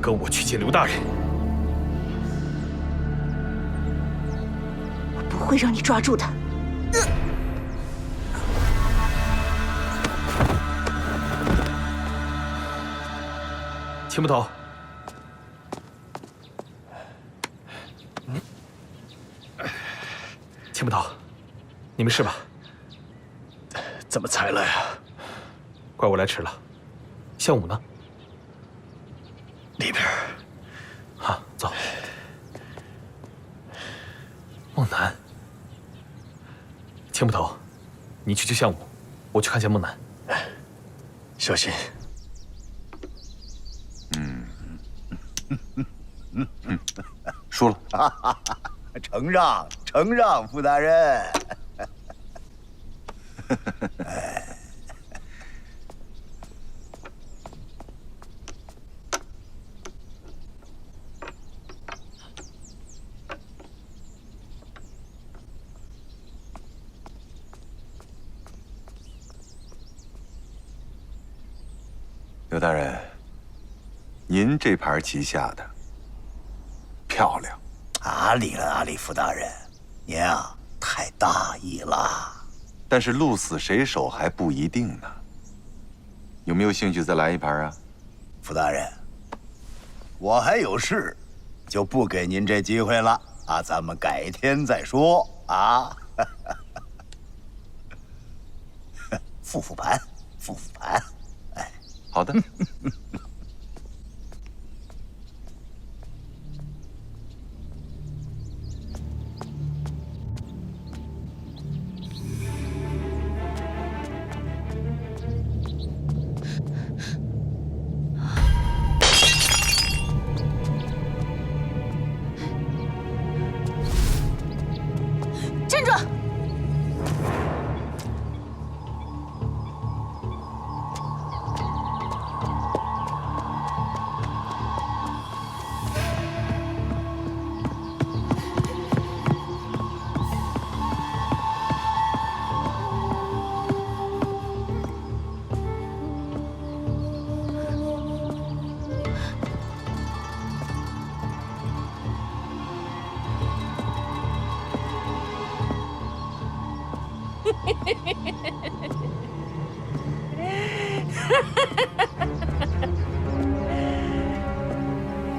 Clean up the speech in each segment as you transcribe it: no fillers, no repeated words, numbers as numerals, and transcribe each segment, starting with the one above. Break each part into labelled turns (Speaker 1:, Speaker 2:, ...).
Speaker 1: 跟我去见刘大人。
Speaker 2: 我不会让你抓住他。
Speaker 1: 秦捕头，秦捕头，你没事吧？
Speaker 3: 怎么才来啊？
Speaker 1: 怪我来迟了。项武呢？
Speaker 3: 里边。
Speaker 1: 好，走。孟南，秦捕头，你去救项武，我去看见孟南。
Speaker 3: 小心。
Speaker 4: 输了。
Speaker 5: 承让，承让，傅大人。
Speaker 4: 刘大人，您这盘棋下的漂亮。
Speaker 5: 阿里了，阿里傅大人，您啊太大意了。
Speaker 4: 但是鹿死谁手还不一定呢。有没有兴趣再来一盘啊？
Speaker 5: 傅大人，我还有事，就不给您这机会了啊，咱们改天再说啊。复复盘，复复盘。哎，
Speaker 4: 好的。
Speaker 2: 站住！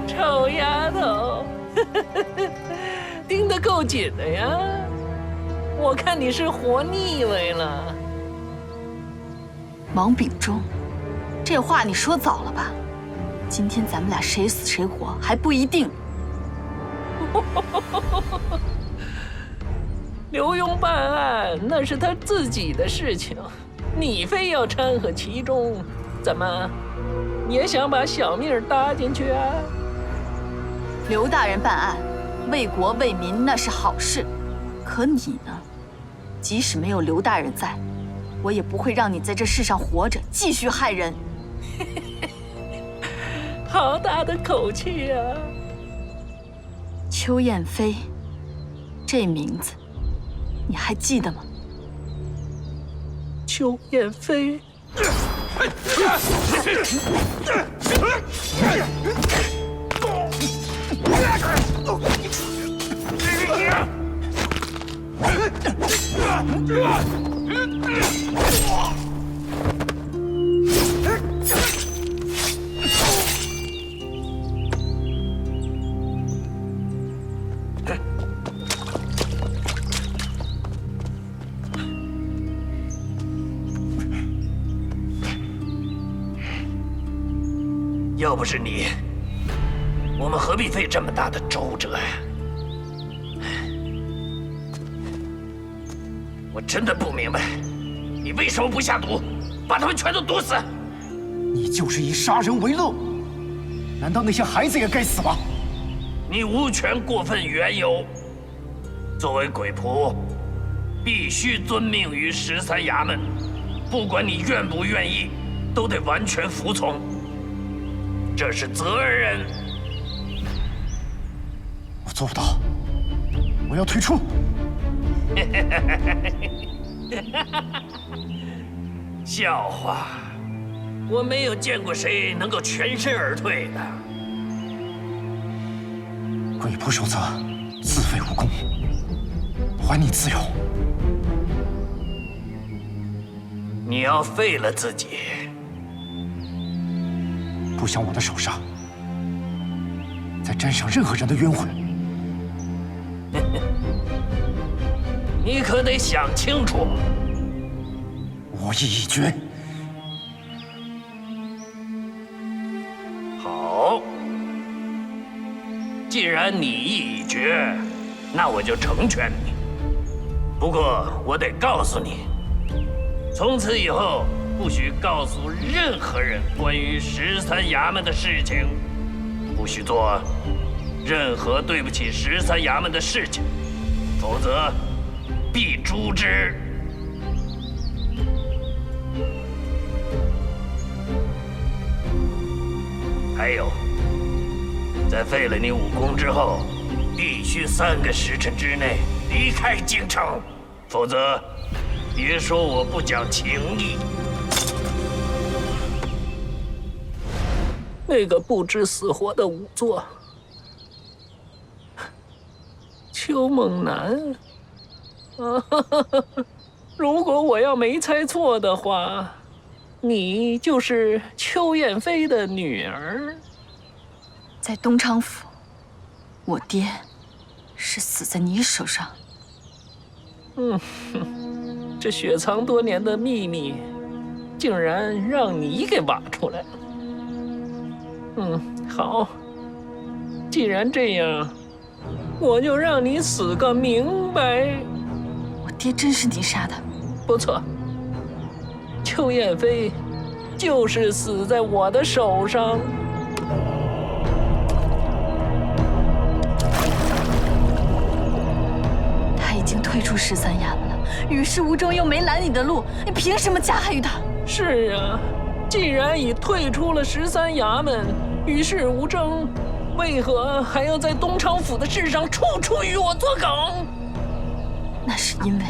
Speaker 6: 臭丫头，盯得够紧的呀！我看你是活腻歪了。
Speaker 2: 王秉忠，这话你说早了吧？今天咱们俩谁死谁活还不一定。
Speaker 6: 刘墉办案那是他自己的事情，你非要掺和其中，怎么也想把小命搭进去啊？
Speaker 2: 刘大人办案，为国为民那是好事，可你呢？即使没有刘大人在，我也不会让你在这世上活着，继续害人。
Speaker 6: 好大的口气啊！
Speaker 2: 邱燕飞，这名字你还记得吗？
Speaker 6: 邱燕飞。要不是你，我们何必费这么大的周折呀？我真的不明白，你为什么不下毒，把他们全都毒死？
Speaker 7: 你就是以杀人为乐，难道那些孩子也该死吗？
Speaker 6: 你无权过分缘由。作为鬼仆，必须遵命于13衙门，不管你愿不愿意，都得完全服从。这是责任。
Speaker 7: 我做不到，我要退出。
Speaker 6: 笑话，我没有见过谁能够全身而退的。
Speaker 7: 鬼仆守则，自废武功，还你自由。
Speaker 6: 你要废了自己？
Speaker 7: 不想我的手上再沾上任何人的冤魂。
Speaker 6: 你可得想清楚。
Speaker 7: 我意已决。
Speaker 6: 好，既然你意已决，那我就成全你。不过我得告诉你，从此以后不许告诉任何人关于13衙门的事情，不许做任何对不起13衙门的事情，否则必诛之。还有，在废了你武功之后，必须3个时辰之内离开京城，否则别说我不讲情义。那个不知死活的仵作，邱猛男，如果我要没猜错的话，你就是邱燕飞的女儿。
Speaker 2: 在东昌府，我爹是死在你手上。
Speaker 6: 这雪藏多年的秘密，竟然让你给挖出来了。好，既然这样，我就让你死个明白。
Speaker 2: 我爹真是你杀的？
Speaker 6: 不错，邱燕飞就是死在我的手上。
Speaker 2: 他已经退出13衙门了，与世无争又没拦你的路，你凭什么加害于他？
Speaker 6: 是啊，既然已退出了13衙门，与世无争，为何还要在东昌府的事上处处与我作梗？
Speaker 2: 那是因为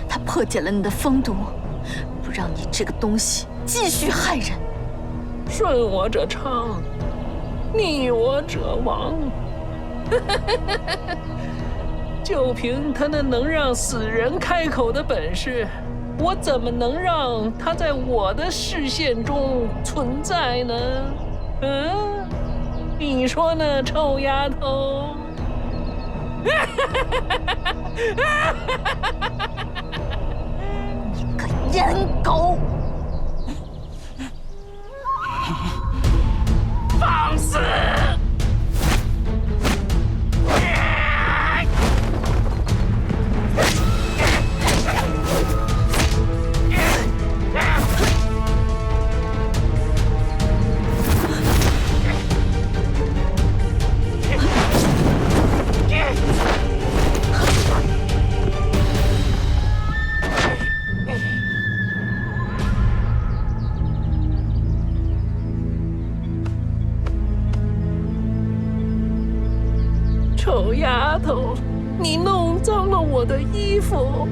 Speaker 2: 他破解了你的风毒，不让你这个东西继续害人。
Speaker 6: 顺我者昌，逆我者亡。就凭他那能让死人开口的本事，我怎么能让他在我的视线中存在呢？你说呢，臭丫头？
Speaker 2: 你个阉狗！
Speaker 6: 放肆！臭丫头，你弄脏了我的衣服。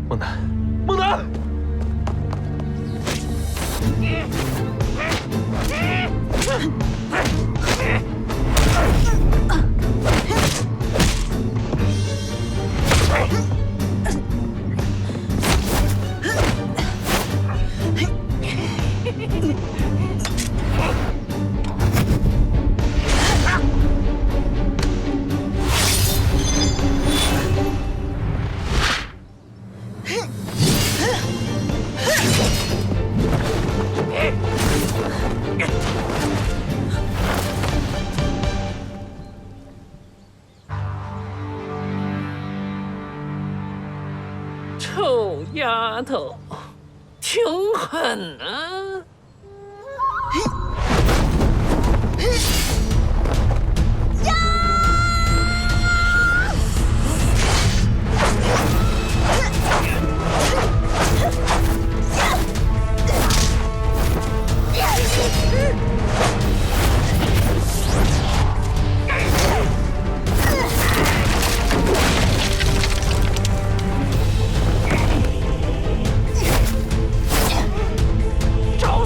Speaker 1: 孟楠，孟楠！
Speaker 6: 臭丫头，挺狠啊！找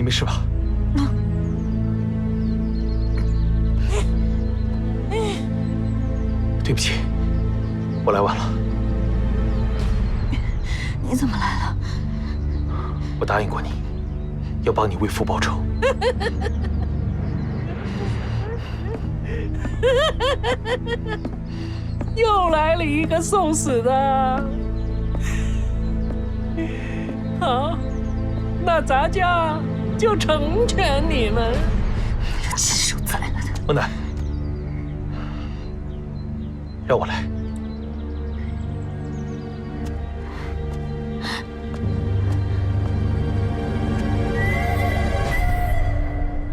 Speaker 1: 没事吧？对不起，我来晚了。
Speaker 2: 你怎么来了？
Speaker 1: 我答应过你，要帮你为父报仇。
Speaker 8: 又来了一个送死的。好，那咱家就成全你们。
Speaker 2: 这禽兽宰了他！
Speaker 1: 孟奶，让我来。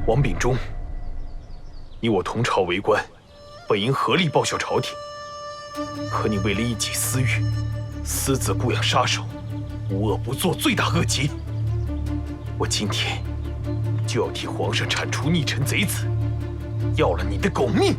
Speaker 1: 王秉忠，你我同朝为官，本应合力报效朝廷，可你为了一己私欲，私自雇养杀手，无恶不作，罪大恶极。我今天就要替皇上铲除逆臣贼子，要了你的狗命！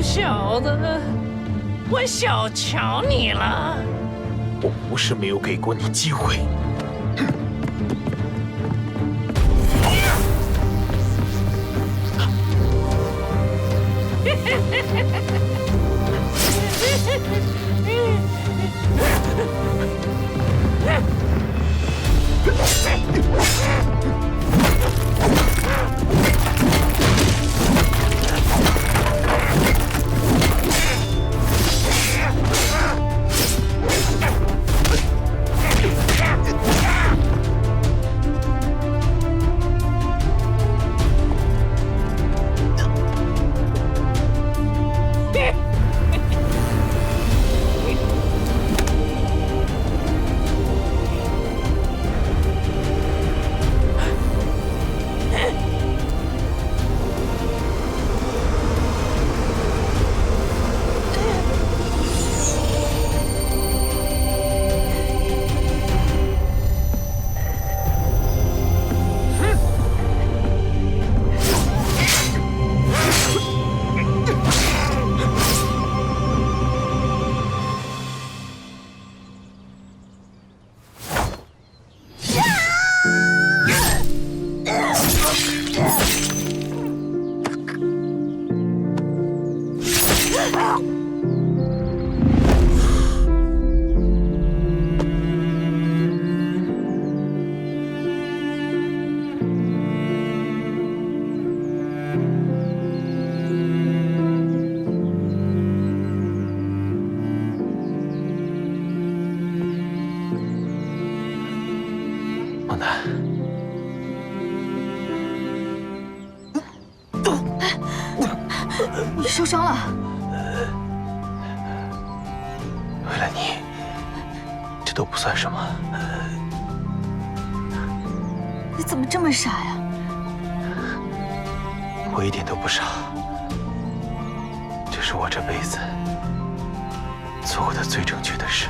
Speaker 8: 小子，我小瞧你了。
Speaker 1: 我不是没有给过你机会。孟楠，
Speaker 2: 你受伤了？
Speaker 1: 为了你，这都不算什么。
Speaker 2: 你怎么这么傻呀？
Speaker 1: 我一点都不傻，这是我这辈子做过的最正确的事。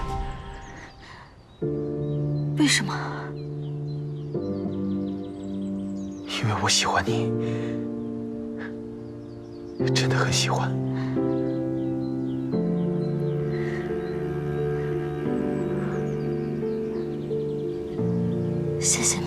Speaker 2: 为什么？
Speaker 1: 因为我喜欢你，真的很喜欢。
Speaker 2: 谢谢你。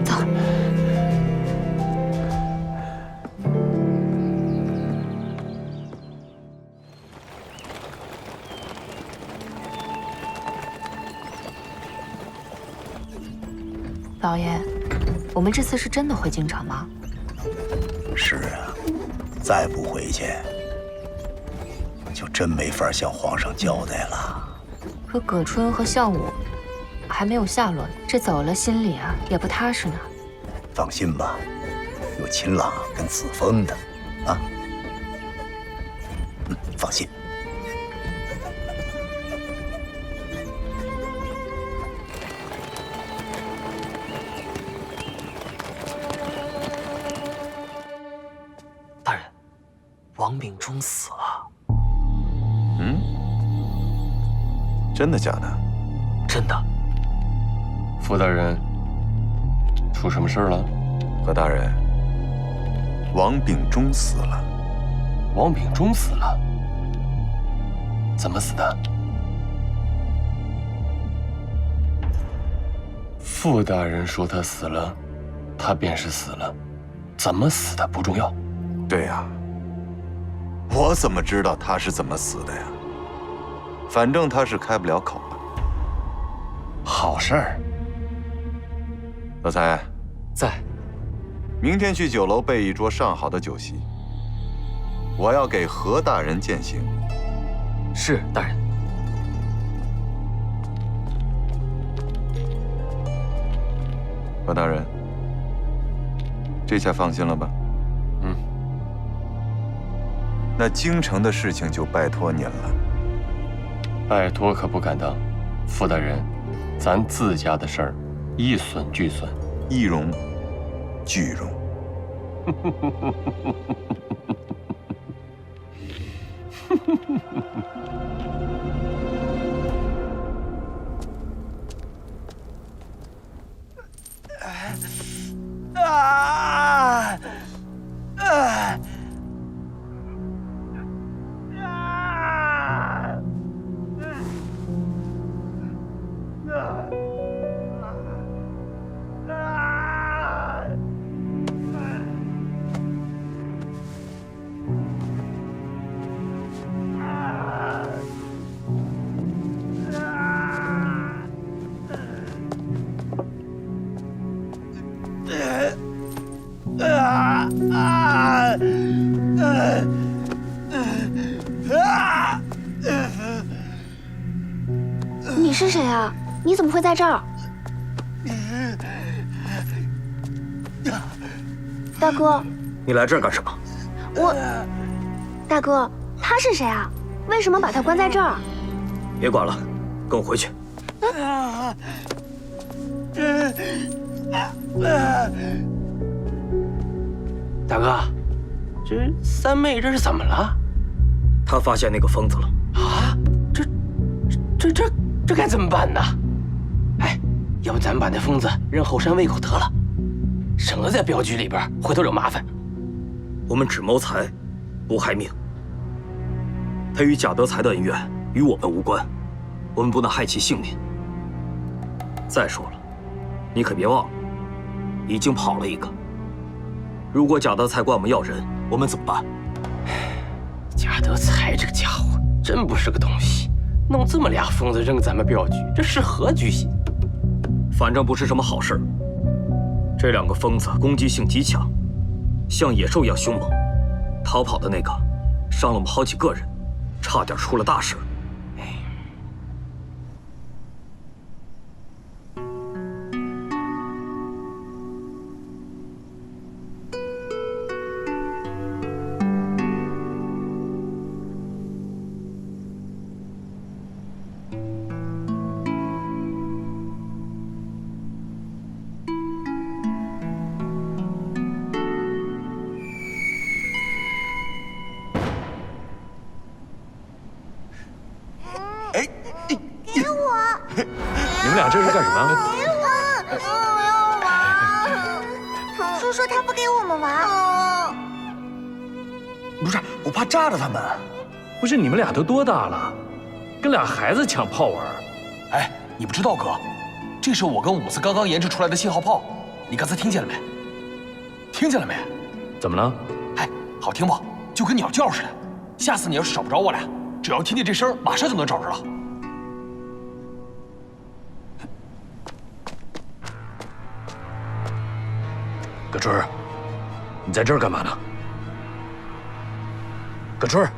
Speaker 2: 走。
Speaker 9: 老爷，我们这次是真的回京城吗？
Speaker 5: 是啊，再不回去，就真没法向皇上交代了。
Speaker 9: 可葛春和项武还没有下落，这走了心里啊也不踏实呢。
Speaker 5: 放心吧，有秦朗跟子枫的，啊，放心。
Speaker 7: 大人，王秉忠死了。
Speaker 4: 嗯，真的假的？
Speaker 7: 真的。
Speaker 3: 傅大人，出什么事了？
Speaker 4: 何大人，王秉忠死了。
Speaker 3: 王秉忠死了？怎么死的？傅大人说他死了，他便是死了，怎么死的不重要。
Speaker 4: 对呀，我怎么知道他是怎么死的呀？反正他是开不了口的。
Speaker 3: 好事儿。
Speaker 4: 德才
Speaker 7: 在。
Speaker 4: 明天去酒楼备一桌上好的酒席，我要给何大人饯行。
Speaker 7: 是，大人。
Speaker 4: 何大人，这下放心了吧？
Speaker 3: 嗯。
Speaker 4: 那京城的事情就拜托您了。
Speaker 3: 拜托可不敢当，傅大人，咱自家的事儿，一损俱损，
Speaker 4: 一荣俱荣。
Speaker 10: 你是谁啊？你怎么会在这儿？大哥，
Speaker 7: 你来这儿干什么？
Speaker 10: 大哥，他是谁啊？为什么把他关在这儿？
Speaker 7: 别管了，跟我回去。
Speaker 8: 大哥，这三妹这是怎么了？
Speaker 7: 他发现那个疯子了。
Speaker 8: 啊，这该怎么办呢？哎，要不咱们把那疯子扔后山喂狗得了，省得在镖局里边回头惹麻烦。
Speaker 7: 我们只谋财，不害命。他与贾德才的恩怨与我们无关，我们不能害其性命。再说了，你可别忘了，已经跑了一个。如果贾德才管我们要人，我们怎么办？
Speaker 8: 贾德才这个家伙真不是个东西，弄这么俩疯子扔咱们镖局，这是何居心？
Speaker 7: 反正不是什么好事。这两个疯子攻击性极强，像野兽一样凶猛。逃跑的那个伤了我们好几个人，差点出了大事。
Speaker 3: 你们俩这是干什么？
Speaker 10: 我要玩。叔叔他不给我们玩。
Speaker 3: 不是，我怕炸着他们。
Speaker 11: 不是你们俩都多大了，跟俩孩子抢炮玩？
Speaker 12: 哎，你不知道哥，这是我跟伍子刚刚研制出来的信号炮，你刚才听见了没？听见了没？
Speaker 11: 怎么了？
Speaker 12: 哎，好听不？就跟鸟叫似的。下次你要是找不着我俩，只要听见这声，马上就能找着了。
Speaker 11: 葛春儿，你在这儿干嘛呢？葛春儿，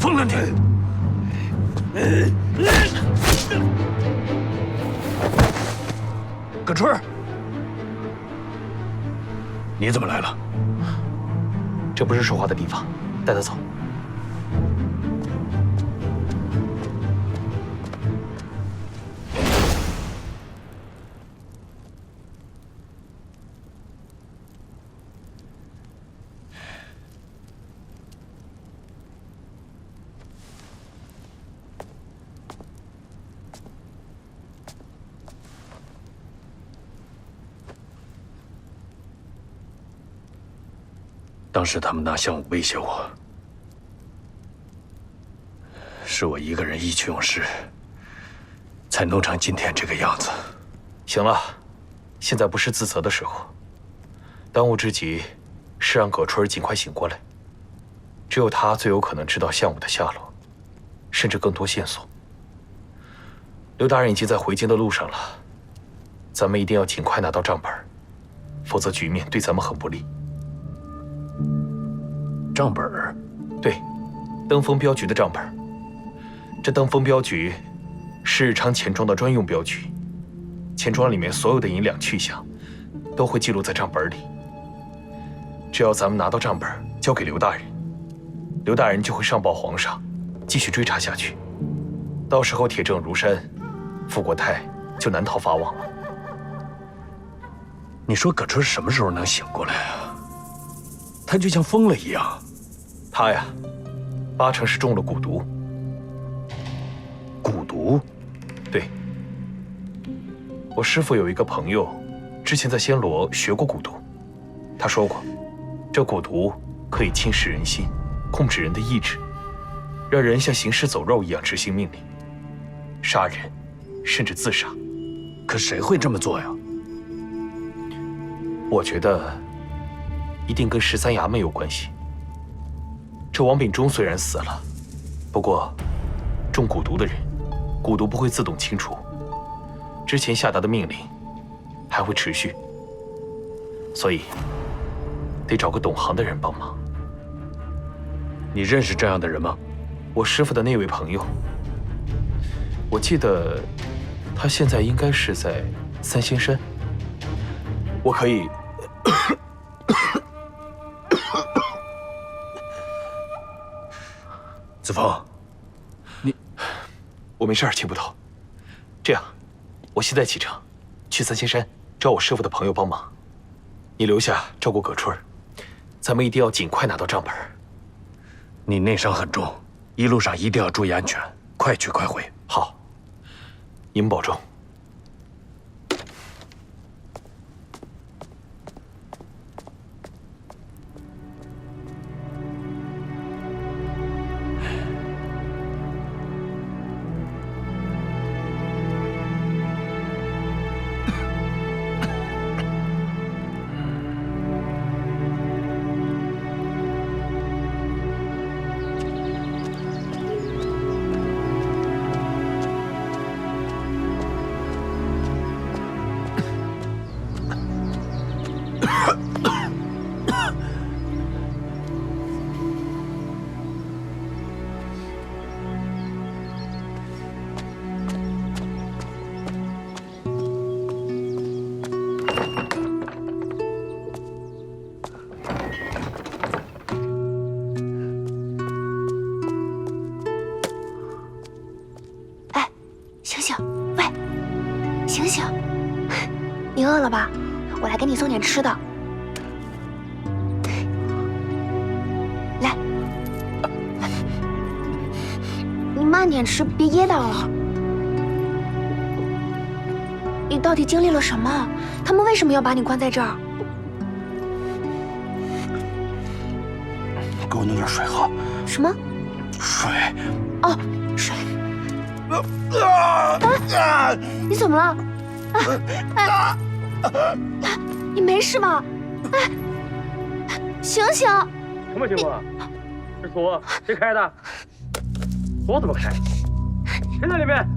Speaker 6: 疯了你！
Speaker 11: 葛春儿，你怎么来了？
Speaker 1: 这不是说话的地方，带他走。
Speaker 11: 当时他们拿项武威胁我，是我一个人意气用事，才弄成今天这个样子。
Speaker 1: 行了，现在不是自责的时候。当务之急是让葛春儿尽快醒过来，只有他最有可能知道项武的下落，甚至更多线索。刘大人已经在回京的路上了，咱们一定要尽快拿到账本，否则局面对咱们很不利。
Speaker 11: 账本儿，
Speaker 1: 对，登封镖局的账本。这登封镖局是日昌钱庄的专用镖局，钱庄里面所有的银两去向都会记录在账本里。只要咱们拿到账本交给刘大人，刘大人就会上报皇上，继续追查下去。到时候铁证如山，傅国泰就难逃法网了。
Speaker 11: 你说葛春什么时候能醒过来啊？他就像疯了一样。
Speaker 1: 他呀，80%是中了蛊毒。
Speaker 11: 蛊毒？
Speaker 1: 对。我师父有一个朋友，之前在暹罗学过蛊毒。他说过，这蛊毒可以侵蚀人心，控制人的意志，让人像行尸走肉一样执行命令，杀人，甚至自杀。
Speaker 11: 可谁会这么做呀？
Speaker 1: 我觉得一定跟13衙门有关系。这王秉忠虽然死了，不过中蛊毒的人，蛊毒不会自动清除，之前下达的命令还会持续，所以得找个懂行的人帮忙。
Speaker 11: 你认识这样的人吗？
Speaker 1: 我师父的那位朋友，我记得他现在应该是在三仙山。我可以
Speaker 11: 子枫，
Speaker 1: 我没事，秦捕头。这样，我现在启程，去三仙山找我师父的朋友帮忙。你留下照顾葛春，咱们一定要尽快拿到账本。
Speaker 11: 你内伤很重，一路上一定要注意安全，快去快回。
Speaker 1: 好，你们保重。
Speaker 10: 你饿了吧？我来给你送点吃的。来，你慢点吃，别噎到了。你到底经历了什么？他们为什么要把你关在这儿？
Speaker 5: 给我弄点水喝。
Speaker 10: 什么？
Speaker 5: 水。
Speaker 10: 哦，水。你怎么了？你没事吧？哎，醒醒！
Speaker 8: 什么情况？这锁谁开的？锁怎么开？谁在里面？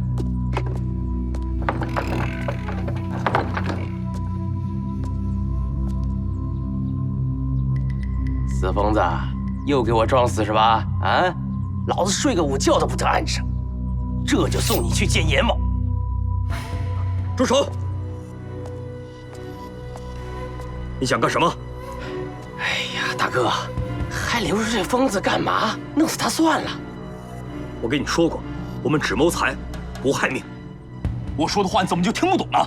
Speaker 8: 死疯子，又给我装死是吧？啊，老子睡个午觉都不得安生，这就送你去见阎王。
Speaker 7: 住手！你想干什么？
Speaker 8: 哎呀，大哥，还留着这疯子干嘛？弄死他算了。
Speaker 7: 我跟你说过，我们只谋财，不害命。
Speaker 12: 我说的话你怎么就听不懂呢？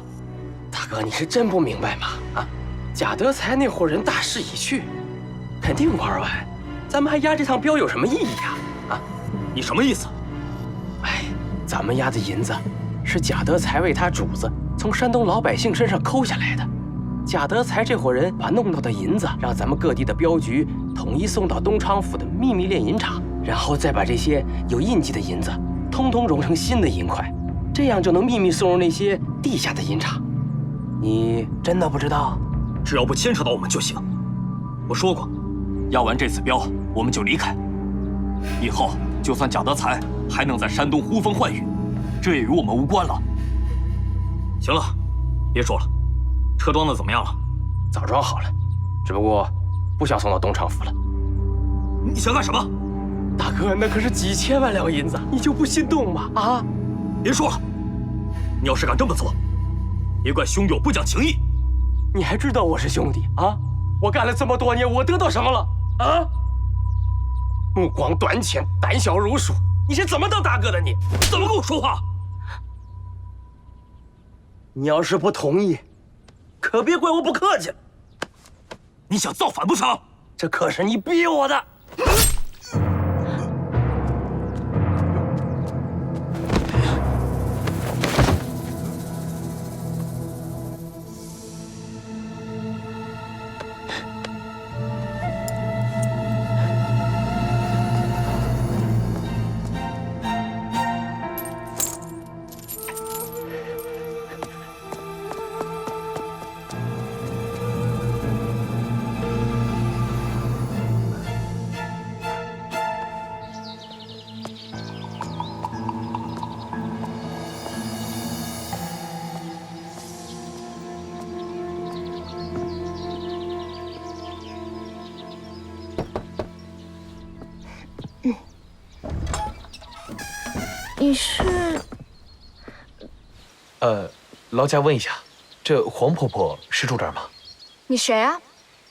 Speaker 8: 大哥，你是真不明白吗？啊，贾德才那伙人大势已去，肯定玩完，咱们还押这趟镖有什么意义呀？啊，
Speaker 7: 你什么意思？
Speaker 8: 哎，咱们押的银子是贾德才为他主子从山东老百姓身上抠下来的。贾德才这伙人把弄到的银子让咱们各地的镖局统一送到东昌府的秘密炼银厂，然后再把这些有印记的银子通通融成新的银块，这样就能秘密送入那些地下的银厂。你真的不知道？
Speaker 7: 只要不牵扯到我们就行。我说过，
Speaker 12: 要完这次镖，我们就离开。以后就算贾德才还能在山东呼风唤雨，这也与我们无关了。
Speaker 7: 行了，别说了。车装的怎么样了？
Speaker 8: 早装好了，只不过不想送到东昌府了。
Speaker 7: 你想干什么？
Speaker 8: 大哥，那可是几千万两银子，你就不心动吗？啊！
Speaker 7: 别说了，你要是敢这么做，别怪兄友不讲情义。
Speaker 8: 你还知道我是兄弟啊？我干了这么多年，我得到什么了啊？目光短浅，胆小如鼠，你是怎么当大哥的？你
Speaker 7: 怎么跟我说话？
Speaker 8: 你要是不同意，可别怪我不客气了。
Speaker 7: 你想造反不成？
Speaker 8: 这可是你逼我的。
Speaker 10: 你是？
Speaker 1: 劳驾问一下，这黄婆婆是住这儿吗？
Speaker 10: 你谁啊？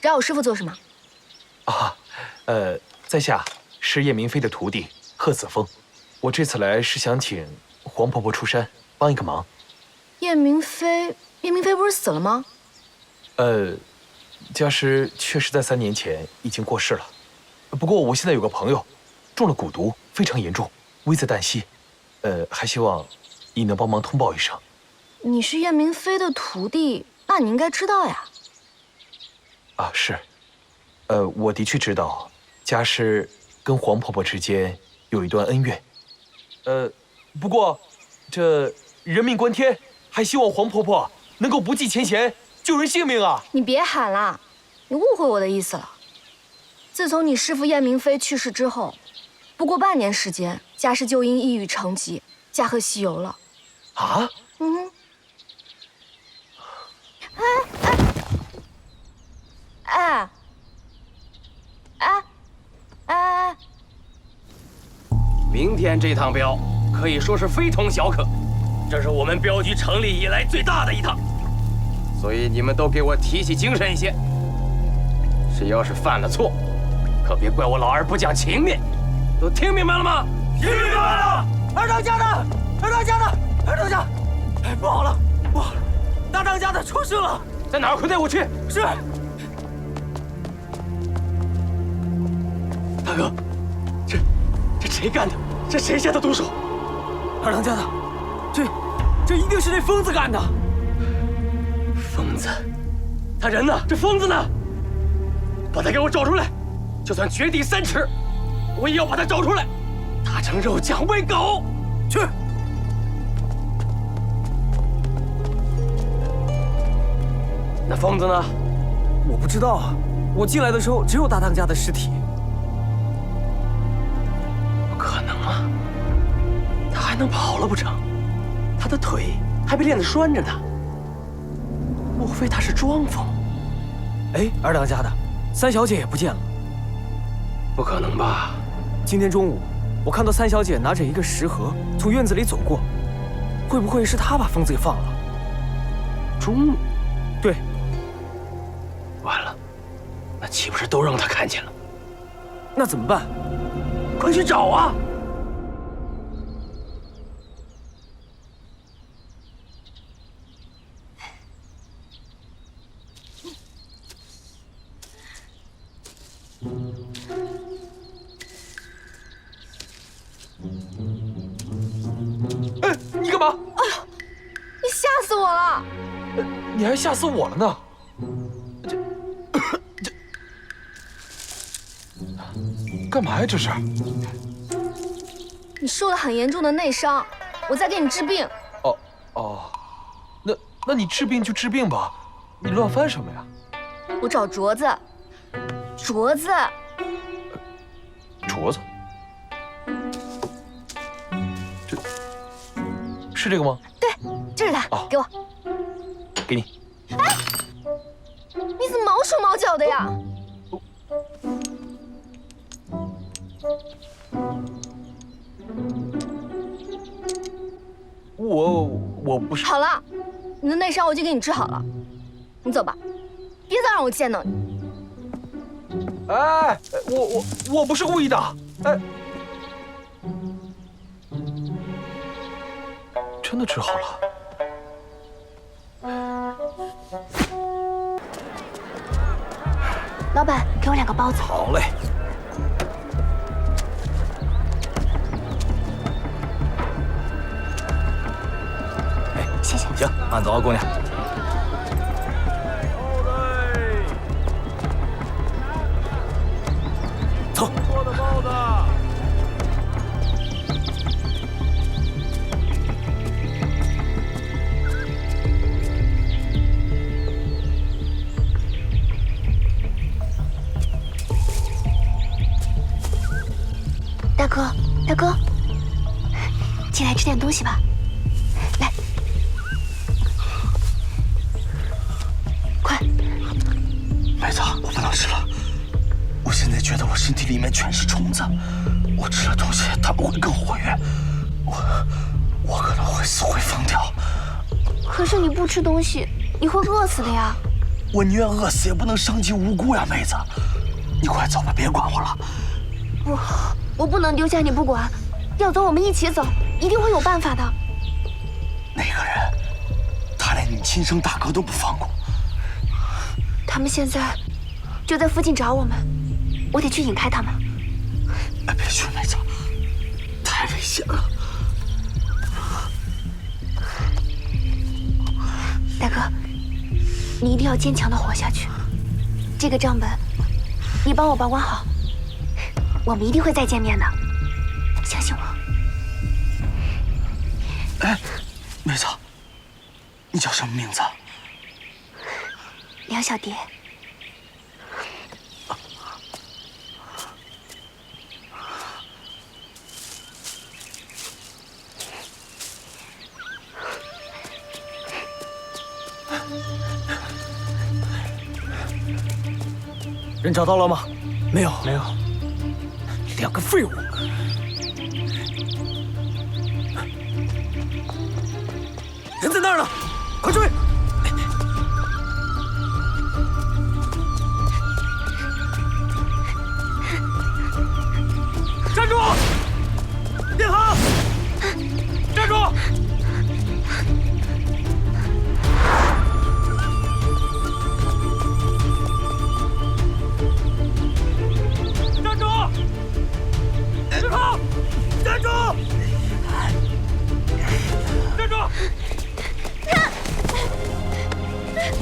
Speaker 10: 找我师傅做什么？
Speaker 1: 啊，在下是叶明飞的徒弟贺子峰，我这次来是想请黄婆婆出山帮一个忙。
Speaker 10: 叶明飞不是死了吗？
Speaker 1: 家师确实在3年前已经过世了，不过我现在有个朋友中了蛊毒，非常严重，危在旦夕。还希望你能帮忙通报一声。
Speaker 10: 你是叶明飞的徒弟，那你应该知道呀。
Speaker 1: 啊，是。我的确知道，家师跟黄婆婆之间有一段恩怨。不过这人命关天，还希望黄婆婆能够不计前嫌，救人性命啊！
Speaker 10: 你别喊了，你误会我的意思了。自从你师父叶明飞去世之后，不过半年时间，家师就因抑郁成疾，驾鹤西游了。
Speaker 1: 啊？
Speaker 10: 嗯。
Speaker 8: 明天这趟镖可以说是非同小可，这是我们镖局成立以来最大的一趟，所以你们都给我提起精神一些。谁要是犯了错，可别怪我老二不讲情面。都听明白了吗？
Speaker 6: 听明白了。
Speaker 8: 二当家的，二当家的，二当家，哎，不好了，不好了，大当家的出事了，在哪儿？快带我去。是。大哥，这谁干的？这谁下的毒手？二当家的，这一定是那疯子干的。疯子，他人呢？这疯子呢？把他给我找出来，就算掘地3尺。我也要把他找出来，打成肉酱喂狗。去。那疯子呢？
Speaker 13: 我不知道啊，我进来的时候只有大当家的尸体。
Speaker 8: 不可能啊！他还能跑了不成？他的腿还被链子拴着呢。莫非他是装疯？
Speaker 13: 哎，二当家的，三小姐也不见了。
Speaker 8: 不可能吧？
Speaker 13: 今天中午，我看到三小姐拿着一个食盒从院子里走过，会不会是她把疯子给放了？
Speaker 8: 中午？
Speaker 13: 对。
Speaker 8: 完了，那岂不是都让他看见了？
Speaker 13: 那怎么办？
Speaker 8: 快去找啊！
Speaker 1: 哎，你干嘛？
Speaker 10: 哎呦，你吓死我了！
Speaker 1: 你还吓死我了呢！这干嘛呀？这是？
Speaker 10: 你受了很严重的内伤，我在给你治病。
Speaker 1: 哦，那你治病就治病吧，你乱翻什么呀？
Speaker 10: 我找镯子，镯子，
Speaker 1: 镯子，是这个吗？
Speaker 10: 对，这是它，给我，
Speaker 1: 给你。
Speaker 10: 哎，你怎么毛手毛脚的呀？
Speaker 1: 我不是。
Speaker 10: 好了，你的内伤我已经给你治好了，你走吧，别再让我见到你。
Speaker 1: 哎，我不是故意的，哎，真的治好了。
Speaker 10: 老板，给我2个包子。
Speaker 1: 好嘞。
Speaker 10: 谢谢。
Speaker 12: 行，慢走啊，姑娘。走。
Speaker 11: 做的包子。
Speaker 10: 大哥，进来吃点东西吧。来，快！
Speaker 5: 妹子，我不能吃了，我现在觉得我身体里面全是虫子，我吃了东西它们会更活跃，我可能会死会疯掉。
Speaker 10: 可是你不吃东西，你会饿死的呀。
Speaker 5: 我宁愿饿死也不能伤及无辜呀，妹子，你快走吧，别管我了。
Speaker 10: 我不能丢下你不管，要走我们一起走，一定会有办法的。
Speaker 5: 那个人，他连你亲生大哥都不放过。
Speaker 10: 他们现在就在附近找我们，我得去引开他们。
Speaker 5: 哎，别去，妹子，太危险了。
Speaker 10: 大哥，你一定要坚强的活下去。这个账本，你帮我保管好。我们一定会再见面的，相信我。
Speaker 5: 哎，妹子，你叫什么名字？
Speaker 10: 梁小蝶。
Speaker 13: 人找到了吗？
Speaker 8: 没有。
Speaker 13: 2个废物！人在那儿呢，快追！站住！别跑！站住！站住！ 别跑！站住！站住！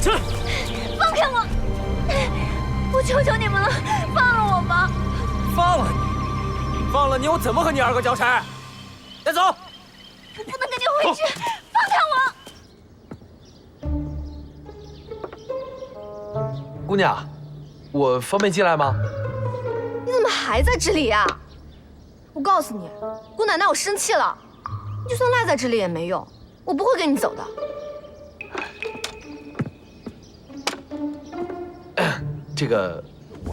Speaker 13: 起来！
Speaker 10: 放开我！我求求你们了，放了我吧！
Speaker 13: 放了你！放了你，我怎么和你2个交差？带走！
Speaker 10: 我不能跟你回去！放开我！
Speaker 1: 姑娘，我方便进来吗？
Speaker 10: 你怎么还在这里呀？ 我告诉你，姑奶奶，我生气了。你就算赖在这里也没用，我不会跟你走的。
Speaker 1: 这个，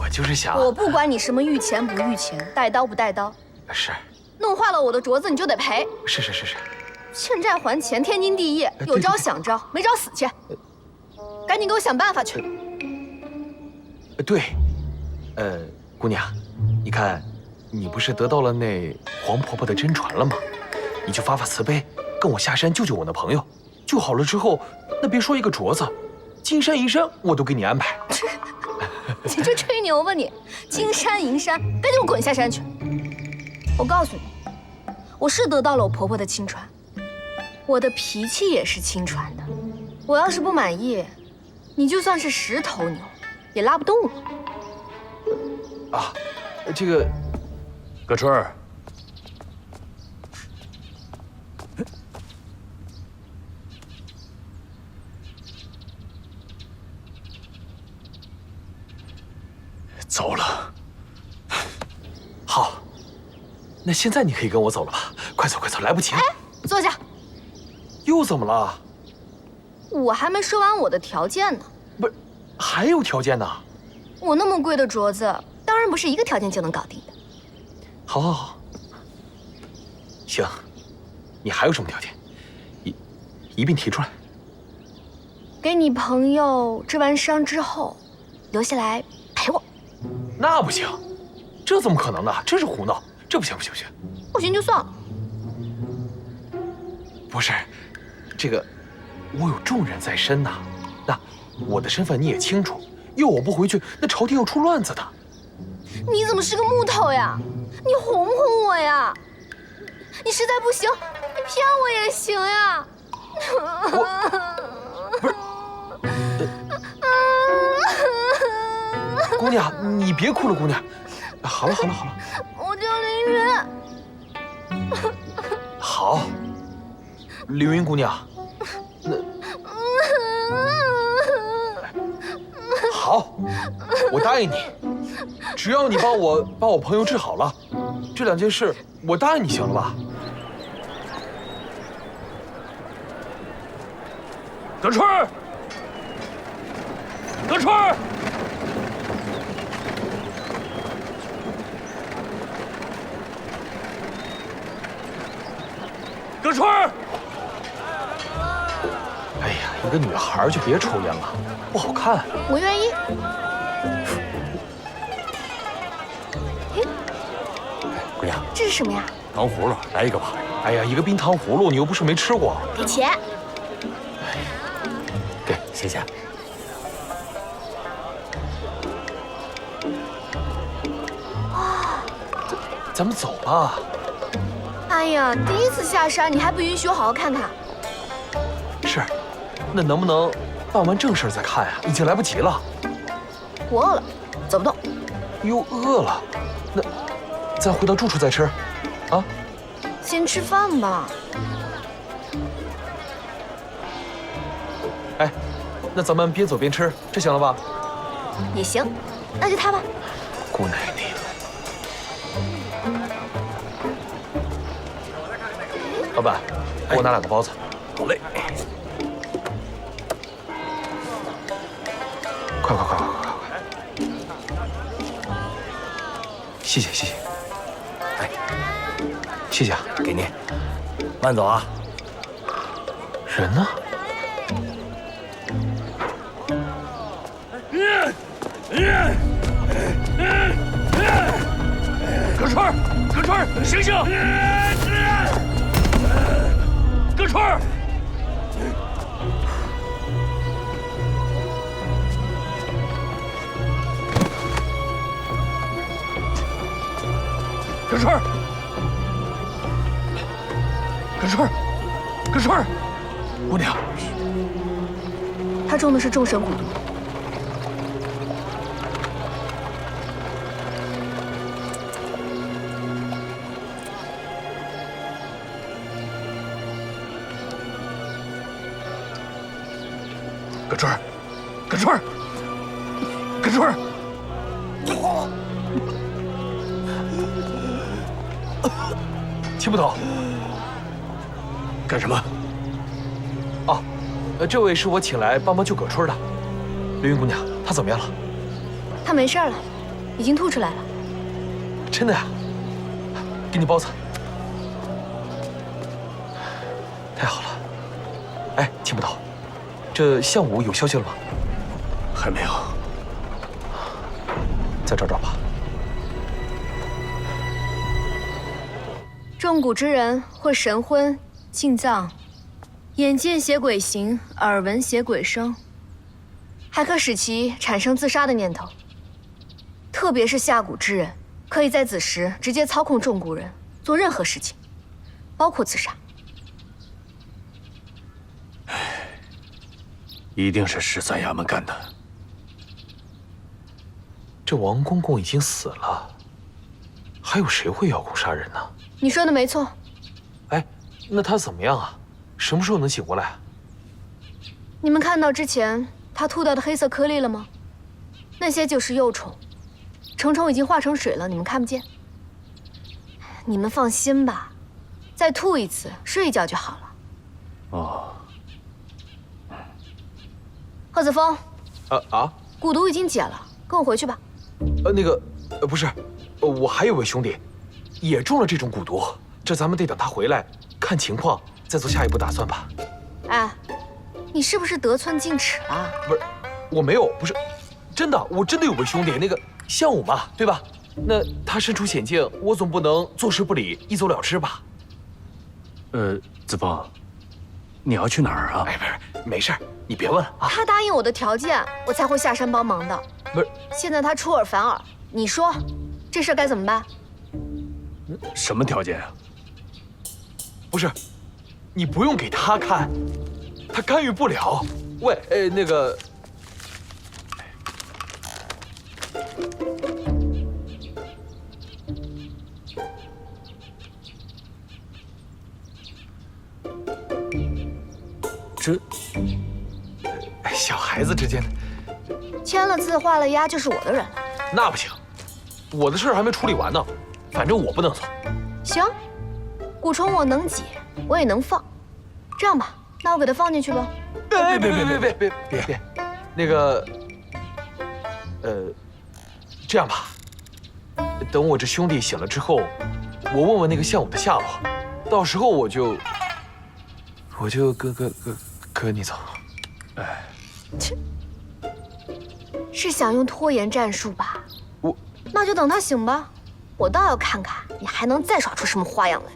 Speaker 1: 我就是想……
Speaker 2: 我不管你什么御钱不御钱，带刀不带刀。
Speaker 1: 是。
Speaker 2: 弄坏了我的镯子，你就得赔。
Speaker 1: 是。
Speaker 2: 欠债还钱，天经地义。有招想招，没招死去。赶紧给我想办法去。
Speaker 1: 对，姑娘，你看，你不是得到了那黄婆婆的真传了吗？你就发发慈悲，跟我下山救救我那朋友。救好了之后，那别说一个镯子，金山银山我都给你安排。
Speaker 2: 你就吹牛吧你！金山银山，赶紧给我滚下山去！我告诉你，我是得到了我婆婆的亲传，我的脾气也是亲传的。我要是不满意，你就算是10头牛，也拉不动我。
Speaker 1: 啊，这个，
Speaker 11: 葛春儿，走了。
Speaker 1: 好，那现在你可以跟我走了吧？快走，来不及了。
Speaker 2: 坐下。
Speaker 1: 又怎么了？
Speaker 2: 我还没说完我的条件呢。
Speaker 1: 不是，还有条件呢？
Speaker 2: 我那么贵的镯子，当然不是一个条件就能搞定的。
Speaker 1: 好，行，你还有什么条件？一并提出来。
Speaker 2: 给你朋友治完伤之后，留下来陪我。
Speaker 1: 那不行，这怎么可能呢？这是胡闹，这不行。
Speaker 2: 不行就算了。
Speaker 1: 不是，这个我有重任在身呐，那我的身份你也清楚，要我不回去，那朝廷要出乱子的。
Speaker 2: 你怎么是个木头呀？你哄哄我呀！你实在不行，你骗我也行呀。
Speaker 1: 不是，姑娘，你别哭了，姑娘。好了。
Speaker 2: 我叫凌云。
Speaker 1: 好，凌云姑娘，那好，我答应你，只要你把我朋友治好了，这2件事我答应你，行了吧？
Speaker 6: 葛春儿，葛春儿，葛春儿！
Speaker 1: 哎呀，一个女孩就别抽烟了，不好看。
Speaker 2: 我愿意。
Speaker 11: 姑娘，
Speaker 2: 这是什么呀？
Speaker 11: 糖葫芦，来一个吧。
Speaker 1: 哎呀，一个冰糖葫芦，你又不是没吃过。
Speaker 2: 给钱。
Speaker 11: 给，谢谢。
Speaker 1: 咱们走吧。
Speaker 2: 哎呀，第一次下山，你还不允许我好好看看？
Speaker 1: 是，那能不能办完正事再看呀？已经来不及了。
Speaker 2: 我饿了，走不动。
Speaker 1: 又饿了，那咱回到住处再吃，啊？
Speaker 2: 先吃饭吧。
Speaker 1: 哎，那咱们边走边吃，这行了吧？
Speaker 2: 也行，那就他吧。
Speaker 1: 姑奶奶。老板，给我拿2个包子。
Speaker 11: 好嘞。
Speaker 1: 快！谢谢。
Speaker 11: 哎，
Speaker 1: 谢谢啊，
Speaker 11: 给您。慢走啊。
Speaker 1: 人呢？
Speaker 6: 葛春儿，醒醒！葛春儿，葛春儿，
Speaker 1: 姑娘，
Speaker 2: 他中的是众神蛊毒。
Speaker 6: 葛春儿，
Speaker 1: 秦捕头，
Speaker 11: 干什么？
Speaker 1: 哦，这位是我请来帮忙救葛春的，凌云姑娘，她怎么样了？
Speaker 2: 他没事了，
Speaker 9: 已经吐出来了。
Speaker 1: 真的呀？给你包子。太好了。哎，秦捕头，这项武有消息了吗？
Speaker 11: 还没有。
Speaker 1: 再找找吧。
Speaker 9: 中蛊之人会神昏、进藏，眼见邪鬼行，耳闻邪鬼声，还可使其产生自杀的念头。特别是下蛊之人，可以在子时直接操控中蛊人做任何事情，包括自杀。
Speaker 11: 一定是13衙门干的。
Speaker 1: 这王公公已经死了，还有谁会邀功杀人呢？
Speaker 9: 你说的没错。
Speaker 1: 哎，那他怎么样啊？什么时候能醒过来？
Speaker 9: 你们看到之前他吐掉的黑色颗粒了吗？那些就是幼虫，成虫已经化成水了，你们看不见。你们放心吧，再吐一次，睡一觉就好了。
Speaker 11: 哦。
Speaker 9: 贺子峰，
Speaker 1: 蛊
Speaker 9: 毒已经解了，跟我回去吧。
Speaker 1: 不是，我还有位兄弟，也中了这种蛊毒，这咱们得等他回来，看情况再做下一步打算吧。
Speaker 9: 哎，你是不是得寸进尺了？
Speaker 1: 不是，我没有，不是，真的，我真的有位兄弟，那个项武嘛，对吧？那他身处险境，我总不能坐视不理，一走了之吧？
Speaker 11: 子枫，你要去哪儿啊？
Speaker 1: 哎，不是，没事，你别问了啊。
Speaker 9: 他答应我的条件，我才会下山帮忙的。
Speaker 1: 不是，
Speaker 9: 现在他出尔反尔，你说这事该怎么办？
Speaker 11: 什么条件啊？
Speaker 1: 不是，你不用给他看，他干预不了。喂，那个，
Speaker 11: 这，
Speaker 1: 小孩子之间的，
Speaker 9: 签了字画了押就是我的人了。
Speaker 1: 那不行，我的事儿还没处理完呢，反正我不能走。
Speaker 9: 行，蛊虫我能解，我也能放。这样吧，那我给他放进去吧。
Speaker 1: 别，那个，这样吧，等我这兄弟醒了之后，我问问那个项武的下落，到时候我就跟你走。哎，
Speaker 9: 切，是想用拖延战术吧？那就等他醒吧。我倒要看看你还能再耍出什么花样来。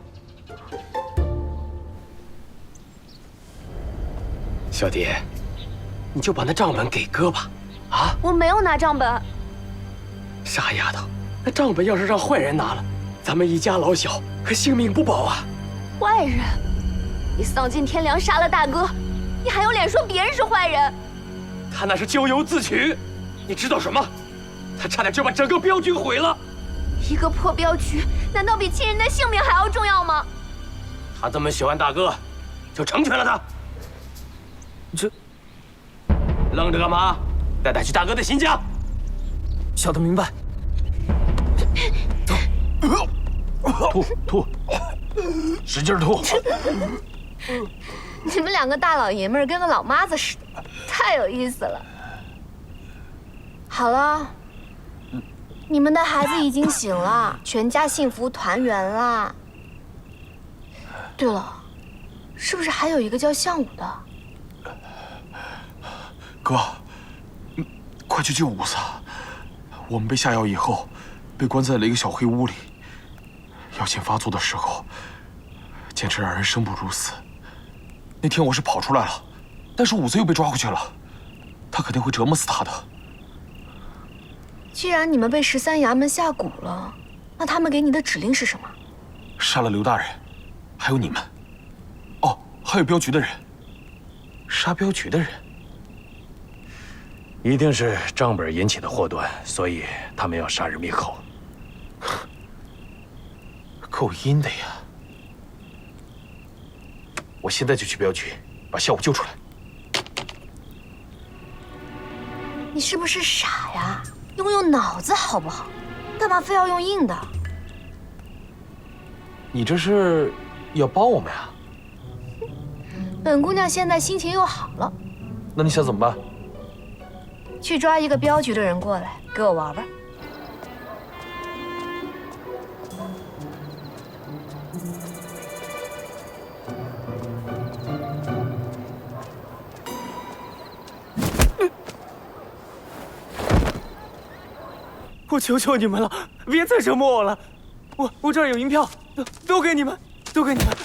Speaker 8: 小蝶，你就把那账本给哥吧。啊！
Speaker 9: 我没有拿账本。
Speaker 8: 傻丫头，那账本要是让坏人拿了，咱们一家老小可性命不保啊！
Speaker 10: 坏人？你丧尽天良杀了大哥，你还有脸说别人是坏人？
Speaker 8: 他那是咎由自取，你知道什么？他差点就把整个镖局毁了。
Speaker 10: 一个破镖局，难道比亲人的性命还要重要吗？
Speaker 8: 他这么喜欢大哥，就成全了他。
Speaker 13: 这
Speaker 8: 愣着干嘛？带他去大哥的新家。
Speaker 13: 小的明白。
Speaker 11: 吐，使劲吐。
Speaker 9: 你们两个大老爷们儿跟个老妈子似的，太有意思了。好了，你们的孩子已经醒了，全家幸福团圆啦。对了，是不是还有一个叫项武的？
Speaker 1: 哥，快去救五子！我们被下药以后，被关在了一个小黑屋里。药劲发作的时候，简直让人生不如死。那天我是跑出来了，但是五子又被抓回去了，他肯定会折磨死他的。
Speaker 9: 既然你们被13衙门下蛊了，那他们给你的指令是什么？
Speaker 1: 杀了刘大人，还有你们。哦，还有镖局的人。杀镖局的人。
Speaker 11: 一定是账本引起的祸端，所以他们要杀人灭口。
Speaker 1: 够阴的呀！我现在就去镖局，把项武救出来。
Speaker 9: 你是不是傻呀？用脑子好不好？干嘛非要用硬的？
Speaker 1: 你这是要帮我们呀？
Speaker 9: 本姑娘现在心情又好了。
Speaker 1: 那你想怎么办？
Speaker 9: 去抓一个镖局的人过来，给我玩玩。
Speaker 13: 我求求你们了，别再折磨我了。我这儿有银票，都给你们，都给你们。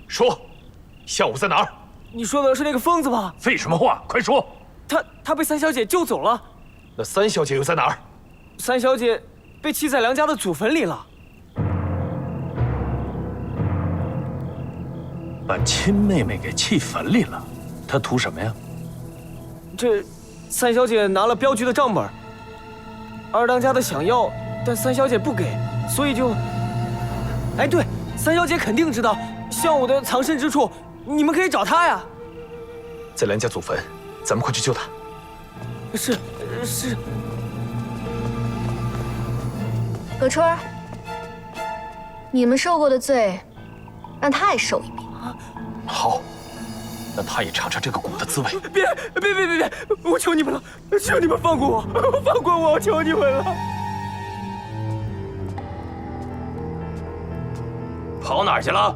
Speaker 1: 说，项武在哪儿？
Speaker 13: 你说的是那个疯子吧？
Speaker 1: 废什么话，快说！
Speaker 13: 他被三小姐救走了。
Speaker 1: 那三小姐又在哪儿？
Speaker 13: 三小姐被弃在梁家的祖坟里了。
Speaker 11: 把亲妹妹给弃坟里了，她图什么呀？
Speaker 13: 这三小姐拿了镖局的账本，二当家的想要，但三小姐不给，所以就……哎，对，三小姐肯定知道项武的藏身之处，你们可以找她呀。
Speaker 1: 在梁家祖坟，咱们快去救她。
Speaker 13: 是。
Speaker 9: 葛春儿，你们受过的罪，让他也受一遍。
Speaker 1: 好，让他也尝尝这个蛊的滋味。
Speaker 13: 别！我求你们了，求你们放过我，放过我，我求你们了。
Speaker 8: 跑哪儿去了？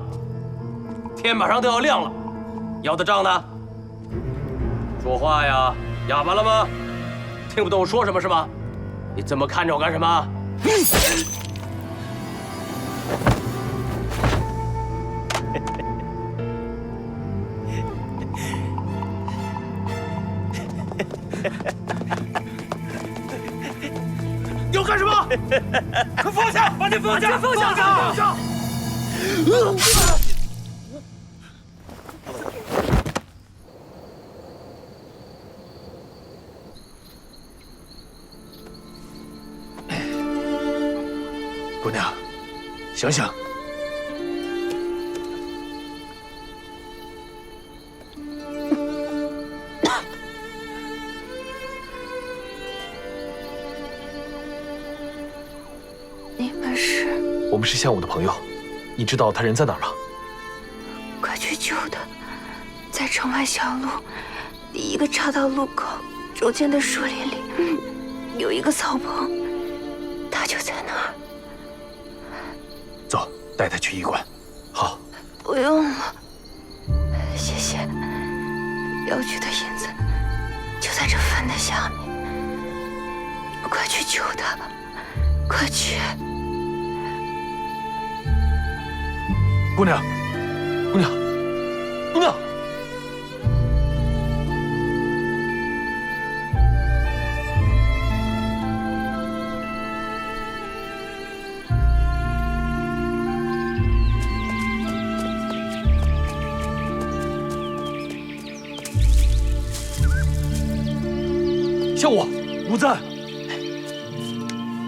Speaker 8: 天马上都要亮了，要的账呢？说话呀，哑巴了吗？听不懂我说什么是吗？你这么看着我干什么？
Speaker 6: 要干什么？快放下！把你放下！放下！
Speaker 11: 姑娘，想想，
Speaker 10: 你们是？
Speaker 1: 我们是项武的朋友，你知道他人在哪儿吗？
Speaker 10: 快去救他！在城外小路第一个岔道路口中间的树林里，有一个草棚，他就在那儿。
Speaker 11: 走，带他去医馆。
Speaker 1: 好，
Speaker 10: 不用了，谢谢。镖局的银子就在这坟的下面，你们快去救他吧，快去！
Speaker 1: 姑娘，姑娘，姑娘！项武，
Speaker 11: 无在。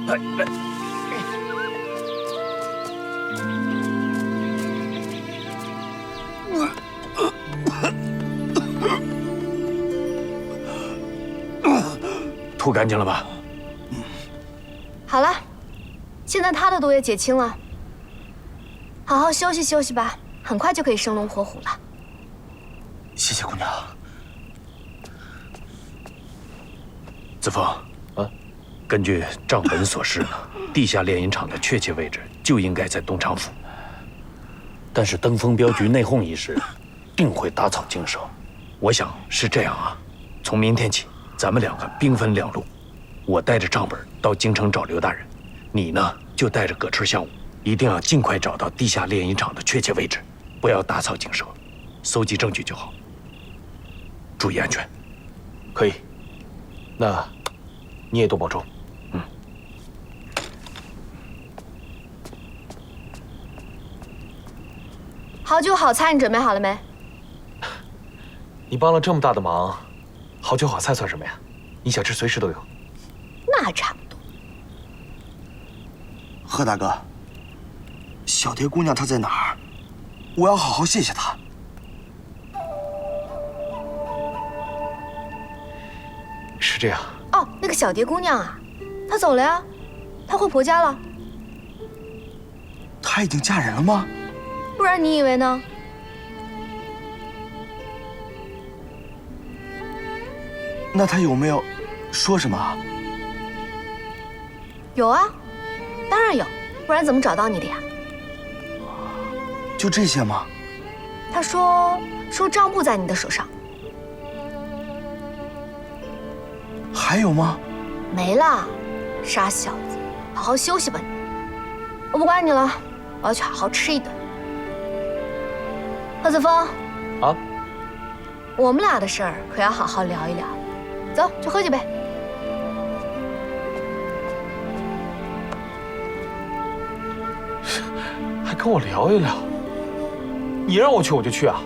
Speaker 1: 来。
Speaker 11: 吐干净了吧？
Speaker 9: 好了，现在他的毒也解清了，好好休息休息吧，很快就可以生龙活虎了。
Speaker 5: 谢谢姑娘。
Speaker 11: 子枫，根据账本所示呢，地下炼银厂的确切位置就应该在东厂府。但是登封镖局内讧一事，定会打草惊蛇。我想是这样啊，从明天起，咱们两个兵分两路，我带着账本到京城找刘大人，你呢就带着葛春、项武，一定要尽快找到地下炼银厂的确切位置，不要打草惊蛇，搜集证据就好。注意安全。
Speaker 1: 可以。那你也多保重。
Speaker 9: 好酒好菜你准备好了没？
Speaker 1: 你帮了这么大的忙，好酒好菜算什么呀？你想吃随时都有。
Speaker 9: 那还差不多。
Speaker 5: 贺大哥，小蝶姑娘她在哪儿？我要好好谢谢她。
Speaker 1: 是这样。
Speaker 9: 哦，那个小蝶姑娘啊，她走了呀，她回婆家了。
Speaker 5: 她已经嫁人了吗？
Speaker 9: 不然你以为呢？
Speaker 5: 那她有没有说什么？
Speaker 9: 有啊，当然有，不然怎么找到你的呀？
Speaker 5: 就这些吗？
Speaker 9: 她说账簿在你的手上。
Speaker 5: 还有吗？
Speaker 9: 没了，傻小子，好好休息吧你。我不管你了，我要去好好吃一顿。贺子峰，
Speaker 1: 啊，
Speaker 9: 我们俩的事儿可要好好聊一聊。走，去喝几杯。
Speaker 1: 还跟我聊一聊？你让我去我就去啊！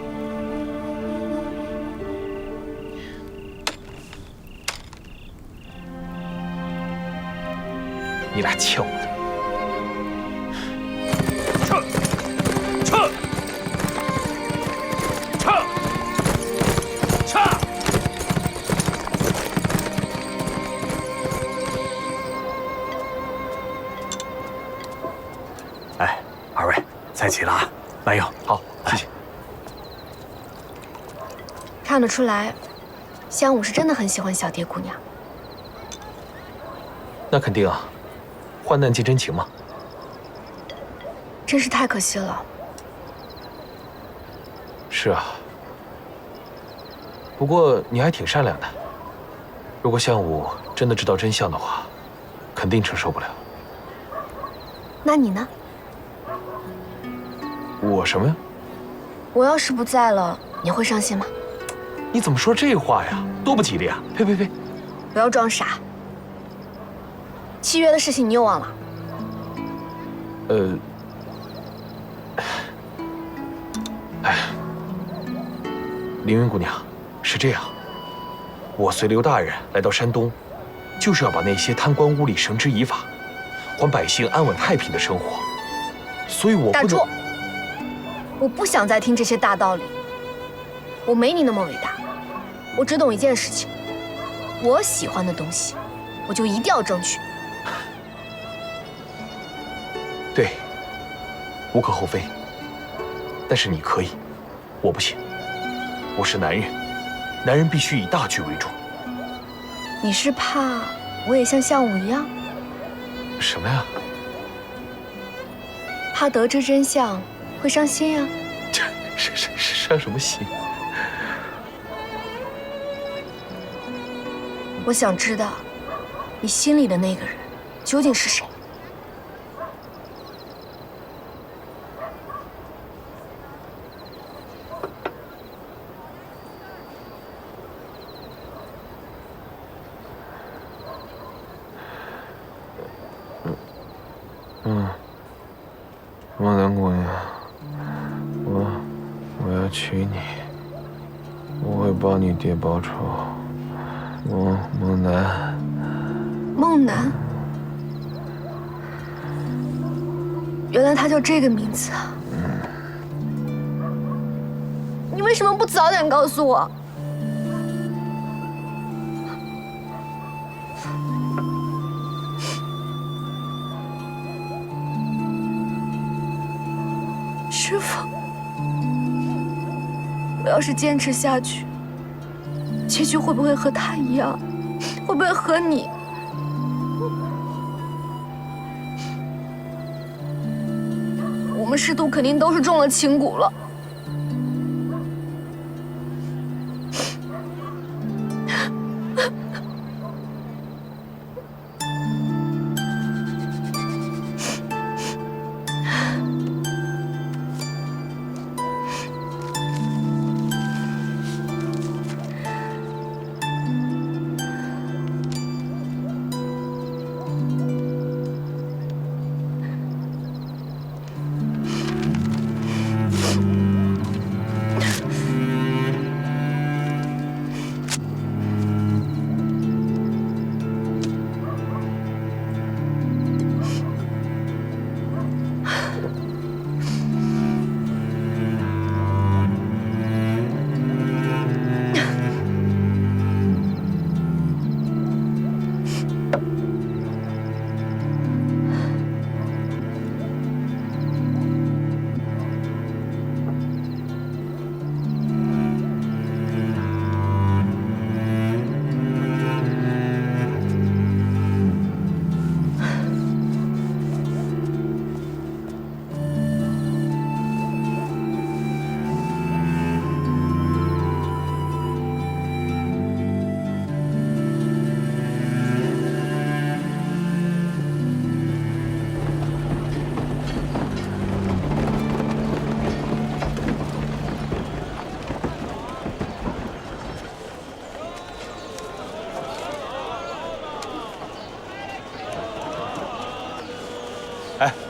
Speaker 1: 你俩欠我的！
Speaker 6: 撤！撤！撤！撤！
Speaker 11: 哎，二位，菜齐了啊，慢用。
Speaker 1: 好，谢谢。
Speaker 9: 看得出来，香武是真的很喜欢小蝶姑娘。
Speaker 1: 那肯定啊，患难见真情嘛。
Speaker 9: 真是太可惜了。
Speaker 1: 是啊，不过你还挺善良的。如果项武真的知道真相的话，肯定承受不了。
Speaker 9: 那你呢？
Speaker 1: 我什么呀？
Speaker 9: 我要是不在了，你会伤心吗？
Speaker 1: 你怎么说这话呀？多不吉利啊！呸呸呸！
Speaker 9: 不要装傻。契约的事情你又忘了？
Speaker 1: 哎，凌云姑娘，是这样，我随刘大人来到山东，就是要把那些贪官污吏绳之以法，还百姓安稳太平的生活。所以我不能……
Speaker 9: 打住！我不想再听这些大道理。我没你那么伟大，我只懂一件事情：我喜欢的东西，我就一定要争取。
Speaker 1: 对，无可厚非。但是你可以，我不行。我是男人，男人必须以大局为重。
Speaker 9: 你是怕我也像项武一样？
Speaker 1: 什么呀？
Speaker 9: 怕得知真相会伤心呀？
Speaker 1: 伤什么心？
Speaker 9: 我想知道，你心里的那个人究竟是谁？
Speaker 1: 梦南姑娘，我要娶你，我会帮你爹报仇。梦南。
Speaker 9: 梦南，原来他叫这个名字啊！你为什么不早点告诉我？师父，我要是坚持下去，结局会不会和他一样？会不会和你？我们师徒肯定都是中了情蛊了。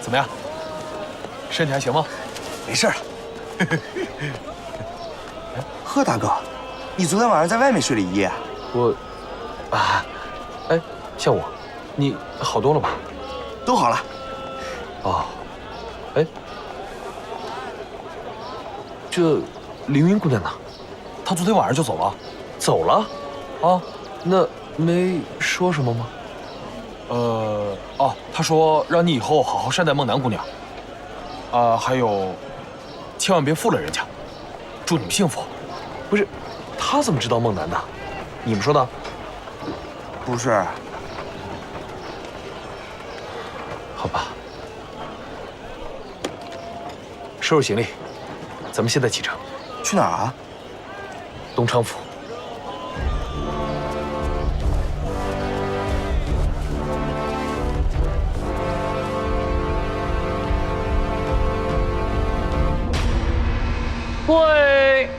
Speaker 1: 怎么样？身体还行吗？
Speaker 5: 没事了。贺大哥，你昨天晚上在外面睡了一夜？
Speaker 1: 哎，向武，你好多了吧？
Speaker 5: 都好了。
Speaker 1: 哦，哎，这凌云姑娘呢？她昨天晚上就走了？走了？啊，那没说什么吗？她说让你以后好好善待孟楠姑娘。还有，千万别负了人家，祝你们幸福。不是，她怎么知道孟楠的？你们说的？
Speaker 5: 不是。
Speaker 1: 好吧。收拾行李，咱们现在启程。
Speaker 5: 去哪儿啊？
Speaker 1: 东昌府。
Speaker 8: 会。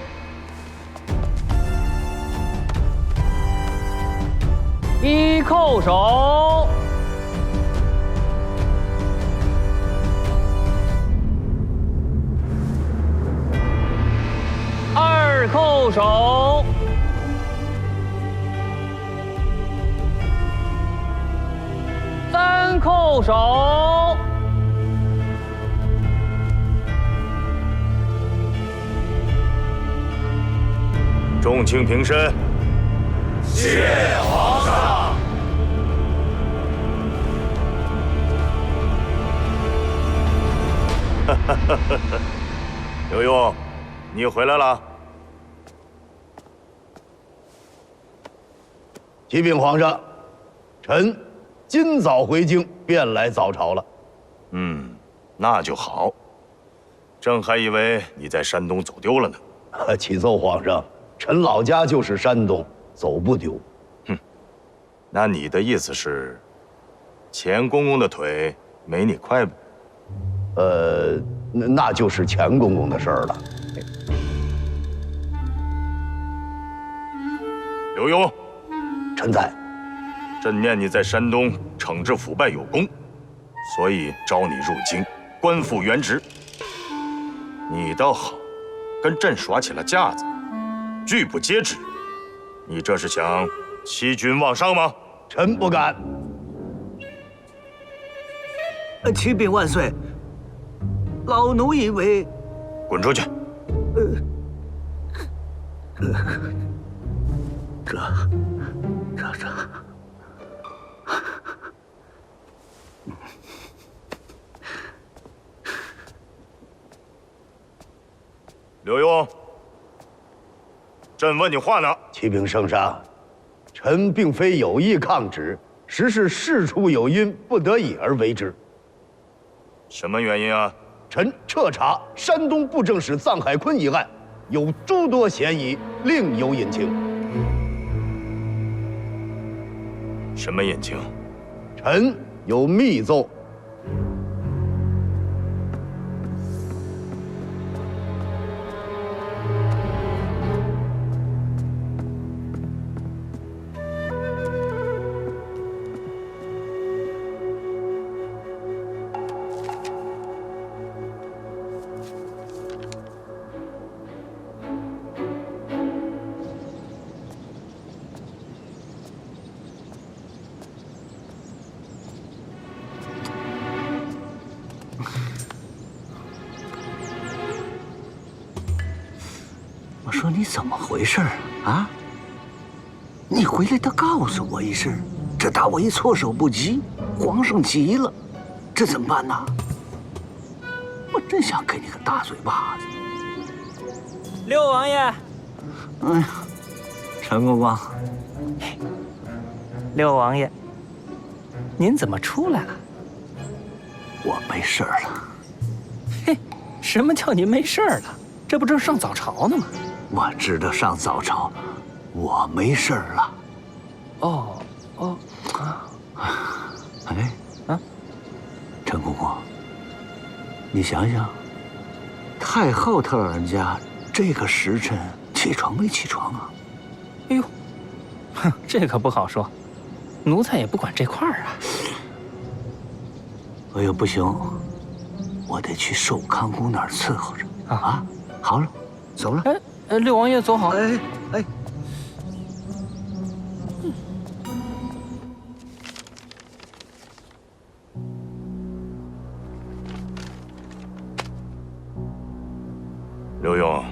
Speaker 8: 一叩首。二叩首。三叩首。
Speaker 6: 众卿平身。谢皇上。刘墉，你回来了。
Speaker 14: 启禀皇上，臣今早回京，便来早朝了。
Speaker 6: 那就好。朕还以为你在山东走丢了呢。
Speaker 14: 启奏皇上，臣老家就是山东，走不丢。
Speaker 6: 那你的意思是，钱公公的腿没你快呗？
Speaker 14: 那就是钱公公的事儿了。
Speaker 6: 刘墉，
Speaker 14: 臣在。
Speaker 6: 朕念你在山东惩治腐败有功，所以招你入京，官复原职。你倒好，跟朕耍起了架子，拒不接旨。你这是想欺君罔上吗？
Speaker 14: 臣不敢。
Speaker 15: 启禀万岁，老奴以为……
Speaker 6: 滚出去！
Speaker 15: 这。
Speaker 6: 刘墉，朕问你话呢。
Speaker 14: 启禀圣上，臣并非有意抗旨，实是事出有因，不得已而为之。
Speaker 6: 什么原因啊？
Speaker 14: 臣彻查山东布政使臧海坤一案，有诸多嫌疑，另有隐情。
Speaker 6: 什么隐情？
Speaker 14: 臣有密奏。
Speaker 15: 我说你怎么回事啊？你回来得告诉我一声，这打我一措手不及，皇上急了，这怎么办呢？我真想给你个大嘴巴子。
Speaker 13: 六王爷，
Speaker 15: 哎呀，陈公公，
Speaker 13: 六王爷，您怎么出来了？
Speaker 15: 我没事了。
Speaker 13: 嘿，什么叫您没事了？这不正上早朝呢吗？
Speaker 15: 我知道上早朝，我没事了。哎，陈公公，你想想，太后她老人家这个时辰起床没起床啊？
Speaker 13: 哎呦，哼，这可不好说，奴才也不管这块儿啊。
Speaker 15: 哎呦，不行，我得去寿康宫那儿伺候着啊。好了，走了。
Speaker 13: 六王爷走好。
Speaker 15: 哎。
Speaker 12: 刘墉，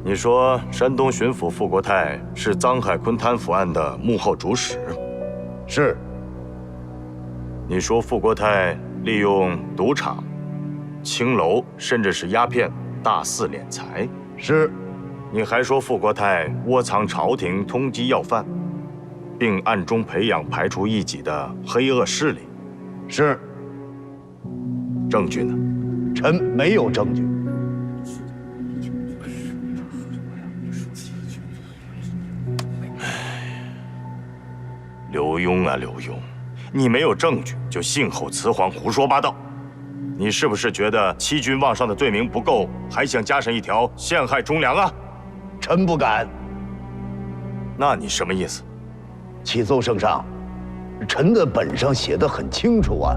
Speaker 12: 你说山东巡抚傅国泰是臧海坤贪腐案的幕后主使？
Speaker 14: 是。
Speaker 12: 你说傅国泰利用赌场、青楼，甚至是鸦片大肆敛财？
Speaker 14: 是。
Speaker 12: 你还说傅国泰窝藏朝廷通缉要犯，并暗中培养排除异己的黑恶势力？
Speaker 14: 是。
Speaker 12: 证据呢？
Speaker 14: 臣没有证据。
Speaker 12: 刘墉啊，刘墉，你没有证据就信口雌黄、胡说八道，你是不是觉得欺君罔上的罪名不够，还想加上一条陷害忠良啊？
Speaker 14: 臣不敢。
Speaker 12: 那你什么意思？
Speaker 14: 启奏圣上，臣的本上写得很清楚啊，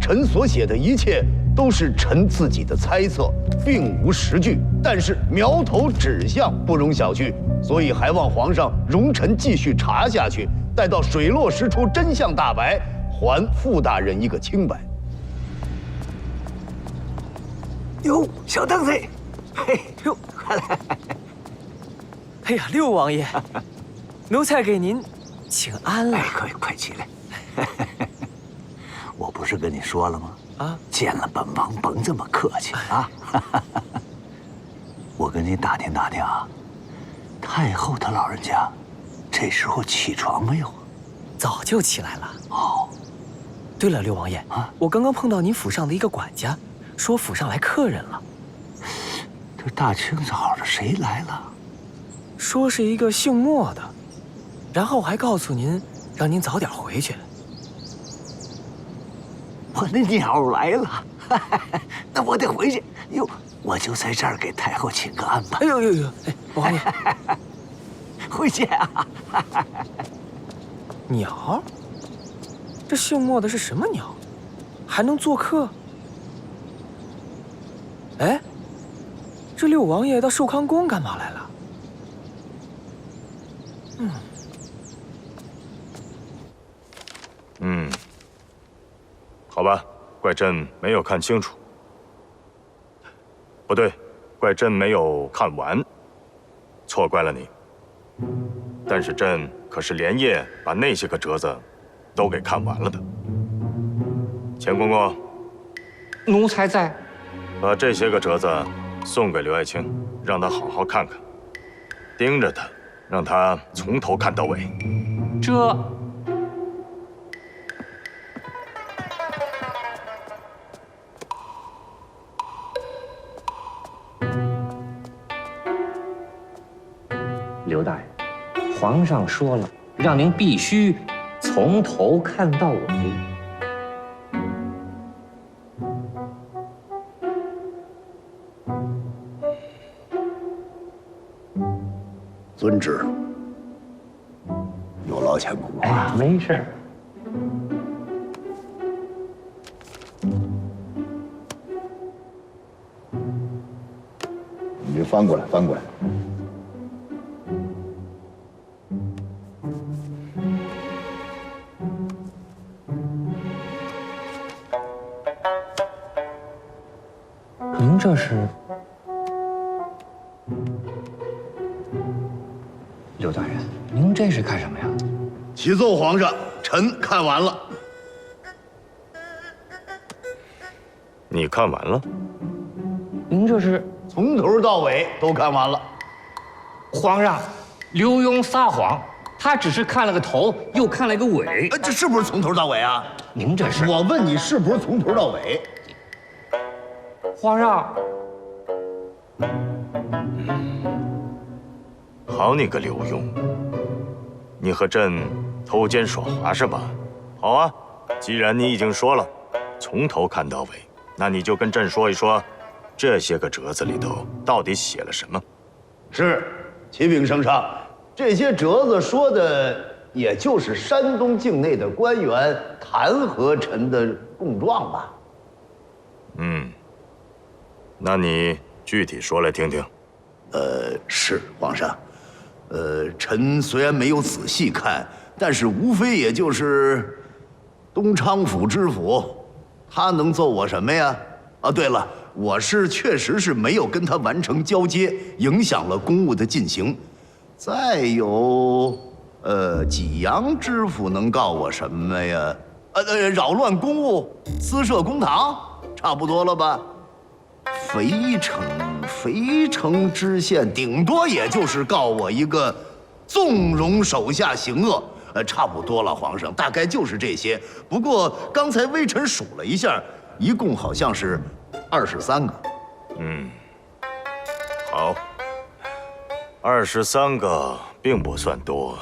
Speaker 14: 臣所写的一切都是臣自己的猜测，并无实据，但是苗头指向不容小觑，所以还望皇上容臣继续查下去。待到水落石出，真相大白，还傅大人一个清白。
Speaker 15: 哟，小邓子，嘿，哟，快来！
Speaker 13: 哎呀，六王爷，奴才给您请安了。
Speaker 15: 哎，快起来！我不是跟你说了吗？啊，见了本王甭这么客气啊！我跟你打听打听啊，太后她老人家。这时候起床没有？
Speaker 13: 早就起来了。
Speaker 15: 哦，
Speaker 13: 对了，六王爷啊，我刚刚碰到您府上的一个管家，说府上来客人了。
Speaker 15: 这大清早的谁来了？
Speaker 13: 说是一个姓莫的，然后还告诉您，让您早点回去。
Speaker 15: 我那鸟来了，那我得回去。哟，我就在这儿给太后请个安吧。
Speaker 13: 哎呦，哎，王爷。
Speaker 15: 回见啊！
Speaker 13: 鸟？这姓莫的是什么鸟？还能做客？哎，这六王爷到寿康宫干嘛来了？
Speaker 12: 好吧，怪朕没有看清楚。不对，怪朕没有看完，错怪了你。但是朕可是连夜把那些个折子都给看完了的。钱公公，
Speaker 8: 奴才在。
Speaker 12: 把这些个折子送给刘爱卿，让他好好看看，盯着他，让他从头看到尾。
Speaker 8: 这。刘大人，皇上说了，让您必须从头看到尾。
Speaker 14: 遵旨。有劳钱公公。
Speaker 8: 哎，没事。
Speaker 14: 你就翻过来，翻过来。
Speaker 8: 您这是？刘大人，您这是干什么呀？
Speaker 14: 启奏皇上，臣看完了。
Speaker 12: 你看完了？
Speaker 8: 您这是
Speaker 14: 从头到尾都看完了。
Speaker 8: 皇上，刘墉撒谎，他只是看了个头，又看了个尾。
Speaker 14: 这是不是从头到尾啊？
Speaker 8: 您这是？
Speaker 14: 我问你，是不是从头到尾？
Speaker 8: 皇上，
Speaker 12: 好你个刘墉，你和朕偷奸耍滑是吧？好啊，既然你已经说了，从头看到尾，那你就跟朕说一说，这些个折子里头到底写了什么？
Speaker 14: 是，启禀圣上，这些折子说的也就是山东境内的官员弹劾臣的供状吧。
Speaker 12: 那你具体说来听听。
Speaker 14: 是皇上。臣虽然没有仔细看，但是无非也就是东昌府知府，他能奏我什么呀？啊，对了，我确实是没有跟他完成交接，影响了公务的进行。再有，济阳知府能告我什么呀？扰乱公务，私设公堂，差不多了吧？肥城知县顶多也就是告我一个纵容手下行恶，差不多了，皇上，大概就是这些。不过刚才微臣数了一下，一共好像是23个。
Speaker 12: 好，23个并不算多。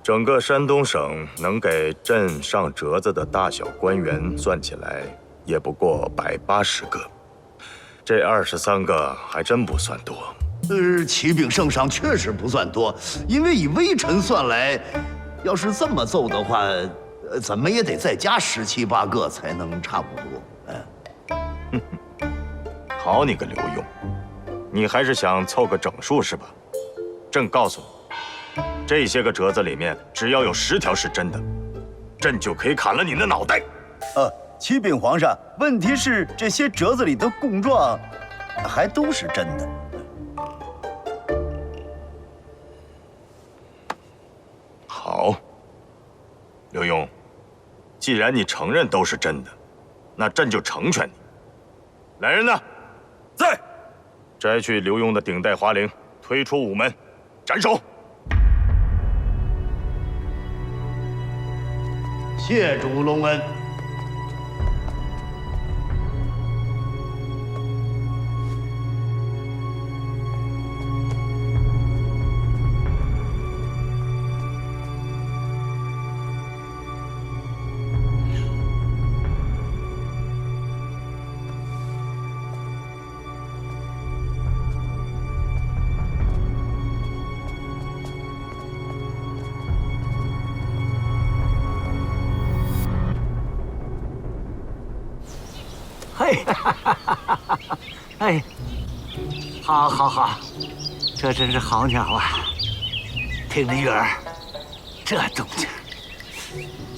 Speaker 12: 整个山东省能给朕上折子的大小官员算起来，也不过180个。这23个还真不算多。
Speaker 14: 启禀圣上，确实不算多，因为以微臣算来，要是这么奏的话，怎么也得再加17、18个才能差不多。
Speaker 12: 好你个刘墉，你还是想凑个整数是吧？朕告诉你，这些个折子里面，只要有10条是真的，朕就可以砍了你的脑袋。
Speaker 14: 启禀皇上，问题是这些折子里的供状，还都是真的。
Speaker 12: 好，刘墉，既然你承认都是真的，那朕就成全你。来人呐，在，摘去刘墉的顶戴花翎，推出午门，斩首。
Speaker 14: 谢主隆恩。
Speaker 15: 哎，好，这真是好鸟啊！听着月儿，这动静，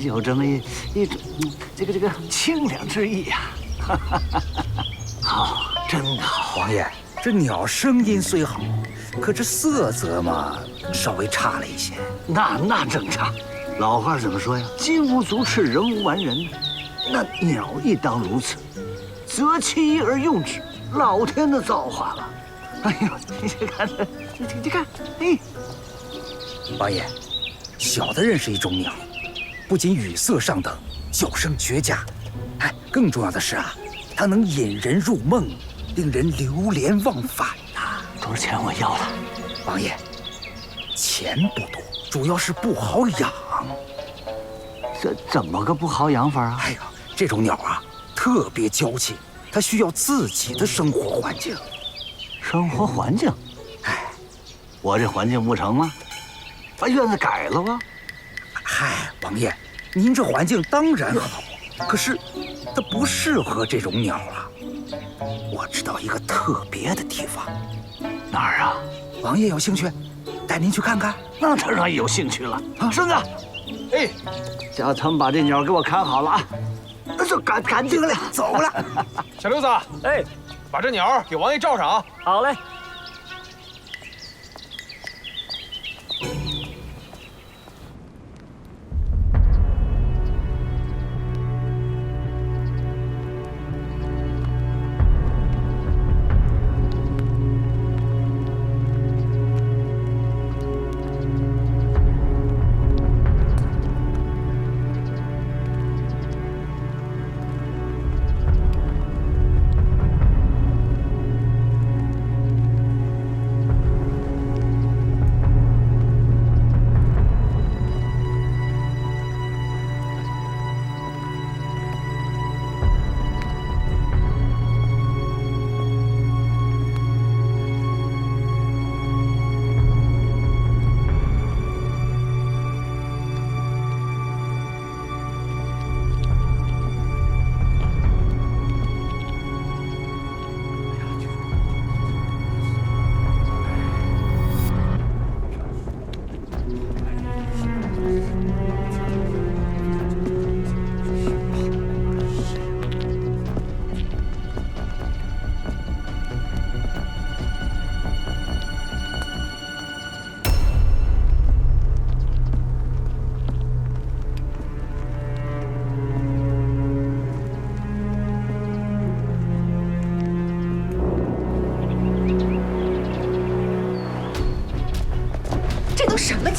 Speaker 15: 有这么一种这个清凉之意呀！好，真好。
Speaker 16: 王爷，这鸟声音虽好，可这色泽嘛，稍微差了一些。
Speaker 15: 那正常。老话怎么说呀？金无足赤，人无完人。那鸟亦当如此。择其一而用之，老天的造化了。哎呦，你看，哎，
Speaker 16: 王爷，小的认识一种鸟，不仅语色上等，叫声绝佳，哎，更重要的是啊，它能引人入梦，令人流连忘返呐。
Speaker 15: 多少钱？我要了。
Speaker 16: 王爷，钱不多，主要是不好养。
Speaker 15: 这怎么个不好养法啊？
Speaker 16: 哎呀，这种鸟啊，特别娇气，它需要自己的生活环境。
Speaker 15: 生活环境？哎，我这环境不成吗？把院子改了吧。
Speaker 16: 嗨，王爷，您这环境当然好，可是它不适合这种鸟啊。我知道一个特别的地方。
Speaker 15: 哪儿啊？
Speaker 16: 王爷有兴趣，带您去看看。
Speaker 15: 那当然有兴趣了。孙子，哎，叫他们把这鸟给我看好了啊！这赶紧了，
Speaker 16: 走了。
Speaker 17: 小刘子，哎，把这鸟给王爷罩上啊！
Speaker 13: 好嘞。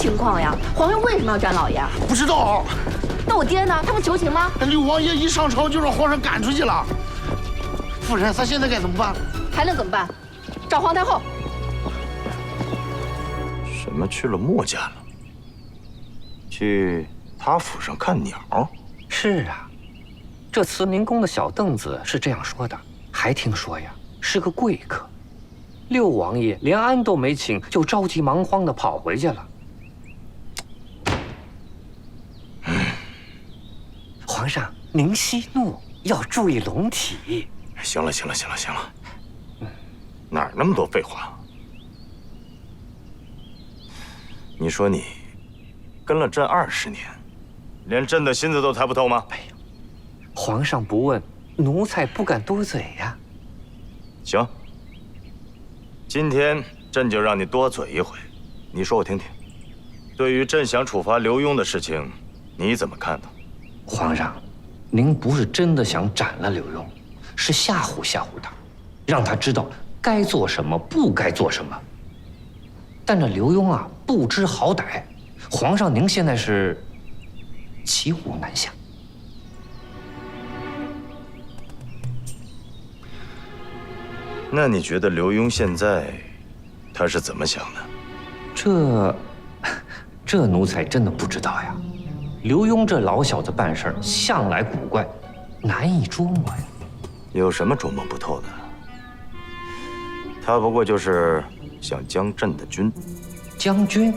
Speaker 18: 情况呀？皇上为什么要斩老爷？
Speaker 15: 不知道。
Speaker 18: 那我爹呢？他不求情吗？
Speaker 15: 刘王爷一上朝就让皇上赶出去了。夫人，咱现在该怎么办？
Speaker 18: 还能怎么办？找皇太后。
Speaker 12: 什么去了墨家了？去他府上看鸟？
Speaker 8: 是啊，这慈宁宫的小凳子是这样说的，还听说呀是个贵客。六王爷连安都没请，就着急忙慌地跑回去了。皇上，您息怒，要注意龙体。
Speaker 12: 行了，哪儿那么多废话？你说你跟了朕20年，连朕的心思都猜不透吗？
Speaker 8: 哎呦，皇上不问，奴才不敢多嘴呀。
Speaker 12: 行，今天朕就让你多嘴一回，你说我听听。对于朕想处罚刘墉的事情，你怎么看呢？
Speaker 8: 皇上，您不是真的想斩了刘墉，是吓唬他，让他知道该做什么，不该做什么。但这刘墉啊，不知好歹，皇上您现在是骑虎难下。
Speaker 12: 那你觉得刘墉现在他是怎么想的？
Speaker 8: 这奴才真的不知道呀。刘墉这老小子办事向来古怪，难以捉摸呀。
Speaker 12: 有什么捉摸不透的？他不过就是想将朕的军。
Speaker 8: 将军？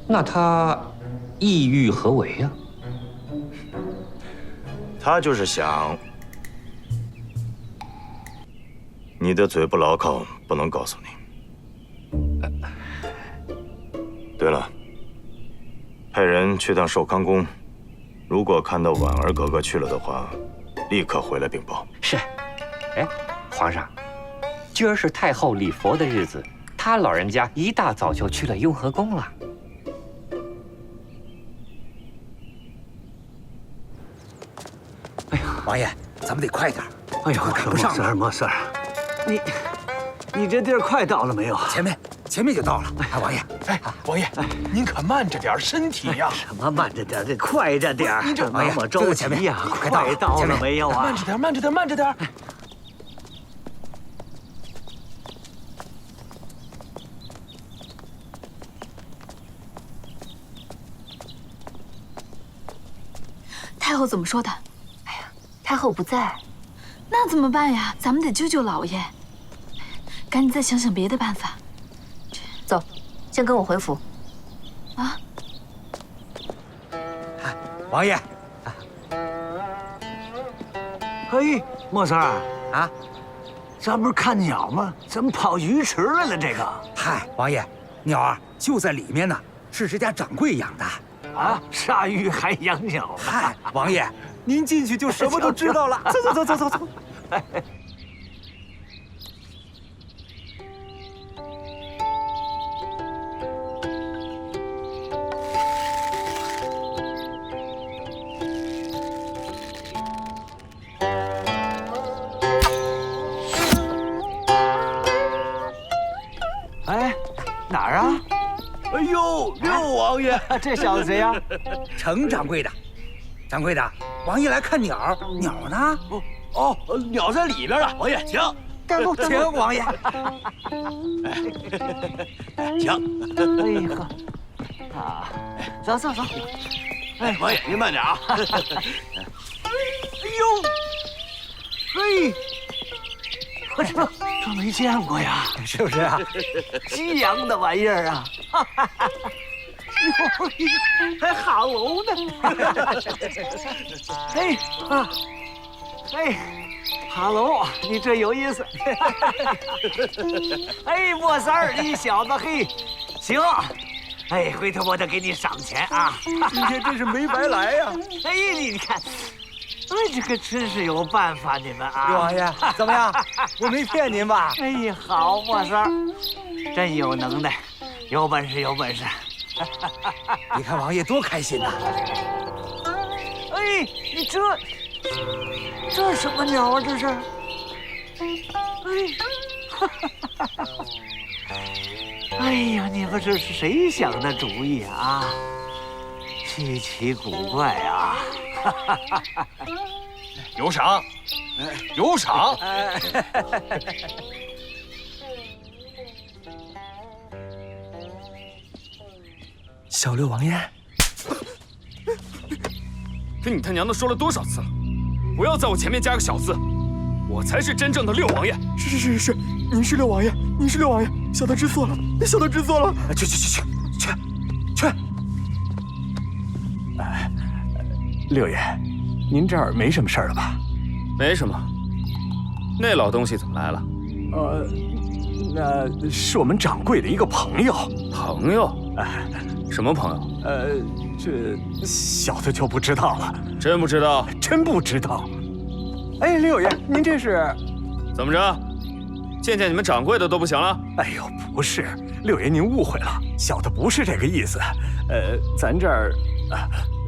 Speaker 8: 那他意欲何为呀？
Speaker 12: 他就是想，你的嘴不牢靠，不能告诉你。对了，派人去趟寿康宫，如果看到婉儿格格去了的话，立刻回来禀报。
Speaker 8: 是。哎，皇上，今儿是太后礼佛的日子，他老人家一大早就去了雍和宫了。
Speaker 16: 哎呀，王爷，咱们得快点。
Speaker 15: 哎呀，
Speaker 16: 赶不上了。
Speaker 15: 没事儿。你这地儿快到了没有？
Speaker 16: 前面就到了。哎，王爷，
Speaker 17: 王爷，您可慢着点身体呀！
Speaker 15: 什么慢着点，这快着点。
Speaker 17: 您这
Speaker 15: 那么着急呀？快到了没有啊？
Speaker 17: 慢着点。
Speaker 2: 太后怎么说的？
Speaker 9: 哎呀，太后不在，
Speaker 2: 那怎么办呀？咱们得救老爷，赶紧再想想别的办法。
Speaker 9: 走，先跟我回府。
Speaker 2: 啊！
Speaker 16: 王爷，
Speaker 15: 嘿，莫三儿啊，咱不是看鸟吗？怎么跑鱼池来了？这个？
Speaker 16: 嗨，王爷，鸟啊就在里面呢，是这家掌柜养的。
Speaker 15: 啊，杀鱼还养鸟？
Speaker 16: 嗨，王爷，您进去就什么都知道了。走。
Speaker 15: 哎，哪儿啊？哎呦，六王爷，这小子谁呀？
Speaker 16: 程掌柜的，掌柜的，王爷来看鸟，鸟呢？
Speaker 15: 哦，鸟在里边了。王爷，请。
Speaker 16: 请王爷。
Speaker 15: 请。哎呵，啊，走。哎，王爷您慢点啊。哎呦，嘿，我这没见过呀，
Speaker 16: 是不是啊？
Speaker 15: 西洋的玩意儿啊！还哈喽呢！哎啊，哎，哈喽，你这有意思。哎，莫三儿，你小子嘿，行。哎，回头我得给你赏钱啊！
Speaker 16: 今天真是没白来呀！
Speaker 15: 哎，你看。哎，这可真是有办法，你们啊！
Speaker 16: 六王爷，怎么样？我没骗您吧？
Speaker 15: 哎呀，好，莫三儿，真有能耐，有本事。
Speaker 16: 你看王爷多开心呐！
Speaker 15: 哎，你这什么鸟啊？这是？哎，哎呀，你们这是谁想的主意啊？稀奇古怪啊！
Speaker 17: 有赏，有赏！
Speaker 5: 小六王爷，
Speaker 19: 跟你他娘的说了多少次了，不要在我前面加个小字，我才是真正的六王爷。
Speaker 5: 是，您是六王爷，您是六王爷，小的知错了，小的知错了。去！六爷，您这儿没什么事儿了吧？
Speaker 19: 没什么。那老东西怎么来了？
Speaker 5: 那是我们掌柜的一个朋友。
Speaker 19: 朋友？什么朋友？
Speaker 5: 这小的就不知道了。
Speaker 19: 真不知道？
Speaker 5: 真不知道。哎，六爷，您这是
Speaker 19: 怎么着？见你们掌柜的都不行了？
Speaker 5: 哎呦，不是，六爷您误会了，小的不是这个意思。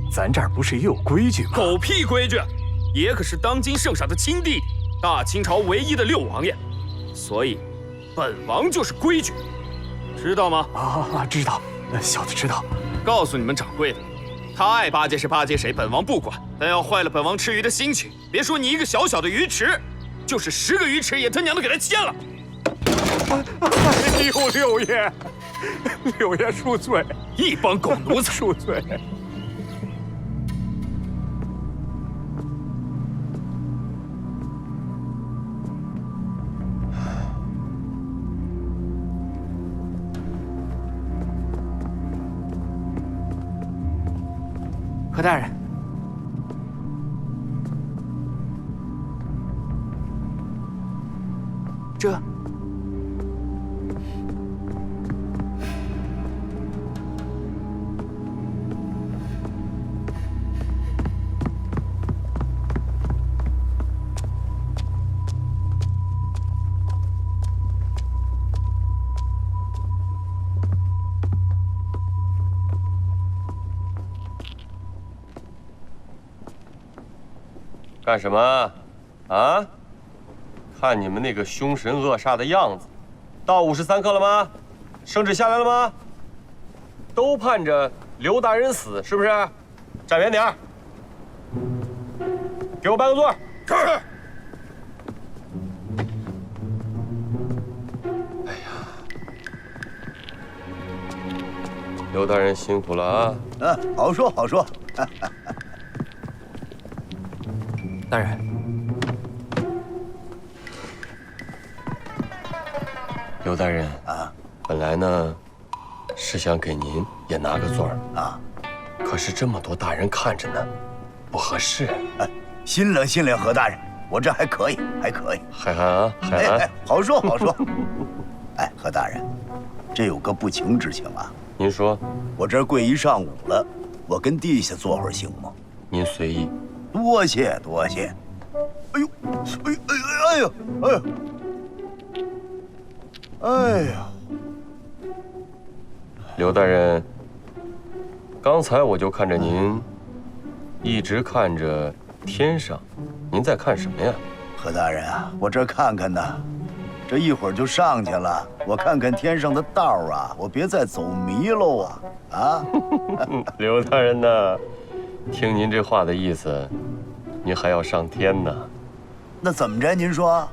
Speaker 5: 咱这儿不是也有规矩吗？
Speaker 19: 狗屁规矩！爷可是当今圣上的亲弟弟，大清朝唯一的六王爷，所以本王就是规矩，知道吗？
Speaker 5: 知道，小的知道。
Speaker 19: 告诉你们掌柜的，他爱巴结谁巴结谁，本王不管，但要坏了本王吃鱼的心情，别说你一个小小的鱼池，就是10个鱼池也他娘的给他掀了！
Speaker 5: 哎呦，六爷恕罪，
Speaker 19: 一帮狗奴才
Speaker 5: 恕罪。
Speaker 8: 何大人，这
Speaker 3: 干什么？啊？看你们那个凶神恶煞的样子，到53刻了吗？圣旨下来了吗？都盼着刘大人死，是不是？站远点儿，给我搬个座。
Speaker 19: 是。
Speaker 3: 哎呀，刘大人辛苦了啊！
Speaker 14: 好说好说。
Speaker 8: 大人，
Speaker 3: 刘大人啊，本来呢是想给您也拿个座儿啊，可是这么多大人看着呢，不合适。
Speaker 14: 心领何大人，我这还可以。
Speaker 3: 海涵啊，海涵，
Speaker 14: 好说好说。哎，何大人，这有个不情之请啊。
Speaker 3: 您说，
Speaker 14: 我这儿跪一上午了，我跟地下坐会儿行吗？
Speaker 3: 您随意。
Speaker 14: 多谢。哎呀！
Speaker 3: 刘大人，刚才我就看着您，一直看着天上，您在看什么呀？
Speaker 14: 何大人啊，我这看看呢，这一会儿就上去了，我看看天上的道啊，我别再走迷喽啊！啊！
Speaker 3: 刘大人呢？听您这话的意思，您还要上天呢？
Speaker 14: 那怎么着？您说，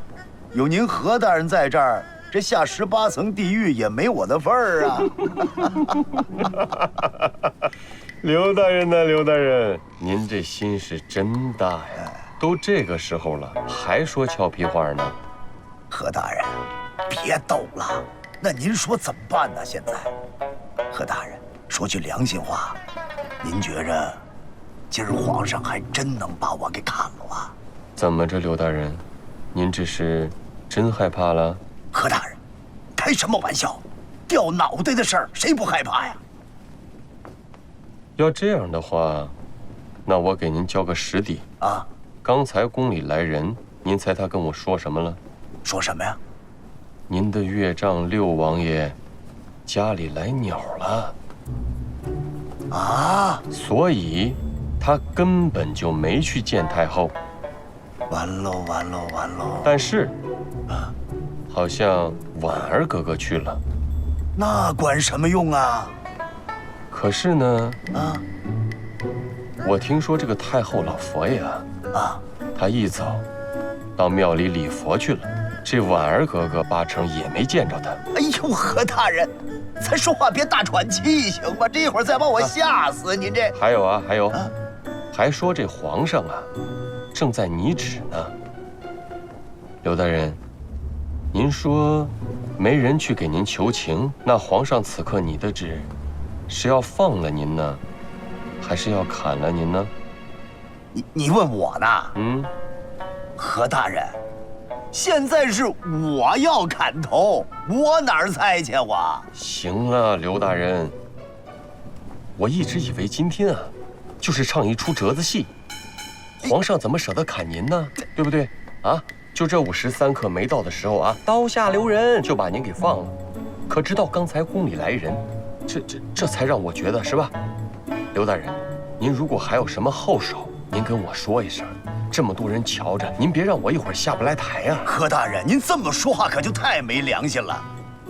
Speaker 14: 有您何大人在这儿，这下18层地狱也没我的份儿啊！
Speaker 3: 刘大人呢？刘大人，您这心是真大呀！都这个时候了，还说俏皮话呢？
Speaker 14: 何大人，别逗了。那您说怎么办呢？现在，何大人，说句良心话，您觉着？今儿皇上还真能把我给砍了啊！
Speaker 3: 怎么着，刘大人，您这是真害怕了？
Speaker 14: 何大人，开什么玩笑？掉脑袋的事儿，谁不害怕呀？
Speaker 3: 要这样的话，那我给您交个实底啊。刚才宫里来人，您猜他跟我说什么了？
Speaker 14: 说什么呀？
Speaker 3: 您的岳丈六王爷家里来鸟了
Speaker 14: 啊！
Speaker 3: 所以。他根本就没去见太后，
Speaker 14: 完喽！
Speaker 3: 但是，好像婉儿哥哥去了。
Speaker 15: 那管什么用啊？
Speaker 3: 可是呢，我听说这个太后老佛爷他一早到庙里礼佛去了，这婉儿格格八成也没见着他。
Speaker 15: 哎呦，何大人，咱说话别大喘气行吗？这一会儿再把我吓死，您这……
Speaker 3: 还有还说这皇上正在拟旨呢。刘大人，您说没人去给您求情，那皇上此刻拟的旨，是要放了您呢，还是要砍了您呢？
Speaker 15: 你问我呢？何大人，现在是我要砍头，我哪儿猜去我？
Speaker 3: 行了，刘大人，我一直以为今天就是唱一出折子戏，皇上怎么舍得砍您呢？对不对？就这53刻没到的时候刀下留人就把您给放了。可直到刚才宫里来人，这才让我觉得是吧？刘大人，您如果还有什么后手，您跟我说一声。这么多人瞧着，您别让我一会儿下不来台呀！
Speaker 15: 何大人，您这么说话可就太没良心了。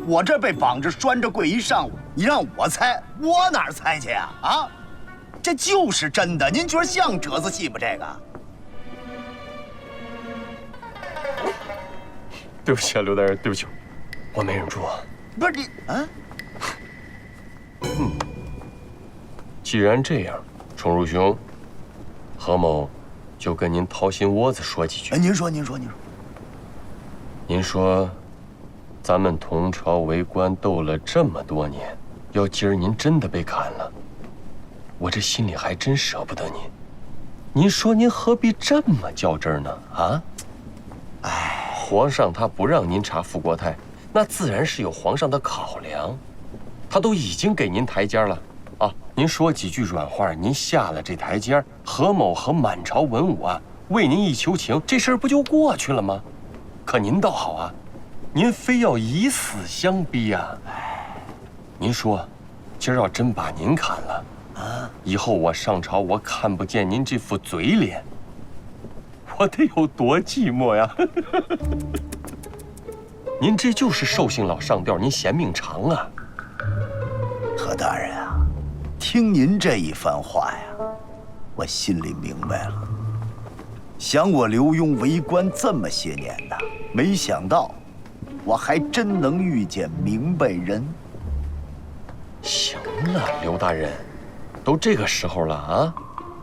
Speaker 15: 我这被绑着拴着跪一上午，你让我猜，我哪儿猜去呀？这就是真的，您觉得像折子戏吗？这个。
Speaker 3: 对不起刘大人，对不起，我没忍住
Speaker 15: 不是你
Speaker 3: 既然这样，宠辱兄，何某就跟您掏心窝子说几句。
Speaker 15: 您说。
Speaker 3: 您说，咱们同朝为官斗了这么多年，要今儿您真的被砍了，我这心里还真舍不得您。您说您何必这么较真呢？皇上他不让您查富国泰，那自然是有皇上的考量，他都已经给您台阶了您说几句软话，您下了这台阶，何某和满朝文武为您一求情，这事儿不就过去了吗？可您倒好您非要以死相逼您说，今儿要真把您砍了以后我上朝我看不见您这副嘴脸，我得有多寂寞呀！您这就是兽性老上吊，您嫌命长
Speaker 15: 何大人听您这一番话呀，我心里明白了。想我刘墉为官这么些年没想到我还真能遇见明白人。
Speaker 3: 行了，刘大人，都这个时候了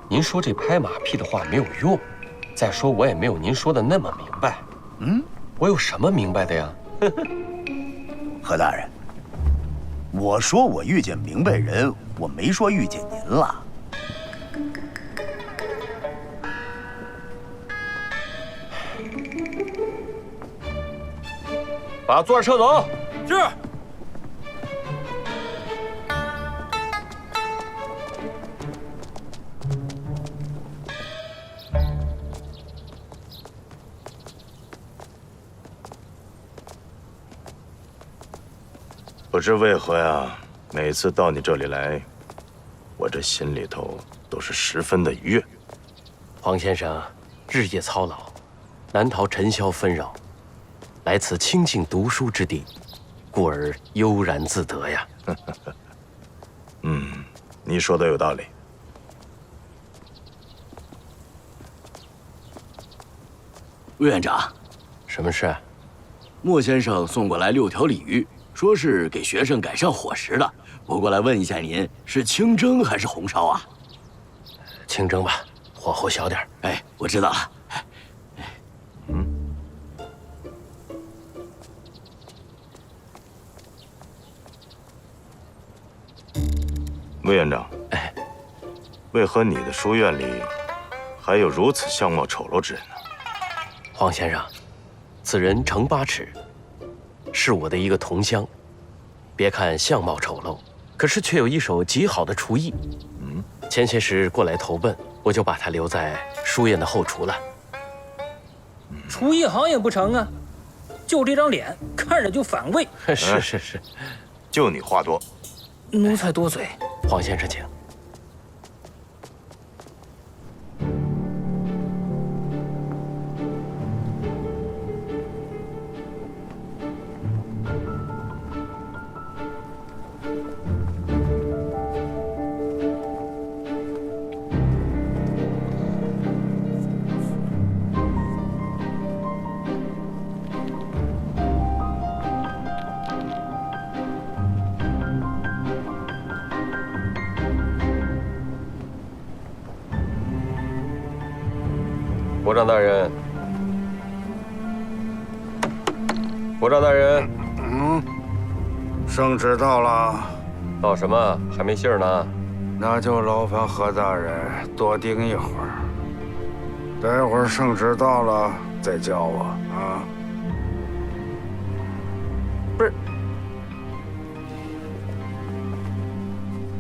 Speaker 3: 您说这拍马屁的话没有用。再说我也没有您说的那么明白。我有什么明白的呀？
Speaker 15: 何大人，我说我遇见明白人，我没说遇见您了。
Speaker 3: 把座儿撤走。
Speaker 19: 是。
Speaker 12: 不知为何呀，每次到你这里来，我这心里头都是十分的愉悦。
Speaker 7: 黄先生日夜操劳，难逃尘嚣纷扰，来此清静读书之地，故而悠然自得呀。
Speaker 12: 你说的有道理。
Speaker 5: 魏院长，
Speaker 7: 什么事？
Speaker 5: 莫先生送过来6条鲤鱼，说是给学生改善伙食的。我过来问一下您，是清蒸还是红烧
Speaker 7: 清蒸吧，火候小点。
Speaker 5: 哎，我知道了。
Speaker 12: 魏院长，为何你的书院里还有如此相貌丑陋之人呢？
Speaker 7: 黄先生，此人程八尺，是我的一个同乡。别看相貌丑陋，可是却有一手极好的厨艺。前些时过来投奔，我就把他留在书院的后厨了。
Speaker 20: 厨艺好也不成啊，就这张脸看着就反胃。
Speaker 7: 是，
Speaker 12: 就你话多。
Speaker 20: 奴才多嘴。
Speaker 7: 黄先生，请。
Speaker 3: 国丈大人，国丈大人，
Speaker 21: 圣旨到了。
Speaker 3: 到什么？还没信儿呢。
Speaker 21: 那就劳烦何大人多盯一会儿。待会儿圣旨到了再叫我啊。
Speaker 3: 不是，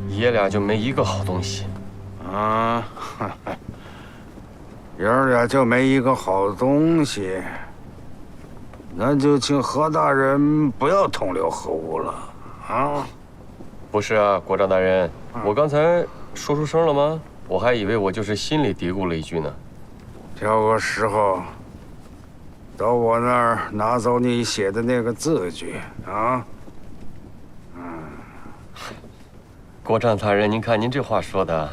Speaker 3: 爷俩就没一个好东西。
Speaker 21: 啊，爷儿俩就没一个好东西，那就请何大人不要同流合污了啊！
Speaker 3: 不是啊，国丈大人，我刚才说出声了吗？我还以为我就是心里嘀咕了一句呢。
Speaker 21: 挑个时候，到我那儿拿走你写的那个字据啊！
Speaker 3: 国丈大人，您看您这话说的，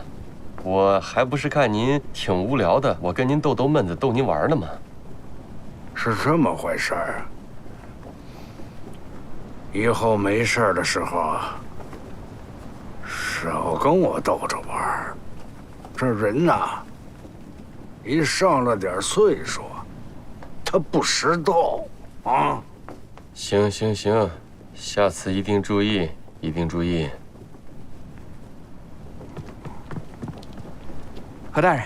Speaker 3: 我还不是看您挺无聊的，我跟您逗逗闷子，逗您玩呢吗？
Speaker 21: 是这么回事儿啊！以后没事儿的时候，少跟我逗着玩儿。这人呐，一上了点岁数，他不识逗啊。
Speaker 3: 行行行，下次一定注意，一定注意。
Speaker 13: 何大人，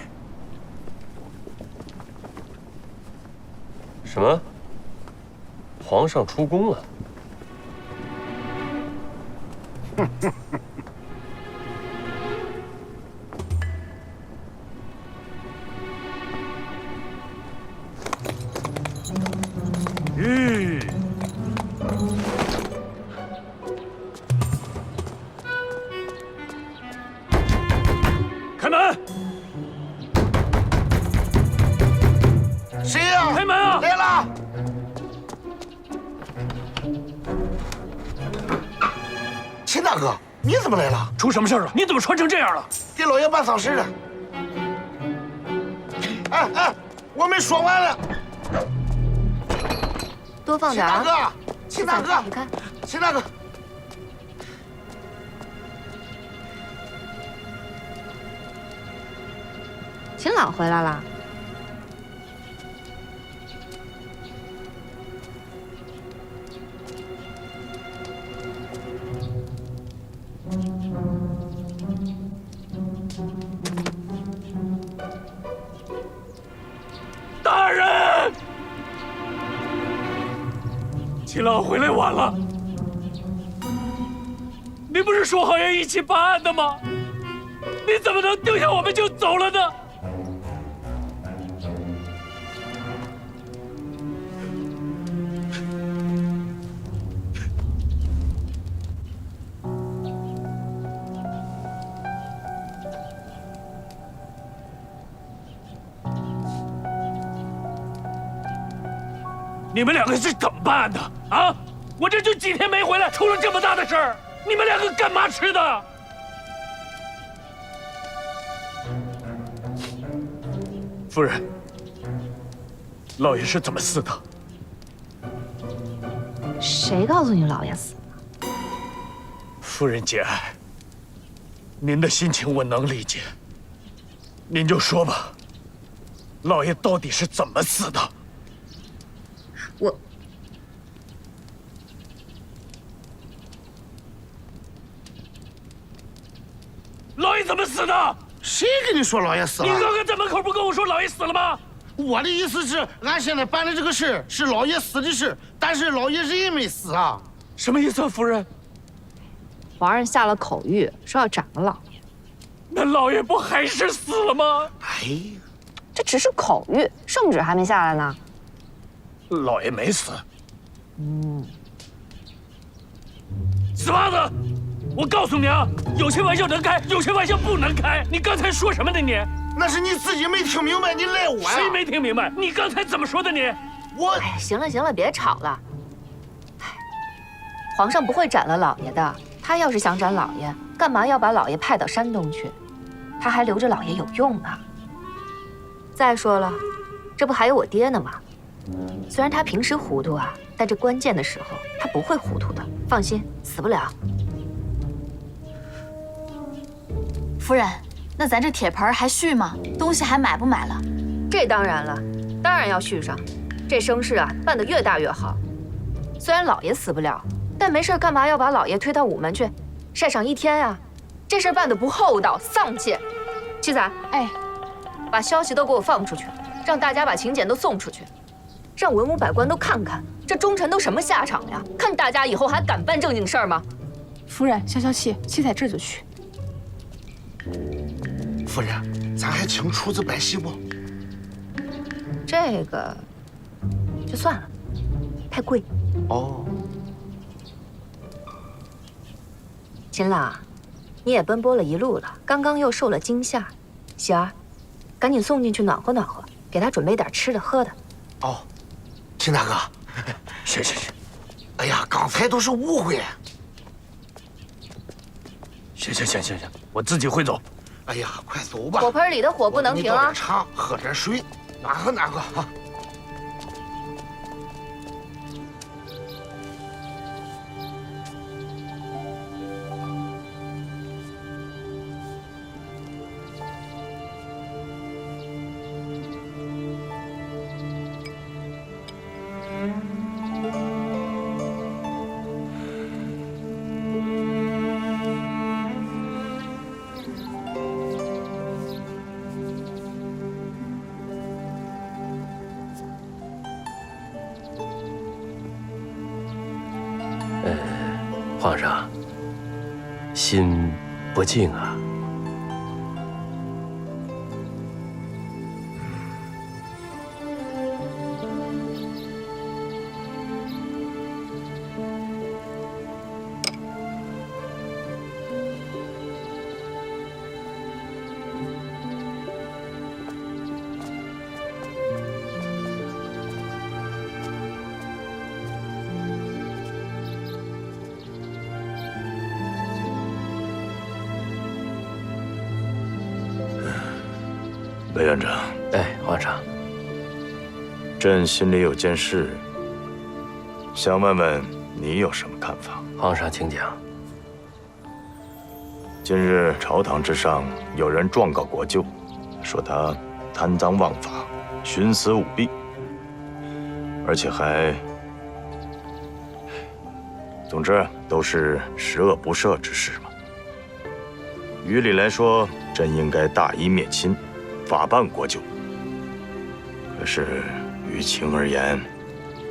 Speaker 3: 什么？皇上出宫了？
Speaker 6: 开门！
Speaker 5: 谁呀？
Speaker 6: 开门啊！
Speaker 5: 来了！秦大哥，你怎么来了？
Speaker 6: 出什么事了？你怎么穿成这样了？
Speaker 5: 给老爷办丧事呢。哎哎，我没说完了。
Speaker 9: 多放点啊！
Speaker 5: 秦大哥，
Speaker 9: 你看，
Speaker 5: 秦大哥，
Speaker 9: 秦老回来了。
Speaker 6: 大人，秦老回来晚了。你不是说好要一起办案的吗？你怎么能丢下我们就走了呢？你们两个是怎么办的啊？我这就几天没回来，出了这么大的事儿，你们两个干嘛吃的？
Speaker 1: 夫人，老爷是怎么死的？
Speaker 18: 谁告诉你老爷死了？
Speaker 1: 夫人节哀，您的心情我能理解。您就说吧，老爷到底是怎么死的？
Speaker 6: 老爷怎么死的？
Speaker 5: 谁跟你说老爷死了？
Speaker 6: 你刚刚在门口不跟我说老爷死了吗？
Speaker 5: 我的意思是，俺现在办的这个事是老爷死的事，但是老爷人没死啊。
Speaker 6: 什么意思啊，夫人？
Speaker 18: 皇上下了口谕，说要斩了老爷。
Speaker 6: 那老爷不还是死了吗？
Speaker 5: 哎呀，
Speaker 18: 这只是口谕，圣旨还没下来呢。
Speaker 1: 老爷没死。
Speaker 6: 死胖子，我告诉你啊，有些玩笑能开，有些玩笑不能开。你刚才说什么呢？你
Speaker 5: 那是你自己没听明白，你赖我呀！
Speaker 6: 谁没听明白？你刚才怎么说的你？
Speaker 5: 我
Speaker 9: 哎，行了行了，别吵了。皇上不会斩了老爷的，他要是想斩老爷，干嘛要把老爷派到山东去？他还留着老爷有用呢。再说了，这不还有我爹呢吗？虽然他平时糊涂啊，但这关键的时候他不会糊涂的，放心，死不了。
Speaker 2: 夫人，那咱这铁盆还续吗？东西还买不买了？
Speaker 18: 这当然了，当然要续上。这声势啊，办得越大越好。虽然老爷死不了，但没事干嘛要把老爷推到午门去，晒上一天啊？这事办得不厚道，丧气。七仔，哎，把消息都给我放出去，让大家把请柬都送出去，让文武百官都看看这忠臣都什么下场呀？看大家以后还敢办正经事儿吗？
Speaker 4: 夫人，消消气，七仔这就去。
Speaker 21: 夫人，咱还请厨子摆席不？
Speaker 18: 这个就算了，太贵。
Speaker 21: 哦。
Speaker 18: 秦朗，你也奔波了一路了，刚刚又受了惊吓，喜儿，赶紧送进去暖和暖和，给他准备点吃的喝的。
Speaker 21: 哦，秦大哥，
Speaker 11: 是。
Speaker 21: 哎呀，刚才都是误会。
Speaker 11: 行，我自己会走。
Speaker 21: 哎呀，快走吧。
Speaker 18: 火盆里的火不能停啊！
Speaker 21: 倒点茶，喝点水，暖和暖和啊。
Speaker 8: 皇上，心不静啊。
Speaker 12: 魏院长，
Speaker 8: 哎，皇上，
Speaker 12: 朕心里有件事，想问问你有什么看法？
Speaker 8: 皇上，请讲。
Speaker 12: 近日朝堂之上有人状告国舅，说他贪赃枉法、徇私舞弊，而且还……总之都是十恶不赦之事嘛。于理来说，朕应该大义灭亲，法办国舅。可是于情而言，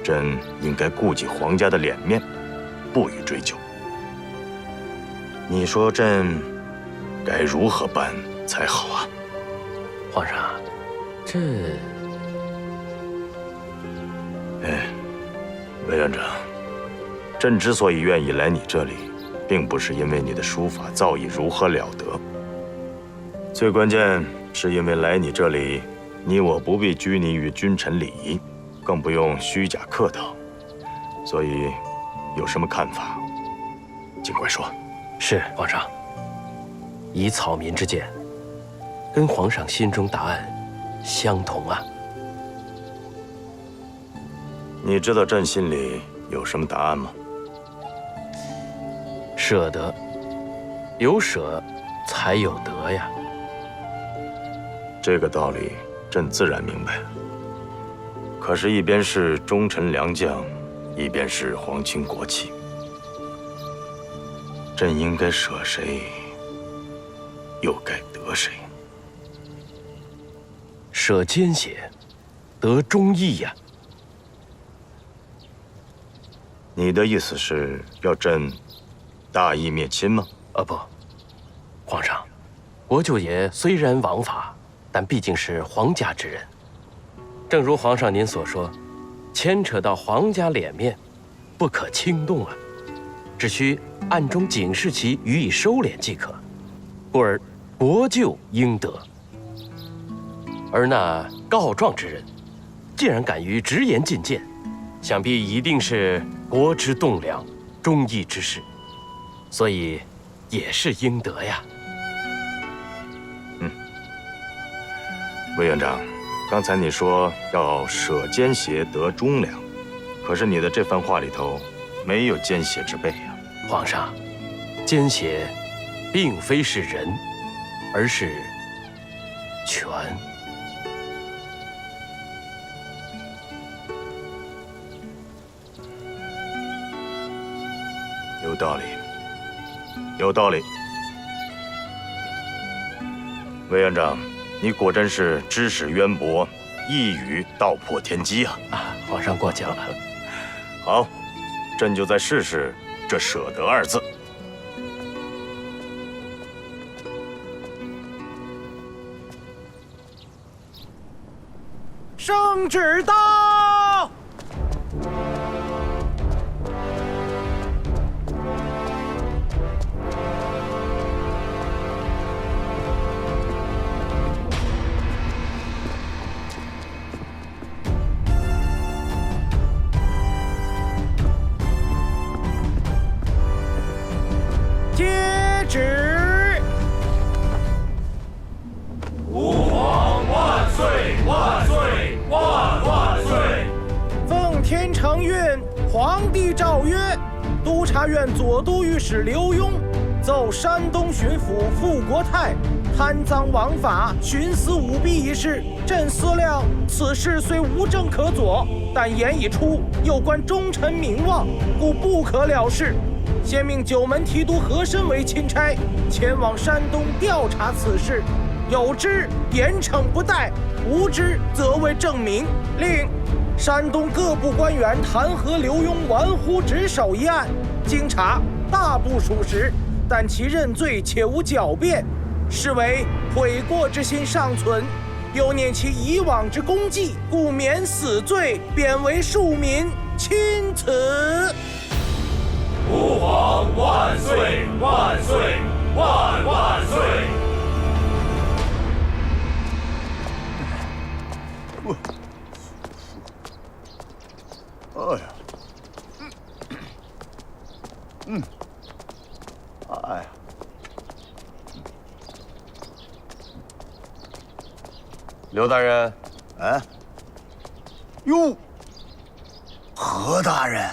Speaker 12: 朕应该顾及皇家的脸面，不予追究。你说朕该如何办才好啊？
Speaker 8: 皇上，这……
Speaker 12: 哎，魏院长，朕之所以愿意来你这里，并不是因为你的书法造诣如何了得，最关键是因为来你这里，你我不必拘泥于君臣礼仪，更不用虚假客套，所以有什么看法，尽管说。
Speaker 8: 是皇上，以草民之见，跟皇上心中答案相同啊。
Speaker 12: 你知道朕心里有什么答案吗？
Speaker 8: 舍得，有舍才有得呀。
Speaker 12: 这个道理朕自然明白，可是，一边是忠臣良将，一边是皇亲国戚，朕应该舍谁，又该得谁？
Speaker 8: 舍奸邪，得忠义呀。
Speaker 12: 你的意思是要朕大义灭亲吗？
Speaker 8: 不，皇上，国舅爷虽然枉法，但毕竟是皇家之人。正如皇上您所说，牵扯到皇家脸面，不可轻动啊，只需暗中警示其予以收敛即可，故而国舅应得。而那告状之人，既然敢于直言进谏，想必一定是国之栋梁、忠义之士，所以也是应得呀。
Speaker 12: 魏院长，刚才你说要舍奸邪得忠良，可是你的这番话里头没有奸邪之辈呀。
Speaker 8: 皇上，奸邪并非是人，而是权。
Speaker 12: 有道理，有道理。魏院长，你果真是知识渊博，一语道破天机啊！
Speaker 8: 皇上过奖了。
Speaker 12: 好，朕就再试试这“舍得”二字。
Speaker 13: 圣旨到！接旨！
Speaker 6: 吾皇万岁万岁万万岁！
Speaker 13: 奉天承运，皇帝诏曰：督察院左都御史刘墉奏山东巡抚傅国泰贪赃枉法、徇私舞弊一事，朕思量此事虽无证可佐，但言已出，又关忠臣名望，故不可了事。先命九门提督和珅为钦差，前往山东调查此事，有之严惩不贷，无之则为正名。另山东各部官员弹劾刘墉玩忽职守一案，经查大不属实，但其认罪且无狡辩，是为悔过之心尚存，又念其以往之功绩，故免死罪，贬为庶民，钦此。
Speaker 6: 吾皇万岁万岁万万岁！
Speaker 14: 哎呀，哎呀，
Speaker 3: 刘大人，
Speaker 14: 哎，哟，何大人，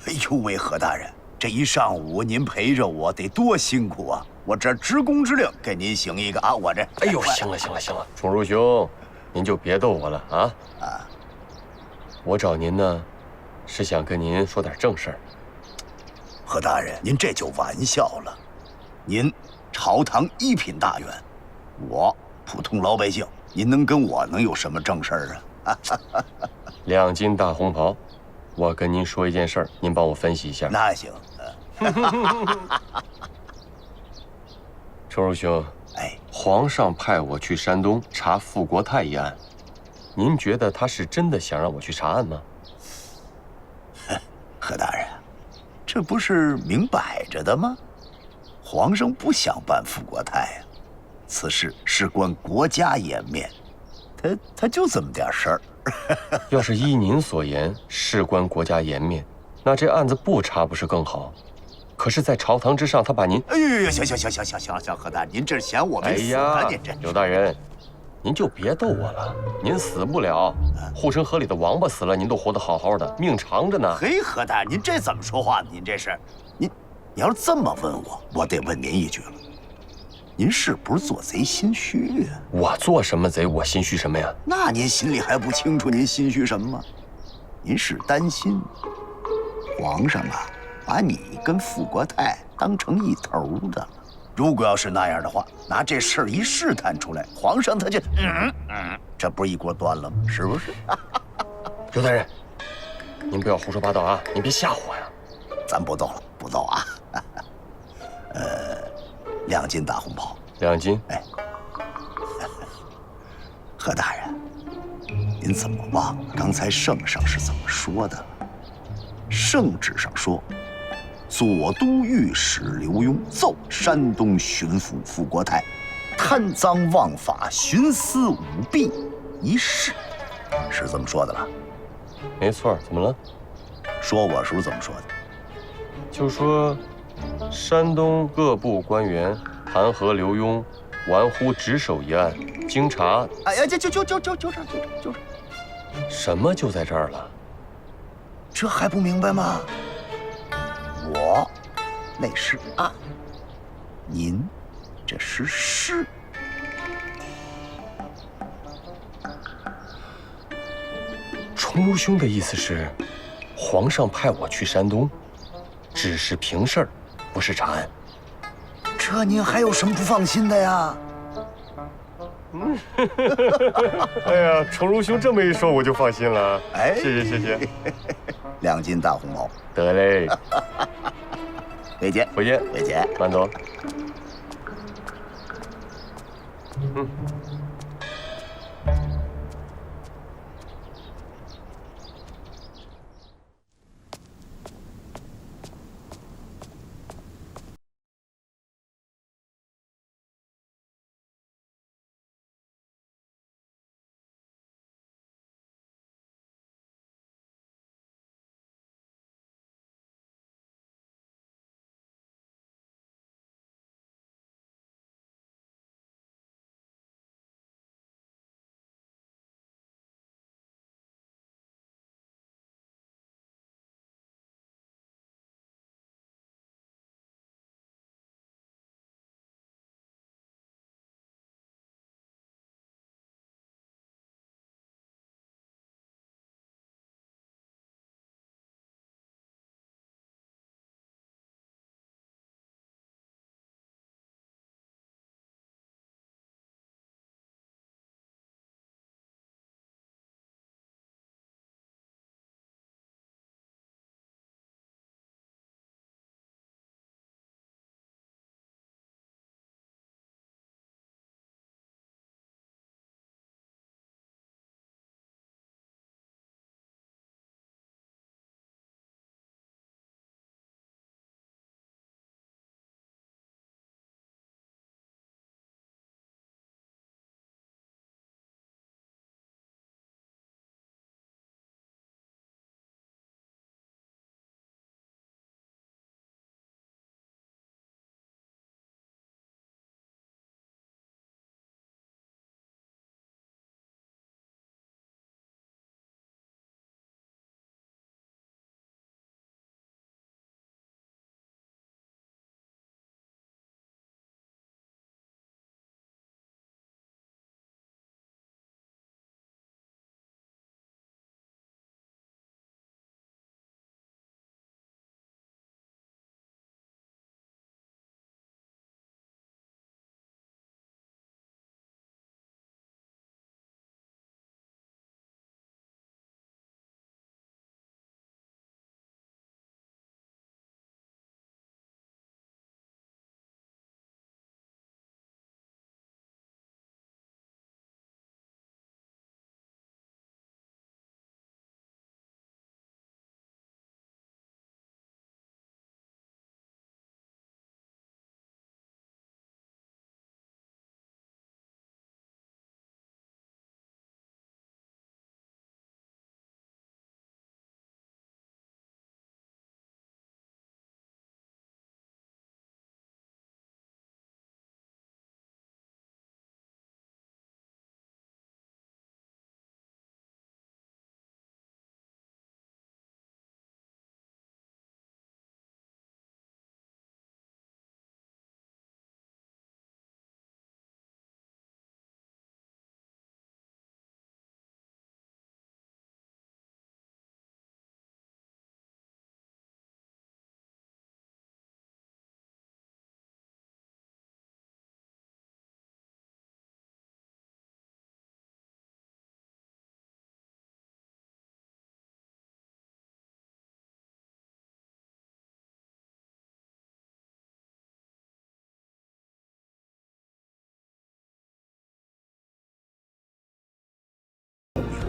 Speaker 14: 哎呦喂，何大人，这一上午您陪着我得多辛苦啊！我这职工之令给您行一个啊，我这……
Speaker 3: 哎呦，行了行了行了，宠如兄，您就别逗我了啊！我找您呢，是想跟您说点正事儿。
Speaker 14: 何大人，您这就玩笑了。您朝堂一品大员，我普通老百姓，您能有什么正事儿啊
Speaker 3: 2斤大红袍，我跟您说一件事儿，您帮我分析一下。
Speaker 14: 那行。
Speaker 3: 宠如兄，
Speaker 14: 哎，
Speaker 3: 皇上派我去山东查傅国泰一案，您觉得他是真的想让我去查案吗？
Speaker 14: 何大人，这不是明摆着的吗？皇上不想办傅国泰啊，此事事关国家颜面，他就这么点事儿。
Speaker 3: 要是依您所言，事关国家颜面，那这案子不查不是更好？可是，在朝堂之上，他把您……
Speaker 14: 哎呦，行，何大人，您这嫌我没死呢？您这
Speaker 3: 刘大人，您就别逗我了，您死不了，护城河里的王八死了，您都活得好好的，命长着呢。
Speaker 14: 嘿，何大人，您这怎么说话呢？您这是，你要是这么问我，我得问您一句了，您是不是做贼心虚啊？
Speaker 3: 我做什么贼？我心虚什么呀？
Speaker 14: 那您心里还不清楚您心虚什么吗？您是担心皇上啊，把你跟傅国泰当成一头的了。如果要是那样的话，拿这事儿一试探出来，皇上他就这不是一锅端了吗？是不是？
Speaker 3: 刘大人，您不要胡说八道啊！您别吓唬我呀！
Speaker 14: 咱不斗了，不斗啊！2斤大红袍
Speaker 3: ，2斤。
Speaker 14: 哎，何大人，您怎么忘了刚才圣上是怎么说的？圣旨上说，左都御史刘墉奏山东巡抚傅国泰贪赃枉法、徇私舞弊一事，是这么说的吧？
Speaker 3: 没错，怎么了？
Speaker 14: 说我时候怎么说的？
Speaker 3: 就说山东各部官员弹劾刘墉玩忽职守一案，经查……
Speaker 14: 哎呀，就这。
Speaker 3: 什么就在这儿了？
Speaker 14: 这还不明白吗？我那是案，您这是事。
Speaker 3: 崇如兄的意思是，皇上派我去山东只是平事儿，不是查案。
Speaker 15: 这您还有什么不放心的呀？
Speaker 3: 哎呀，崇儒兄这么一说，我就放心了。
Speaker 15: 哎，
Speaker 3: 谢谢。
Speaker 15: 2斤大红毛，
Speaker 3: 得嘞。
Speaker 15: 回见，
Speaker 3: 回见，
Speaker 15: 回见，
Speaker 3: 慢走。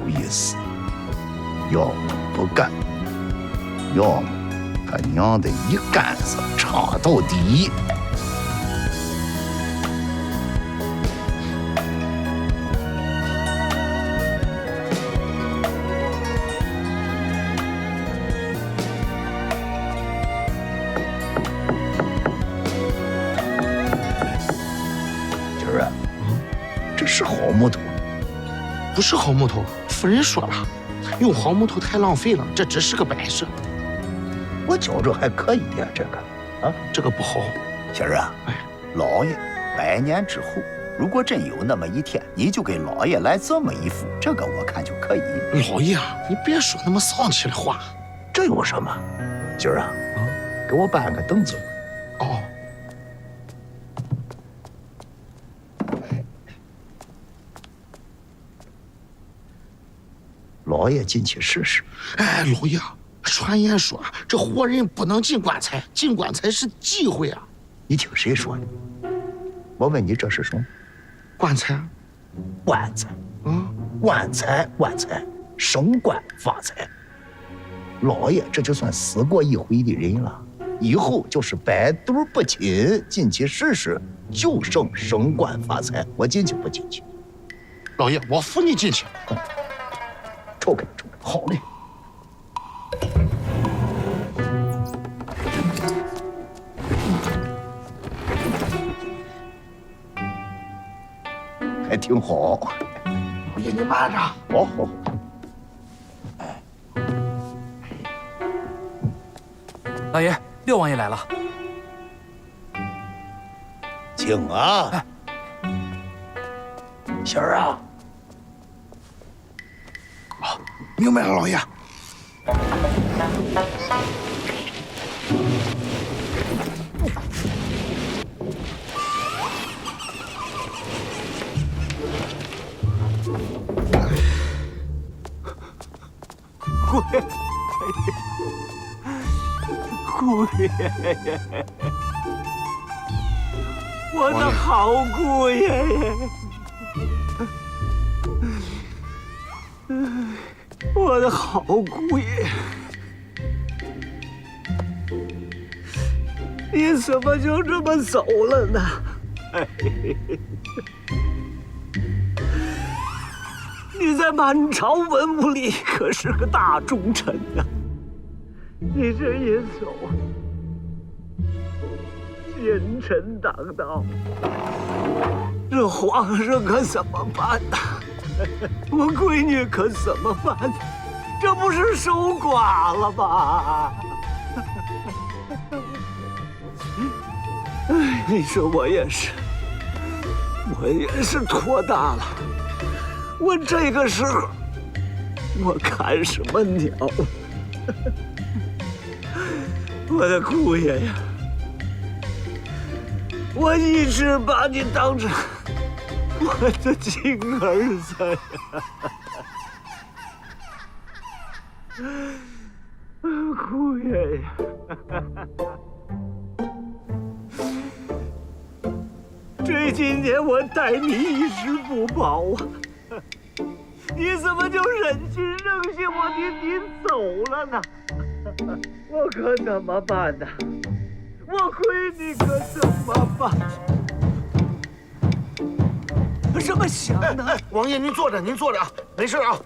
Speaker 14: 有意思，要么不干，要么他娘的一杆子插到底。今儿啊，这是好木头。
Speaker 10: 不是好木头，夫人说了，用好木头太浪费了，这只是个摆设。
Speaker 14: 我觉着还可以的，这个啊，
Speaker 10: 这个不好。
Speaker 14: 小人啊，老爷百年之后，如果真有那么一天，你就给老爷来这么一副，这个我看就可以。
Speaker 10: 老爷啊，你别说那么丧气的话。
Speaker 14: 这有什么？今儿啊，给我搬个凳子。
Speaker 10: 哦。
Speaker 14: 老爷进去试试。
Speaker 10: 哎，老爷，传言说这活人不能进棺材，进棺材是忌讳啊。
Speaker 14: 你听谁说的？我问你这是什么？
Speaker 10: 棺材。
Speaker 14: 棺材。棺材，棺材，升官发财。老爷这就算死过一回的人了，以后就是百毒不侵，进去试试，就剩升官发财。我进去不进去？
Speaker 10: 老爷，我扶你进去。
Speaker 14: 抽开，抽开，好嘞。还挺好。
Speaker 10: 老爷，你慢着。
Speaker 14: 好好。
Speaker 16: 老爷，六王爷来了。
Speaker 14: 请啊。仙儿啊。
Speaker 10: 明白了，老爷。
Speaker 15: 姑爷，我的好姑爷爷，我的好姑爷，你怎么就这么走了呢？你在满朝文武里可是个大忠臣啊！你这一走，奸臣当道，这皇上可怎么办呐？我闺女可怎么办？这不是守寡了吗？哎，你说我也是托大了。我这个时候，我看什么鸟？我的姑爷呀，我一直把你当成我的亲儿子呀！姑爷呀，这几年我待你一直不薄啊！你怎么就忍心扔下我你走了呢？我可怎么办呢？我闺女可怎么办？什么想呢？
Speaker 10: 王爷，您坐着，您坐着啊，没事啊。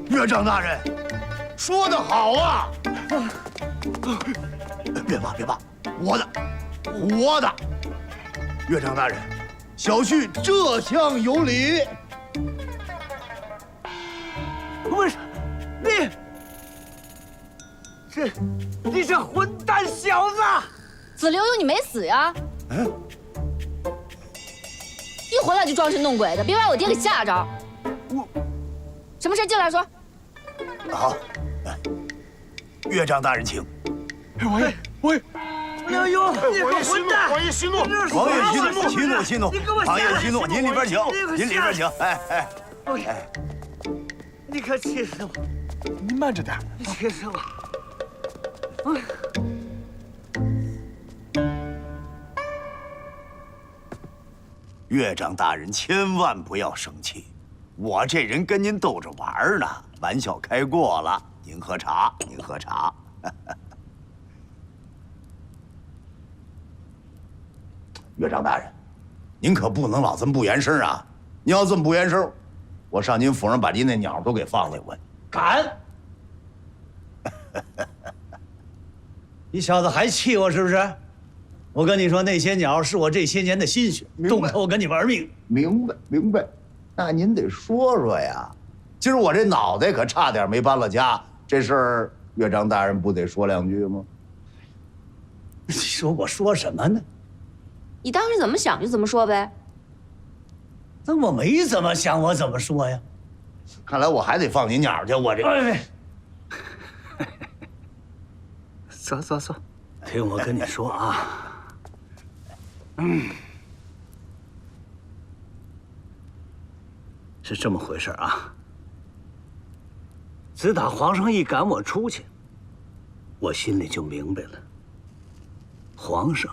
Speaker 14: 岳丈大人，说得好啊！别怕，别怕，活的，活的。岳丈大人，小婿这厢有礼。
Speaker 15: 不是，你这混蛋小子！
Speaker 18: 子流有你没死呀？
Speaker 14: 嗯。
Speaker 18: 一回来就装神弄鬼的，别把我爹给吓着。什么事进来说。
Speaker 14: 好，岳丈大人请。
Speaker 10: 王爷。
Speaker 15: 哎呦，你个混蛋！
Speaker 10: 王爷息怒，
Speaker 14: 王爷息怒，息怒，息怒！王爷息怒，您里边请，您里边请。哎。
Speaker 15: 你可气死我！
Speaker 10: 您慢着点，
Speaker 15: 你气死我！
Speaker 14: 岳丈大人千万不要生气，我这人跟您逗着玩呢，玩笑开过了。您喝茶，您喝茶。岳丈大人，您可不能老这么不言声啊！您要这么不言声，我上您府上把您那鸟都给放下我。
Speaker 15: 敢！
Speaker 22: 你小子还气我是不是？我跟你说，那些鸟是我这些年的心血，动手我跟你玩命。
Speaker 14: 明白，明白。那您得说说呀。今儿我这脑袋可差点没搬了家，这事儿岳丈大人不得说两句吗？
Speaker 22: 你说我说什么呢？
Speaker 18: 你当时怎么想就怎么说呗。
Speaker 22: 那我没怎么想，我怎么说呀？
Speaker 14: 看来我还得放你鸟去，我这。
Speaker 15: 走走走，听我跟你说啊，是这么回事啊。自打皇上一赶我出去，我心里就明白了，皇上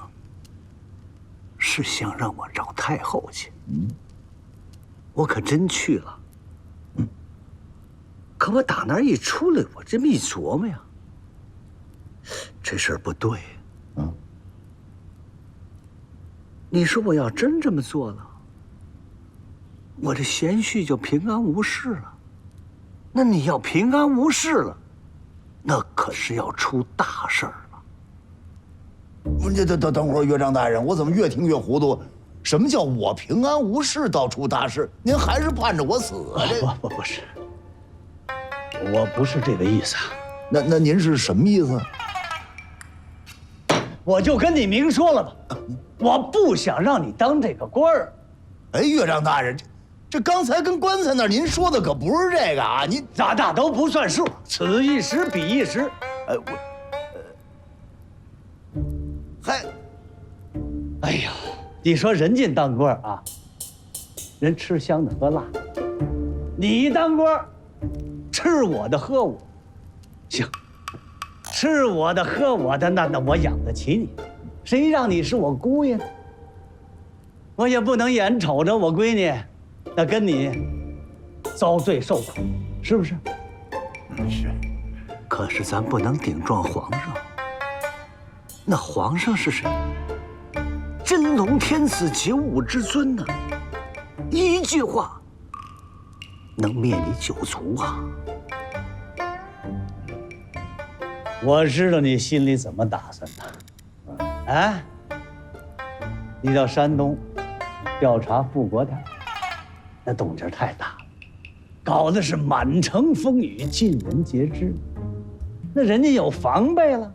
Speaker 15: 是想让我找太后去。我可真去了。可我打那儿一出来，我这么一琢磨呀，这事儿不对。你说我要真这么做了，我这贤婿就平安无事了。那你要平安无事了，那可是要出大事儿了。
Speaker 14: 这等会儿，岳丈大人，我怎么越听越糊涂？什么叫我平安无事到出大事？您还是盼着我死啊？这
Speaker 15: 不是，我不是这个意思。
Speaker 14: 那您是什么意思？
Speaker 22: 我就跟你明说了吧，我不想让你当这个官儿。
Speaker 14: 哎，岳丈大人，这刚才跟棺材那儿您说的可不是这个啊！您
Speaker 22: 那都不算数，此一时彼一时。哎呀，你说人家当官啊，人吃香的喝辣的，你当官，吃我的喝我，行，吃我的喝我的，那我养得起你，谁让你是我姑爷呢？我也不能眼瞅着我闺女，那跟你遭罪受苦，是不是？
Speaker 15: 是。可是咱不能顶撞皇上。那皇上是谁？真龙天子，九五之尊呢，一句话能灭你九族啊！
Speaker 22: 我知道你心里怎么打算的，啊？你到山东调查富国点，那动静太大了，搞得是满城风雨，尽人皆知。那人家有防备了。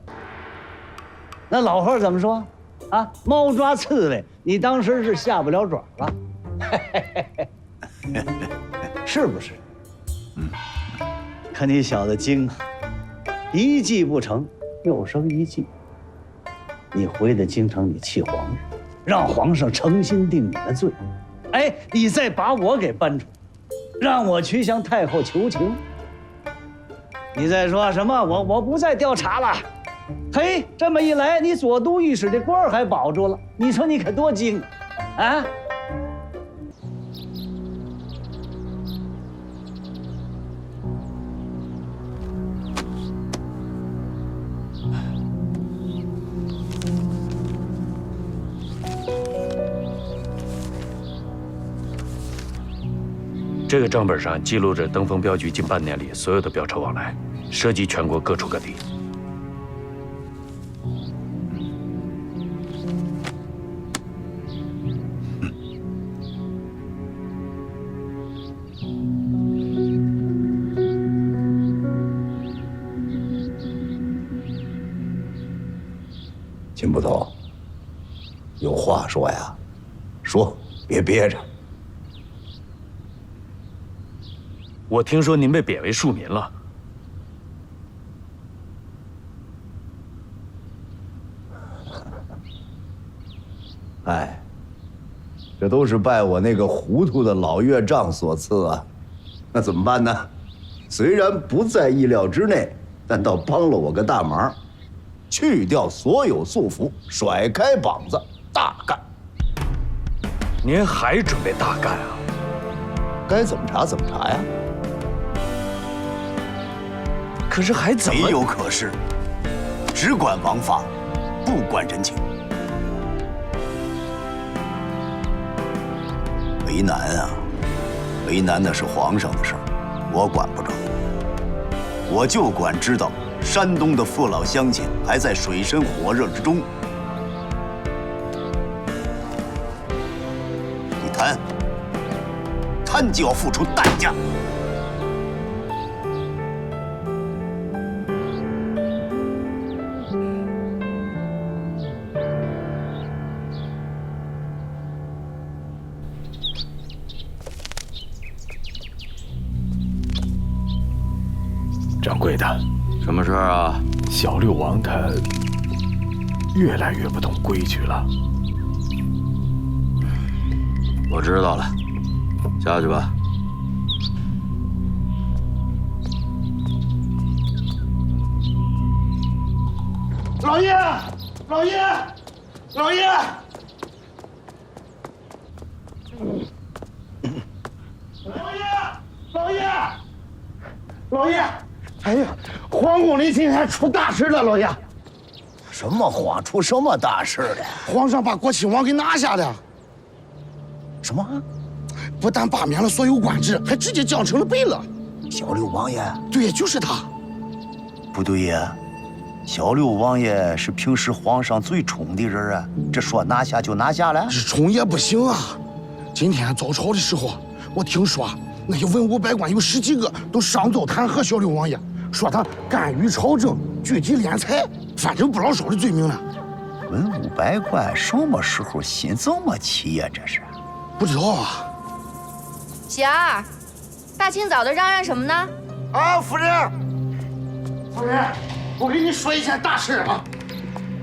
Speaker 22: 那老话怎么说？啊，猫抓刺猬，你当时是下不了爪了，是不是？可你小子精啊，一计不成又生一计。你回到京城，你气皇上，让皇上诚心定你的罪，哎，你再把我给搬出来，让我去向太后求情。你再说什么？我不再调查了。嘿，这么一来，你左都御史这官儿还保住了，你说你可多精啊！
Speaker 11: 这个账本上记录着登封镖局近半年里所有的镖车往来，涉及全国各处各地。
Speaker 14: 秦捕头，有话说呀，说，别憋着。
Speaker 11: 我听说您被贬为庶民了。
Speaker 14: 哎，这都是拜我那个糊涂的老岳丈所赐啊。那怎么办呢？虽然不在意料之内，但倒帮了我个大忙，去掉所有束缚，甩开膀子，大干。
Speaker 11: 您还准备大干啊？
Speaker 14: 该怎么查怎么查呀。
Speaker 11: 可是还怎么？
Speaker 14: 没有可是，只管王法，不管人情。为难啊，为难的是皇上的事儿，我管不着。我就管知道山东的父老乡亲还在水深火热之中。你贪，贪就要付出代价。
Speaker 11: 掌柜的，
Speaker 3: 什么事儿啊？
Speaker 11: 小六王他越来越不懂规矩了。
Speaker 3: 我知道了，下去吧。
Speaker 10: 老爷，老爷，老爷！老爷，老爷！哎呀，皇宫里今天出大事了，老爷！
Speaker 14: 什么慌？出什么大事了？
Speaker 10: 皇上把国亲王给拿下了。
Speaker 14: 什么？
Speaker 10: 不但罢免了所有官职，还直接降成了北了。
Speaker 14: 小六王爷？
Speaker 10: 对，就是他。
Speaker 14: 不对呀，小六王爷是平时皇上最宠的人啊，这说拿下就拿下了？
Speaker 10: 这宠也不行啊！今天早朝的时候，我听说那些文武百官有10几个都上奏弹劾小六王爷，说他干预朝政、聚集敛财，反正不老少的罪名了。
Speaker 14: 文武百官什么时候心这么齐呀？这是
Speaker 10: 不知道啊。
Speaker 18: 喜儿，大清早的嚷嚷什么呢？
Speaker 10: 啊，夫人，夫人，我跟你说一件大事啊！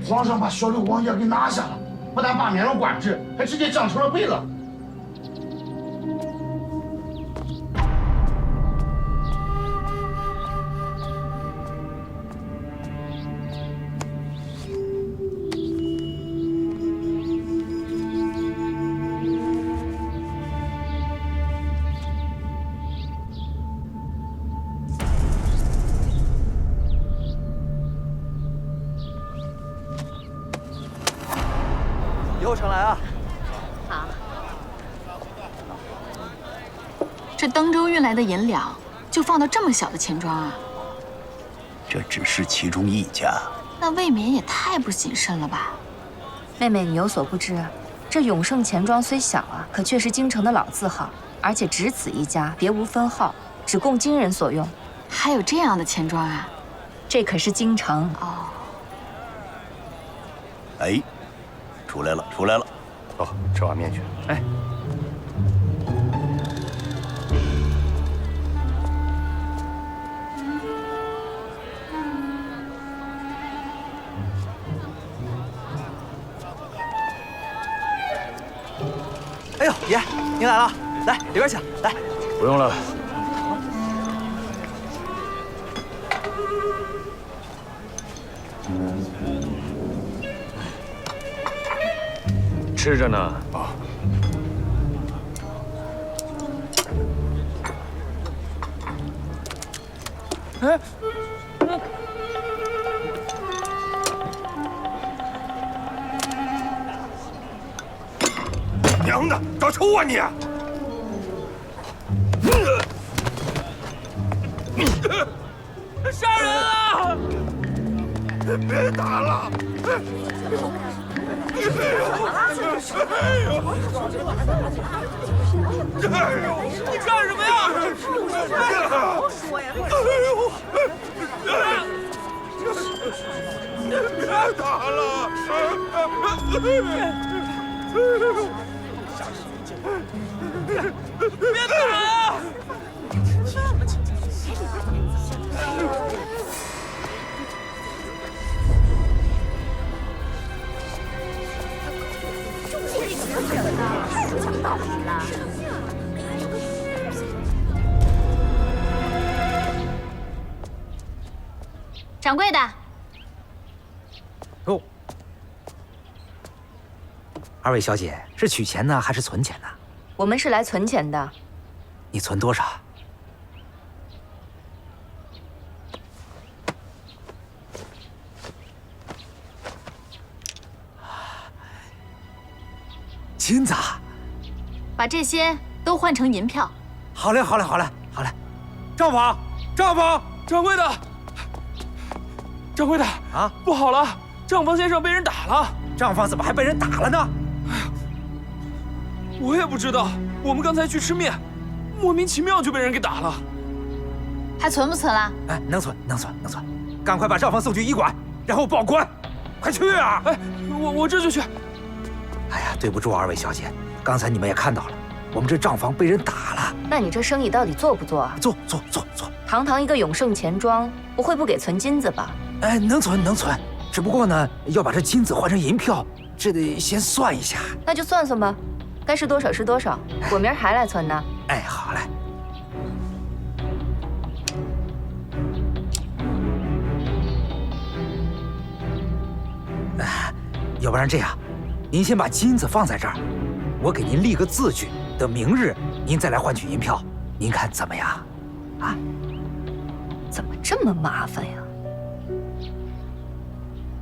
Speaker 10: 皇上把小六王爷给拿下了，不但罢免了官职，还直接降成了北了。
Speaker 13: 以后常来啊。
Speaker 2: 好。这登州运来的银两，就放到这么小的钱庄啊？
Speaker 14: 这只是其中一家。
Speaker 2: 那未免也太不谨慎了吧？
Speaker 18: 妹妹，你有所不知，这永盛钱庄虽小啊，可却是京城的老字号，而且只此一家，别无分号，只供京人所用。
Speaker 2: 还有这样的钱庄啊？
Speaker 18: 这可是京城
Speaker 2: 哦。
Speaker 14: 哎。出来了，出来了！
Speaker 7: 走，吃碗面去。
Speaker 8: 哎，
Speaker 13: 哎呦，爷，您来了，来里边请，来。
Speaker 11: 不用了。吃着呢。啊。
Speaker 13: 哎。
Speaker 3: 娘的，找抽啊你！
Speaker 6: 杀人啊！
Speaker 3: 别打了！
Speaker 6: 哎呦！你干什么呀？
Speaker 3: 别打了！
Speaker 6: 别打啊！
Speaker 9: 掌柜的。
Speaker 17: 哦，二位小姐是取钱呢，还是存钱呢？
Speaker 18: 我们是来存钱的。
Speaker 17: 你存多少？金子。
Speaker 2: 把这些都换成银票。
Speaker 17: 好嘞，好嘞，好嘞，好嘞。
Speaker 6: 账房，账房，掌柜的，掌柜的啊，不好了，账房先生被人打了。
Speaker 17: 账房怎么还被人打了呢？
Speaker 6: 哎呀，我也不知道，我们刚才去吃面，莫名其妙就被人给打了。
Speaker 2: 还存不存了？
Speaker 17: 哎，能存，能存，能存。赶快把账房送去医馆，然后报官。快去啊！
Speaker 6: 哎，我这就去。
Speaker 17: 哎呀，对不住二位小姐，刚才你们也看到了，我们这账房被人打了。
Speaker 18: 那你这生意到底做不做啊？
Speaker 17: 做。
Speaker 18: 堂堂一个永盛钱庄，不会不给存金子吧？
Speaker 17: 哎，能存能存，只不过呢，要把这金子换成银票，这得先算一下。
Speaker 18: 那就算算吧，该是多少是多少，我明儿还来存呢。
Speaker 17: 哎，好嘞。要不然这样，您先把金子放在这儿，我给您立个字据，等明日您再来换取银票，您看怎么样？啊？
Speaker 18: 怎么这么麻烦呀？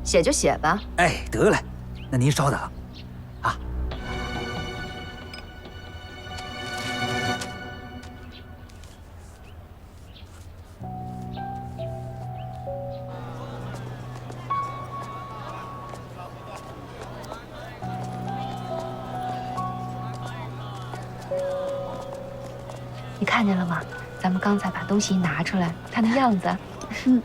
Speaker 18: 写就写吧。
Speaker 17: 哎，得嘞，那您稍等。啊。
Speaker 18: 你看见了吗？咱们刚才把东西一拿出来，他那样子。嗯。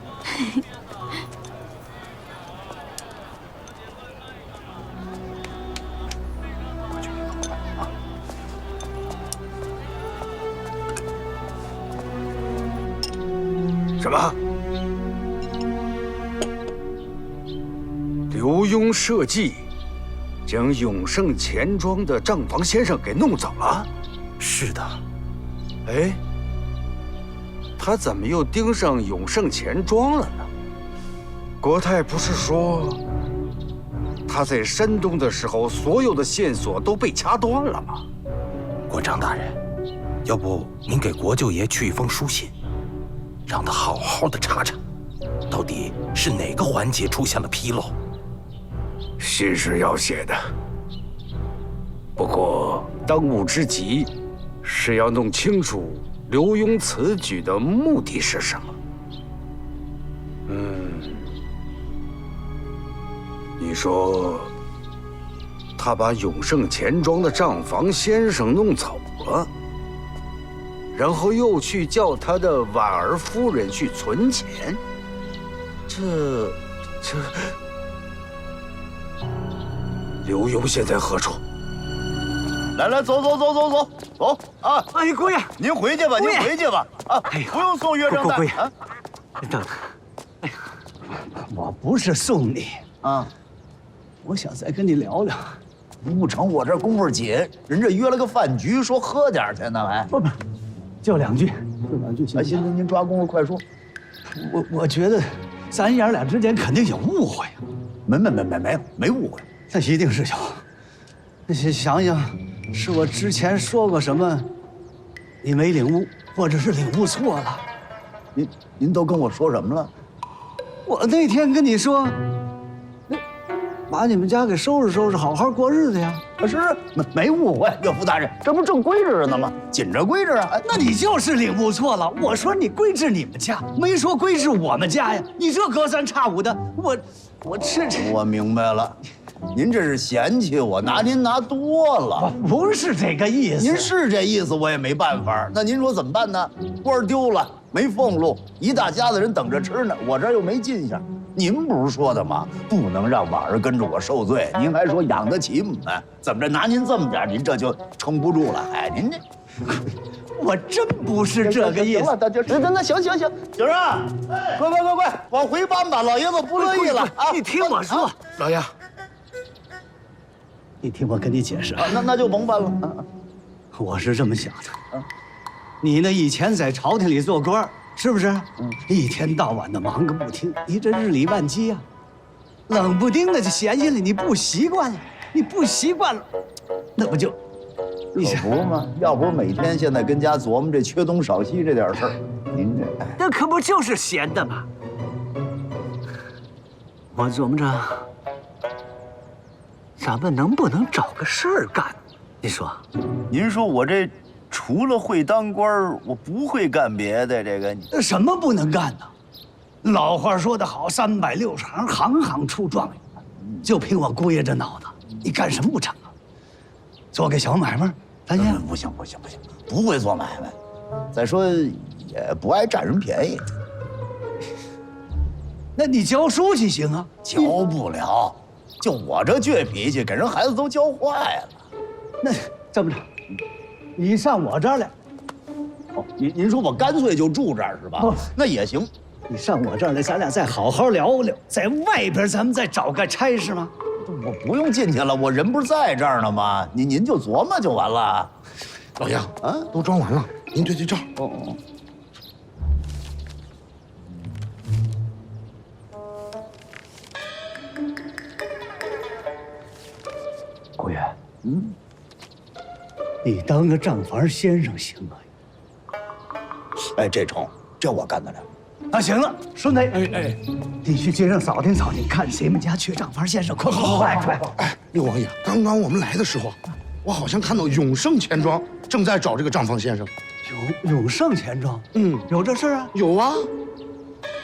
Speaker 21: 什么？刘墉设计将永盛钱庄的账房先生给弄走了？
Speaker 17: 是的。
Speaker 21: 哎，他怎么又盯上永盛钱庄了呢？国泰不是说他在山东的时候，所有的线索都被掐断了吗？
Speaker 17: 国璋大人，要不您给国舅爷去一封书信，让他好好的查查，到底是哪个环节出现了纰漏。
Speaker 21: 信是要写的，不过当务之急是要弄清楚刘墉此举的目的是什么。你说他把永盛钱庄的账房先生弄走了，然后又去叫他的婉儿夫人去存钱，这刘墉现在何处？
Speaker 14: 来来，走啊！
Speaker 22: 哎，姑爷，
Speaker 14: 您回去吧，您回去吧啊！不用送岳正旦啊。
Speaker 22: 等等，哎呀，我不是送你啊，我想再跟你聊聊。
Speaker 14: 不成，我这功夫紧，人这约了个饭局，说喝点去呢，还
Speaker 22: 不，就两句。
Speaker 14: 哎，行，您抓功夫快说。
Speaker 22: 我觉得咱爷俩之间肯定有误会。
Speaker 14: 没误会。
Speaker 22: 那一定是有。那想想，是我之前说过什么，你没领悟，或者是领悟错了。
Speaker 14: 您都跟我说什么了？
Speaker 22: 我那天跟你说，把你们家给收拾收拾，好好过日子呀。
Speaker 14: 是，没误会，岳父大人，这不正规着呢吗？紧着规着啊。
Speaker 22: 那你就是领悟错了。我说你规制你们家，没说规制我们家呀。你这隔三差五的，我
Speaker 14: 明白了。您这是嫌弃我，拿您拿多了。
Speaker 22: 我不是这个意思。
Speaker 14: 您是这意思，我也没办法。那您说怎么办呢？官丢了，没俸禄，一大家子人等着吃呢，我这又没进项。您不是说的吗？不能让婉儿跟着我受罪。您还说养得起我们，怎么着？拿您这么点，您这就撑不住了。哎，您这，
Speaker 22: 我真不是这个意思。
Speaker 14: 那行，景儿啊，快，往回搬吧，老爷子不乐意了啊！
Speaker 22: 你听我说，
Speaker 17: 老爷。
Speaker 22: 你听我跟你解释啊，
Speaker 14: 那就甭办了。
Speaker 22: 我是这么想的，你呢以前在朝廷里做官，是不是？一天到晚的忙个不停，你这日理万机啊，冷不丁的就闲下来，你不习惯了，那不就？
Speaker 14: 可不嘛，要不是每天现在跟家琢磨这缺东少西这点事儿，您这
Speaker 22: 那可不就是闲的吗？我琢磨着。咱们能不能找个事儿干？你说，
Speaker 14: 您说我这除了会当官，我不会干别的。这个
Speaker 22: 什么不能干呢？老话说得好，360行，行行出状元。就凭我姑爷这脑子，你干什么不成啊？做个小买卖，咱先
Speaker 14: 不行，不会做买卖。再说也不爱占人便宜。
Speaker 22: 那你教书去行啊？
Speaker 14: 教不了。就我这倔脾气，给人孩子都教坏了。
Speaker 22: 那这么着，你上我这儿来，
Speaker 14: 您说我干脆就住这儿是吧？那也行。
Speaker 22: 你上我这儿来，咱俩再好好聊聊，在外边咱们再找个差事吗？
Speaker 14: 我不用进去了，我人不是在这儿呢吗？您就琢磨就完了。
Speaker 10: 老爷啊，都装完了，您对对账。
Speaker 14: 哦。
Speaker 22: 顾源，你当个账房先生行吗？
Speaker 14: 哎，这成，这我干得了。
Speaker 22: 那行了，顺子，你去街上扫听扫听，看谁们家缺账房先生，快！
Speaker 10: 哎，六王爷，刚刚我们来的时候，我好像看到永盛钱庄正在找这个账房先生。
Speaker 22: 永盛钱庄，有这事啊？
Speaker 10: 有啊。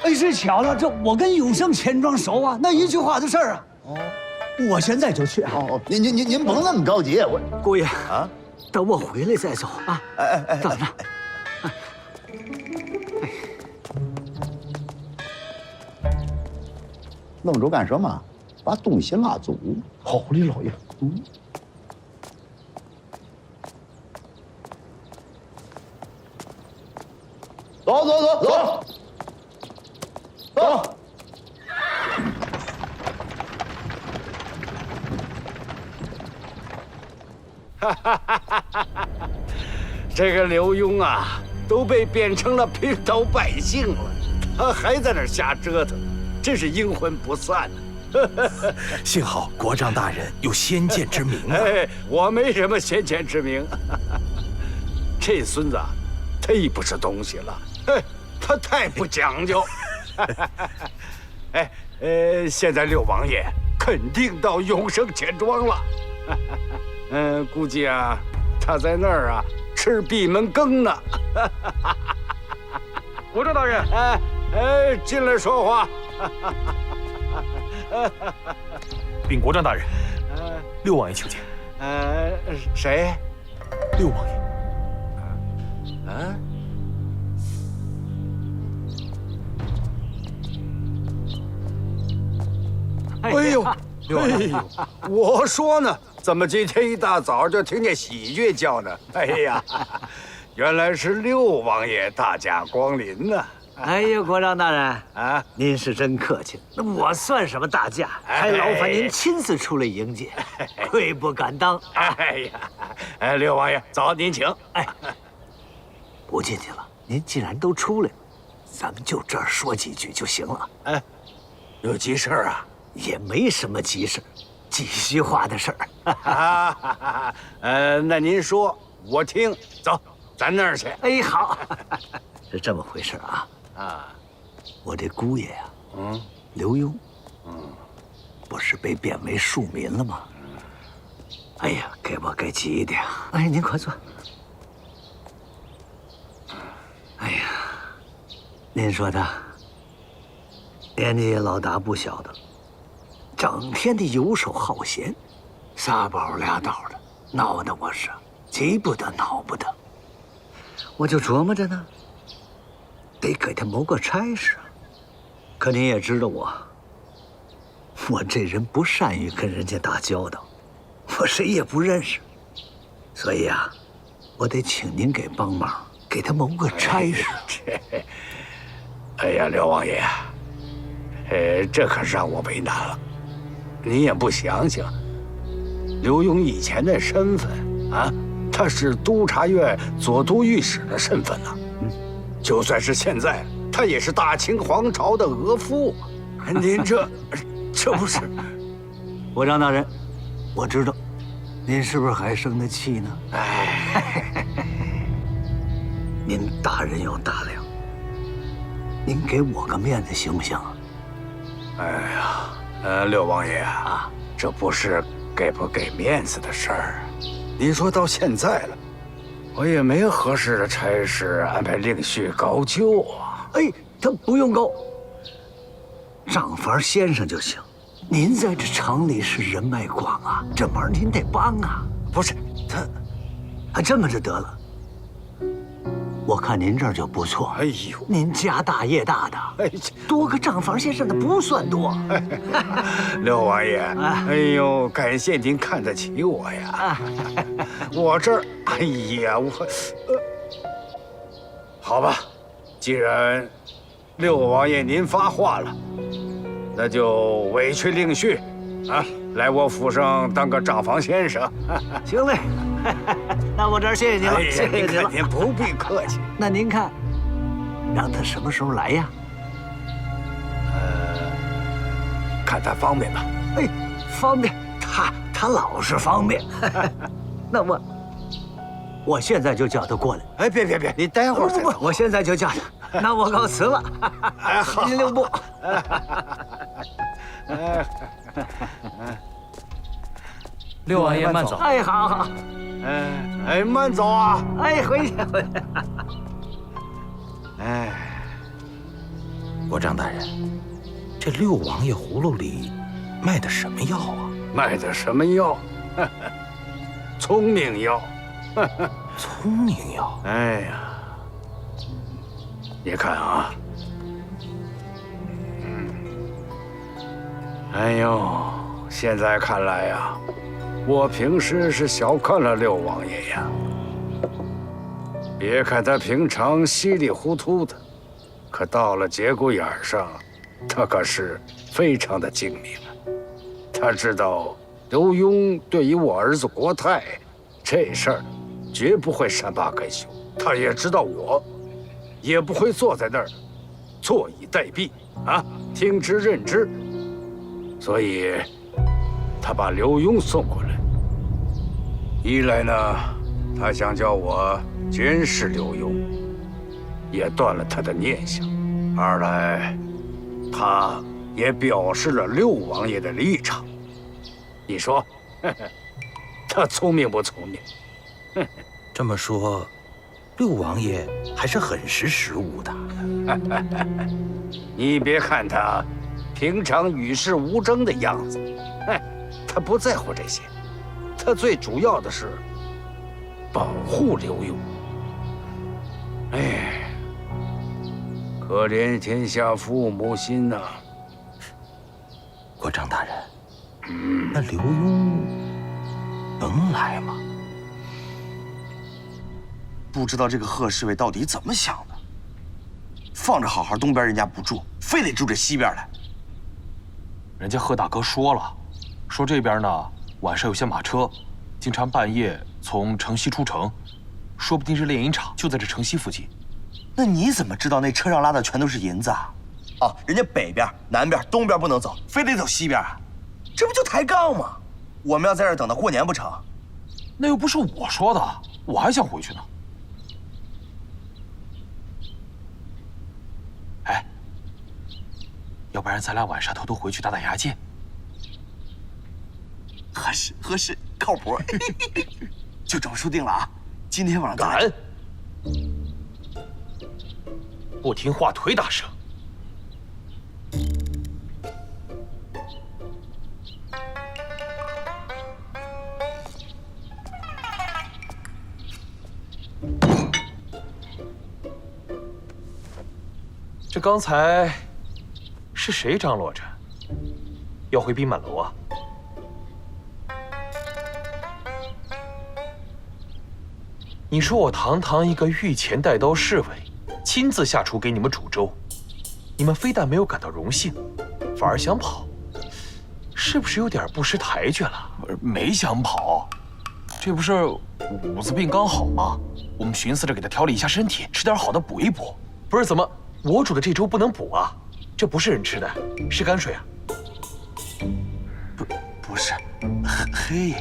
Speaker 22: 哎，这巧了，这我跟永盛钱庄熟啊，那一句话的事儿啊。哦，我现在就去。
Speaker 14: 哦，您甭那么着急，我
Speaker 22: 姑爷啊，等我回来再走啊。等着。
Speaker 14: 愣着干什么？把东西拉走。
Speaker 10: 好嘞，老爷。
Speaker 14: 走。
Speaker 17: 这个刘墉啊，都被变成了平头百姓了，他还在那儿瞎折腾，真是阴魂不散呢。幸好国丈大人有先见之明啊！哎，我没什么先见之明。这孙子，忒不是东西了，他太不讲究。现在六王爷肯定到永盛钱庄了。估计啊，他在那儿啊吃闭门羹呢。
Speaker 1: 国丈大人，
Speaker 17: 进来说话。
Speaker 1: 禀国丈大人，六王爷求见。
Speaker 17: 谁？
Speaker 1: 六王爷。
Speaker 17: 哎呦，我说呢，怎么今天一大早就听见喜鹊叫呢？哎呀，原来是六王爷大驾光临呢。
Speaker 22: 哎呀，国丈大人啊，您是真客气。那我算什么大驾？还劳烦您亲自出来迎接，愧不敢当。
Speaker 17: 哎呀，六王爷早，您请。
Speaker 22: 不进去了，您既然都出来了，咱们就这儿说几句就行了。
Speaker 17: 有急事啊？
Speaker 22: 也没什么急事，几句话的事儿。
Speaker 17: 那您说，我听。走，咱那儿去。
Speaker 22: 好，是这么回事啊。我这姑爷呀，刘墉，不是被贬为庶民了吗？哎呀，给我给急的呀！您快坐。哎呀，您说他年纪也老大不小的，整天的游手好闲，撒宝俩倒的，闹得我是急不得恼不得。我就琢磨着呢，得给他谋个差事。可您也知道我这人不善于跟人家打交道，我谁也不认识，所以啊，我得请您给帮忙，给他谋个差事。
Speaker 17: 哎呀，刘王爷，这可让我为难了。您也不想想，刘墉以前的身份啊，他是督察院左都御史的身份呢。就算是现在，他也是大清皇朝的额驸。您这不是？
Speaker 22: 国丈大人，我知道，您是不是还生得气呢？您大人有大量，您给我个面子行不行啊？
Speaker 17: 六王爷啊，这不是给不给面子的事儿。您说到现在了，我也没合适的差事安排令婿高就啊。
Speaker 22: 他不用高，账房先生就行。您在这城里是人脉广啊，这忙您得帮啊。
Speaker 17: 不是
Speaker 22: 他，这么着得了。我看您这儿就不错。您家大业大的，多个账房先生的不算多。
Speaker 17: 六王爷，感谢您看得起我呀。我这儿，
Speaker 21: 好吧，既然六王爷您发话了，那就委屈令婿，啊，来我府上当个账房先生。
Speaker 15: 行嘞，那我这儿谢谢您了，
Speaker 21: 哎呀，
Speaker 15: 谢谢您了。
Speaker 21: 您不必客气。
Speaker 15: 那您看，让他什么时候来呀？
Speaker 21: 看他方便吧。
Speaker 15: 哎，方便，他老是方便。那我现在就叫他过来。
Speaker 21: 哎，别，你待会儿再走。
Speaker 15: 我现在就叫他。那我告辞了。
Speaker 21: 哎，好，
Speaker 15: 您留步。
Speaker 16: 六王爷慢走。
Speaker 15: 哎，好。
Speaker 21: 哎，慢走啊！
Speaker 15: 哎，回去。
Speaker 21: 哎，
Speaker 11: 国丈大人，这六王爷葫芦里卖的什么药啊？
Speaker 21: 卖的什么药？聪明药。
Speaker 11: 聪明药。
Speaker 21: 哎呀，你看啊，哎呦，现在看来呀，我平时是小看了六王爷呀。别看他平常稀里糊涂的，可到了节骨眼上，他可是非常的精明。他知道刘墉对于我儿子国泰这事儿绝不会善罢甘休，他也知道我也不会坐在那儿坐以待毙啊，听之任之。所以，他把刘墉送过来，一来呢，他想叫我监视刘墉，也断了他的念想；二来，他也表示了六王爷的立场。你说，他聪明不聪明？
Speaker 11: 这么说，六王爷还是很识时务的。
Speaker 21: 你别看他平常与世无争的样子，他不在乎这些，他最主要的是保护刘墉。哎，可怜天下父母心呐！
Speaker 11: 国丈大人，那刘墉能来吗？
Speaker 5: 不知道这个贺侍卫到底怎么想的，放着好好东边人家不住，非得住这西边来。
Speaker 1: 人家贺大哥说了，说这边呢晚上有些马车，经常半夜从城西出城，说不定是炼银厂就在这城西附近。
Speaker 5: 那你怎么知道那车上拉的全都是银子啊？哦，人家北边、南边、东边不能走，非得走西边啊？这不就抬杠吗？我们要在这儿等到过年不成？
Speaker 1: 那又不是我说的，我还想回去呢。哎，要不然咱俩晚上偷偷回去打打牙剑？
Speaker 5: 合适，靠谱。就这么说定了啊！今天晚上
Speaker 1: 敢！不听话，腿打折。这刚才是谁张罗着要回兵满楼啊？你说我堂堂一个御前带刀侍卫，亲自下厨给你们煮粥，你们非但没有感到荣幸，反而想跑，是不是有点不识抬举了？没想跑，这不是五子病刚好吗？我们寻思着给他调理一下身体，吃点好的补一补。不是怎么，我煮的这粥不能补啊？这不是人吃的，是泔水啊。
Speaker 5: 不是，嘿，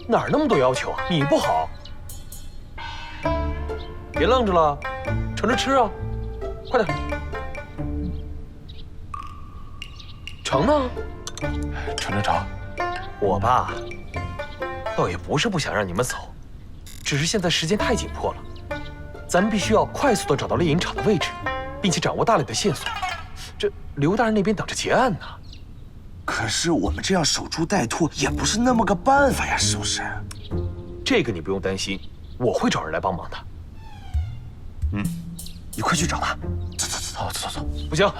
Speaker 1: 哪儿那么多要求啊？你不好。别愣着了，盛着吃啊！快点，盛呢？盛。我吧，倒也不是不想让你们走，只是现在时间太紧迫了，咱们必须要快速地找到猎鹰场的位置，并且掌握大量的线索。这刘大人那边等着结案呢。
Speaker 5: 可是我们这样守株待兔也不是那么个办法呀，是不是？
Speaker 1: 这个你不用担心，我会找人来帮忙的。
Speaker 5: 你快去找他。走。
Speaker 1: 不行，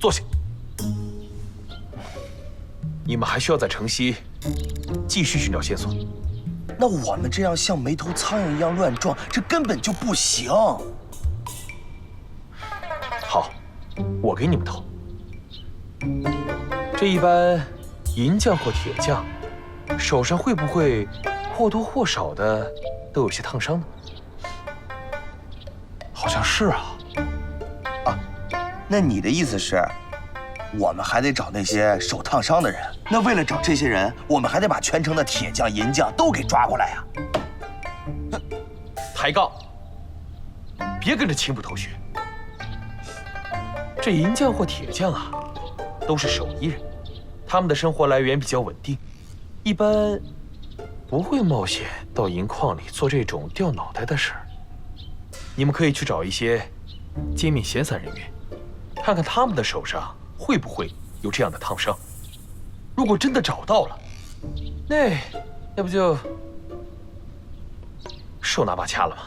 Speaker 1: 坐下。你们还需要在城西继续寻找线索。
Speaker 5: 那我们这样像没头苍蝇一样乱撞，这根本就不行。
Speaker 1: 我给你们投。这一般银匠或铁匠手上会不会或多或少的都有些烫伤呢？
Speaker 5: 好像是啊。啊，那你的意思是，我们还得找那些手烫伤的人？那为了找这些人，我们还得把全城的铁匠、银匠都给抓过来呀！
Speaker 1: 抬杠！别跟着青布头学。这银匠或铁匠啊，都是手艺人，他们的生活来源比较稳定，一般不会冒险到银矿里做这种掉脑袋的事儿。你们可以去找一些街面闲散人员，看看他们的手上会不会有这样的烫伤。如果真的找到了，那要不就手拿把掐了吗？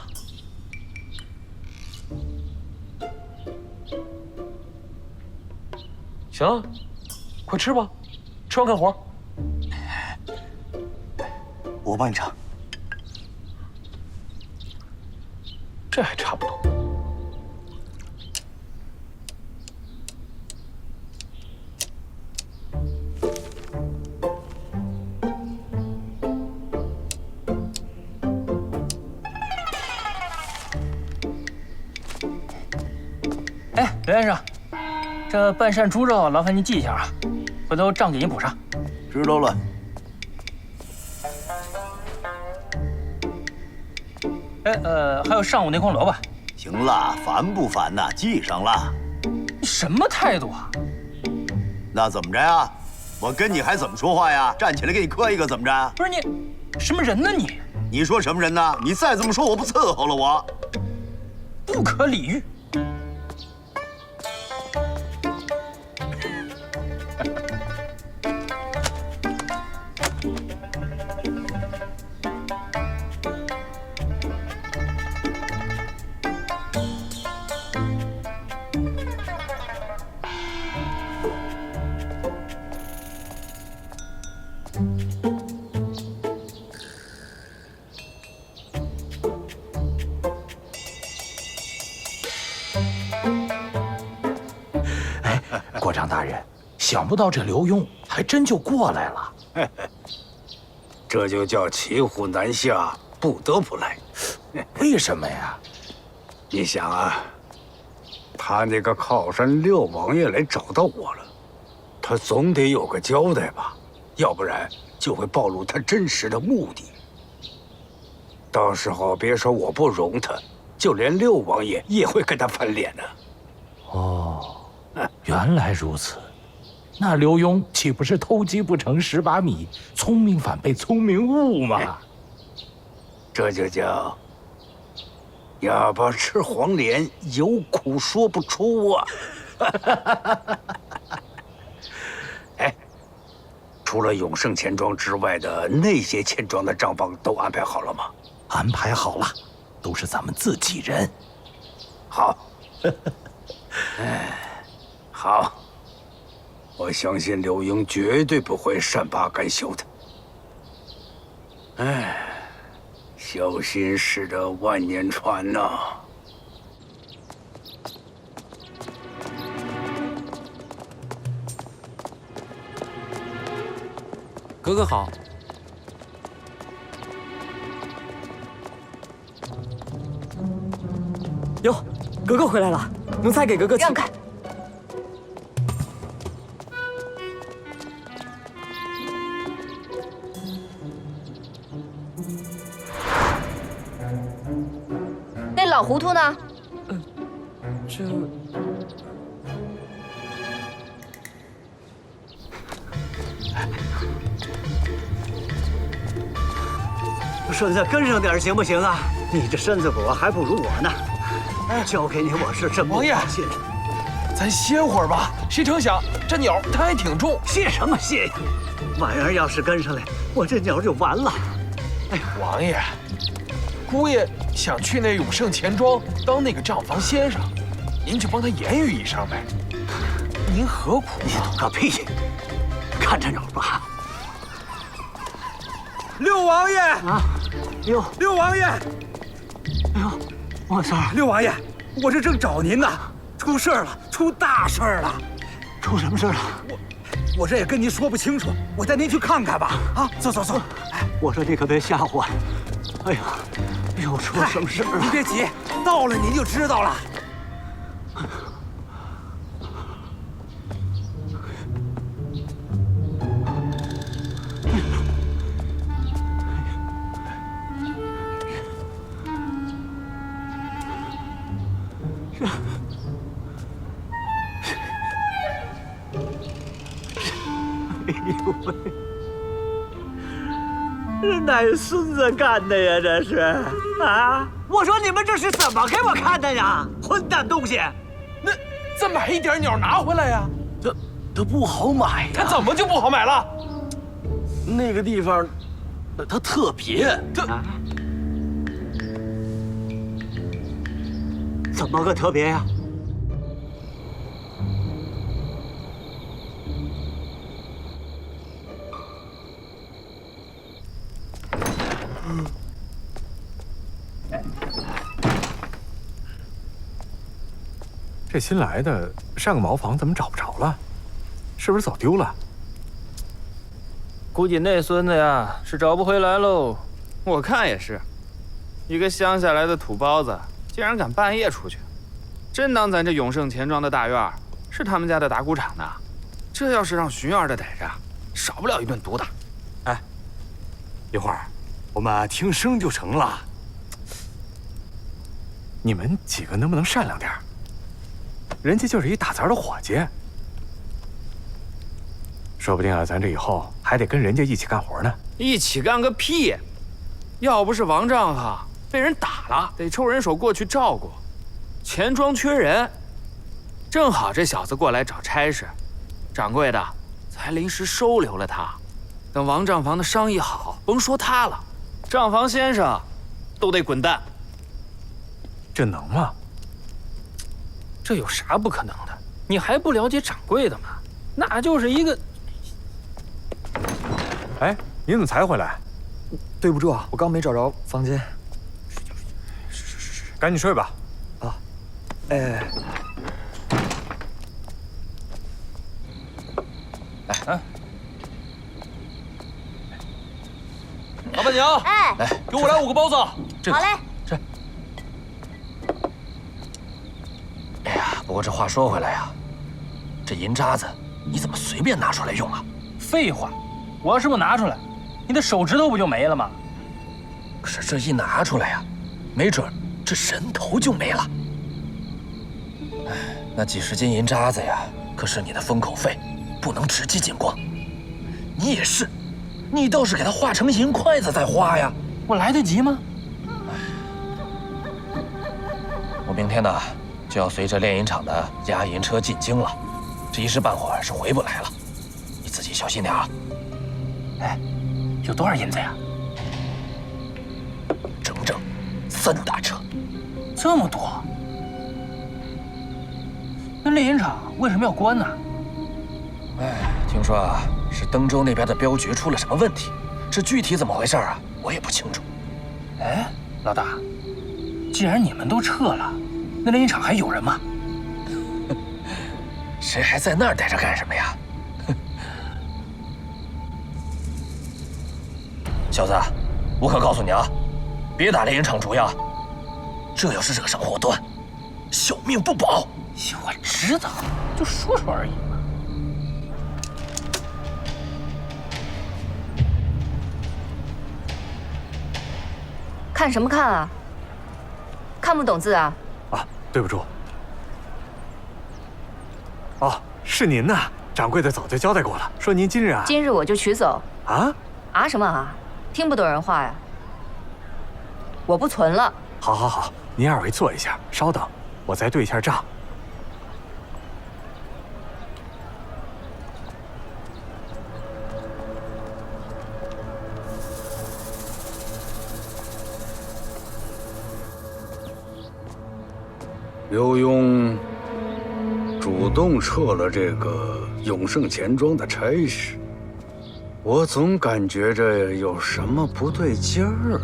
Speaker 1: 行了，快吃吧，吃完干活。
Speaker 5: 我帮你尝。
Speaker 1: 这还差不多。
Speaker 16: 哎，刘先生，这半扇猪肉劳烦您记一下啊，回头账给您补上。
Speaker 5: 知道了。
Speaker 16: 哎，还有上午那筐萝卜。
Speaker 14: 行了，烦不烦呐？记上了。
Speaker 16: 你什么态度啊？
Speaker 14: 那怎么着呀？我跟你还怎么说话呀？站起来给你磕一个，怎么着？
Speaker 16: 不是你，什么人呢你？
Speaker 14: 你说什么人呢？你再这么说，我不伺候了我。
Speaker 16: 不可理喻。
Speaker 11: 国丈大人，想不到这刘墉还真就过来了。
Speaker 21: 这就叫骑虎难下，不得不来。
Speaker 11: 为什么呀？
Speaker 21: 你想啊，他那个靠山六王爷来找到我了，他总得有个交代吧，要不然就会暴露他真实的目的。到时候别说我不容他，就连六王爷也会跟他翻脸的。
Speaker 11: 哦，原来如此。那刘墉岂不是偷鸡不成蚀把米，聪明反被聪明误吗？
Speaker 21: 这就叫哑巴吃黄连，有苦说不出啊！哎，除了永盛钱庄之外的那些钱庄的账房都安排好了吗？
Speaker 11: 安排好了，都是咱们自己人。
Speaker 21: 好，好，我相信柳英绝对不会善罢甘休的。哎，小心驶得万年船呐！
Speaker 16: 格格好。
Speaker 13: 哟，格格回来了，奴才给格格
Speaker 18: 让开。那老糊涂呢？
Speaker 13: 这
Speaker 15: 顺子跟上点行不行啊？你这身子骨还不如我呢。交给你我是真不放心。
Speaker 1: 咱歇会儿吧。谁成想这鸟它还挺重。
Speaker 15: 歇什么歇呀？婉儿要是跟上来，我这鸟就完了。
Speaker 1: 哎，王爷，姑爷想去那永盛钱庄当那个账房先生，您就帮他言语一声呗。您何苦？
Speaker 15: 你懂个屁！看着鸟吧。
Speaker 13: 六王爷
Speaker 15: 啊！哟，
Speaker 13: 六王爷！
Speaker 15: 哎呦，我操！
Speaker 13: 六王爷，我这正找您呢，
Speaker 5: 出事儿了，出大事儿了！
Speaker 15: 出什么事了？
Speaker 5: 我这也跟您说不清楚，我带您去看看吧。啊，走走走！哎，
Speaker 15: 我说你可别吓唬我。哎呀，又出什么事了？
Speaker 5: 您别急，到了您就知道了。
Speaker 15: 哎呦喂！这哪孙子干的呀？这是啊！我说你们这是怎么给我看的呀？混蛋东西！
Speaker 8: 那再买一点鸟拿回来呀？
Speaker 15: 它不好买呀！
Speaker 8: 它怎么就不好买了？
Speaker 7: 那个地方，它特别。
Speaker 15: 怎么个特别呀？
Speaker 19: 这新来的上个茅房怎么找不着了？是不是走丢了？
Speaker 20: 估计那孙子呀是找不回来喽。我看也是，一个乡下来的土包子，竟然敢半夜出去，真当咱这永盛钱庄的大院是他们家的打谷场呢？这要是让巡院的逮着，少不了一顿毒打。
Speaker 19: 哎，一会儿我们听声就成了。你们几个能不能善良点？人家就是一打杂的伙计，说不定啊，咱这以后还得跟人家一起干活呢。
Speaker 20: 一起干个屁！要不是王丈夫被人打了，得抽人手过去照顾，钱庄缺人，正好这小子过来找差事，掌柜的才临时收留了他。等王账房的生意好，甭说他了，账房先生都得滚蛋。
Speaker 19: 这能吗？
Speaker 16: 这有啥不可能的？你还不了解掌柜的吗？那就是一个……
Speaker 19: 哎，你怎么才回来？
Speaker 23: 对不住啊，我刚没找着房间。
Speaker 19: 赶紧睡吧。
Speaker 23: 啊，哎，
Speaker 8: 老板娘，
Speaker 9: 哎，
Speaker 8: 来，给我来5个包子。
Speaker 9: 好嘞。
Speaker 7: 哎呀，不过这话说回来呀，这银渣子你怎么随便拿出来用啊？
Speaker 16: 废话，我要是不拿出来，你的手指头不就没了吗？
Speaker 7: 可是这一拿出来呀，没准这人头就没了。哎，那几十斤银渣子呀，可是你的封口费，不能直接进光。你也是，你倒是给它化成银筷子再花呀。
Speaker 16: 我来得及吗？
Speaker 7: 我明天呢，就要随着炼银厂的押银车进京了，这一时半会儿是回不来了，你自己小心点啊。
Speaker 16: 哎，有多少银子呀？
Speaker 7: 整整3大车，
Speaker 16: 这么多？那炼银厂为什么要关呢？
Speaker 7: 哎，听说啊，是登州那边的镖局出了什么问题，这具体怎么回事啊，我也不清楚。
Speaker 16: 哎，老大，既然你们都撤了，那炼银厂还有人吗？
Speaker 7: 谁还在那儿待着干什么呀？小子，我可告诉你啊，别打炼银厂主意啊！这要是惹上祸端，小命不保。
Speaker 16: 我知道，就说说而已嘛。
Speaker 18: 看什么看啊？看不懂字啊？
Speaker 19: 啊，对不住。哦，是您呐，掌柜的早就交代过了，说您今日啊。
Speaker 18: 今日我就取走。
Speaker 19: 啊？
Speaker 18: 啊什么啊？听不懂人话呀？我不存了。
Speaker 19: 好，好，好，您二位坐一下，稍等，我再对一下账。
Speaker 21: 刘墉主动撤了这个永盛钱庄的差事，我总感觉着有什么不对劲儿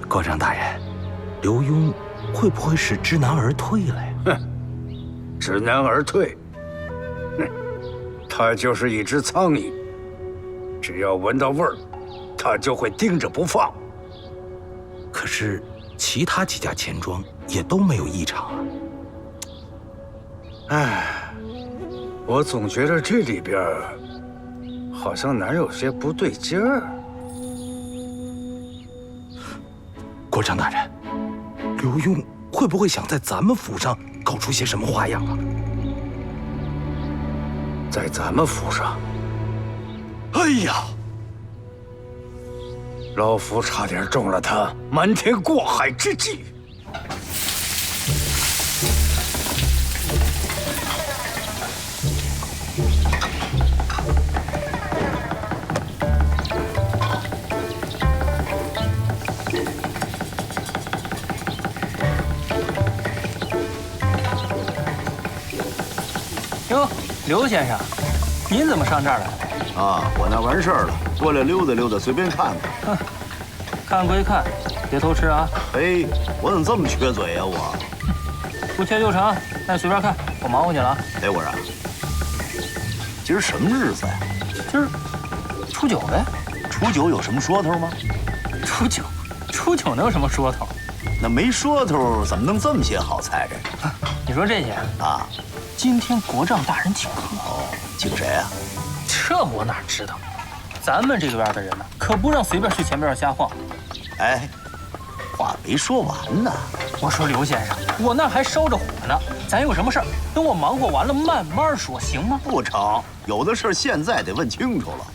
Speaker 15: 国丈大人，刘墉会不会是知难而退了呀？
Speaker 21: 知难而退。他就是一只苍蝇，只要闻到味儿，他就会盯着不放。
Speaker 1: 可是其他几家钱庄也都没有异常啊。
Speaker 21: 唉，我总觉得这里边好像哪有些不对劲儿。
Speaker 1: 国丈大人，刘墉会不会想在咱们府上搞出些什么花样啊？
Speaker 21: 在咱们府上？
Speaker 1: 哎呀，
Speaker 21: 老夫差点中了他瞒天过海之计。
Speaker 16: 哟，刘先生，您怎么上这儿来了？
Speaker 14: 啊，我那完事儿了，过来溜达溜达，随便看看。
Speaker 16: 哼，看归看，别偷吃啊！
Speaker 14: 哎，我怎么这么缺嘴呀？我
Speaker 16: 不缺就成，那你随便看，我忙活去了啊。
Speaker 14: 哎，我说，今儿什么日子呀？
Speaker 16: 今儿初九呗。
Speaker 14: 初九有什么说头吗？
Speaker 16: 初九能有什么说头？
Speaker 14: 那没说头，怎么能这么些好菜这？
Speaker 16: 你说这些
Speaker 14: 啊？
Speaker 16: 今天国丈大人请客。
Speaker 14: 哦，请谁啊？
Speaker 16: 这我哪知道？咱们这个院的人呢，可不让随便去前边瞎晃。
Speaker 14: 哎，话没说完呢。
Speaker 16: 我说刘先生，我那还烧着火呢，咱有什么事儿，等我忙活完了慢慢说，行吗？
Speaker 14: 不成，有的事现在得问清楚了。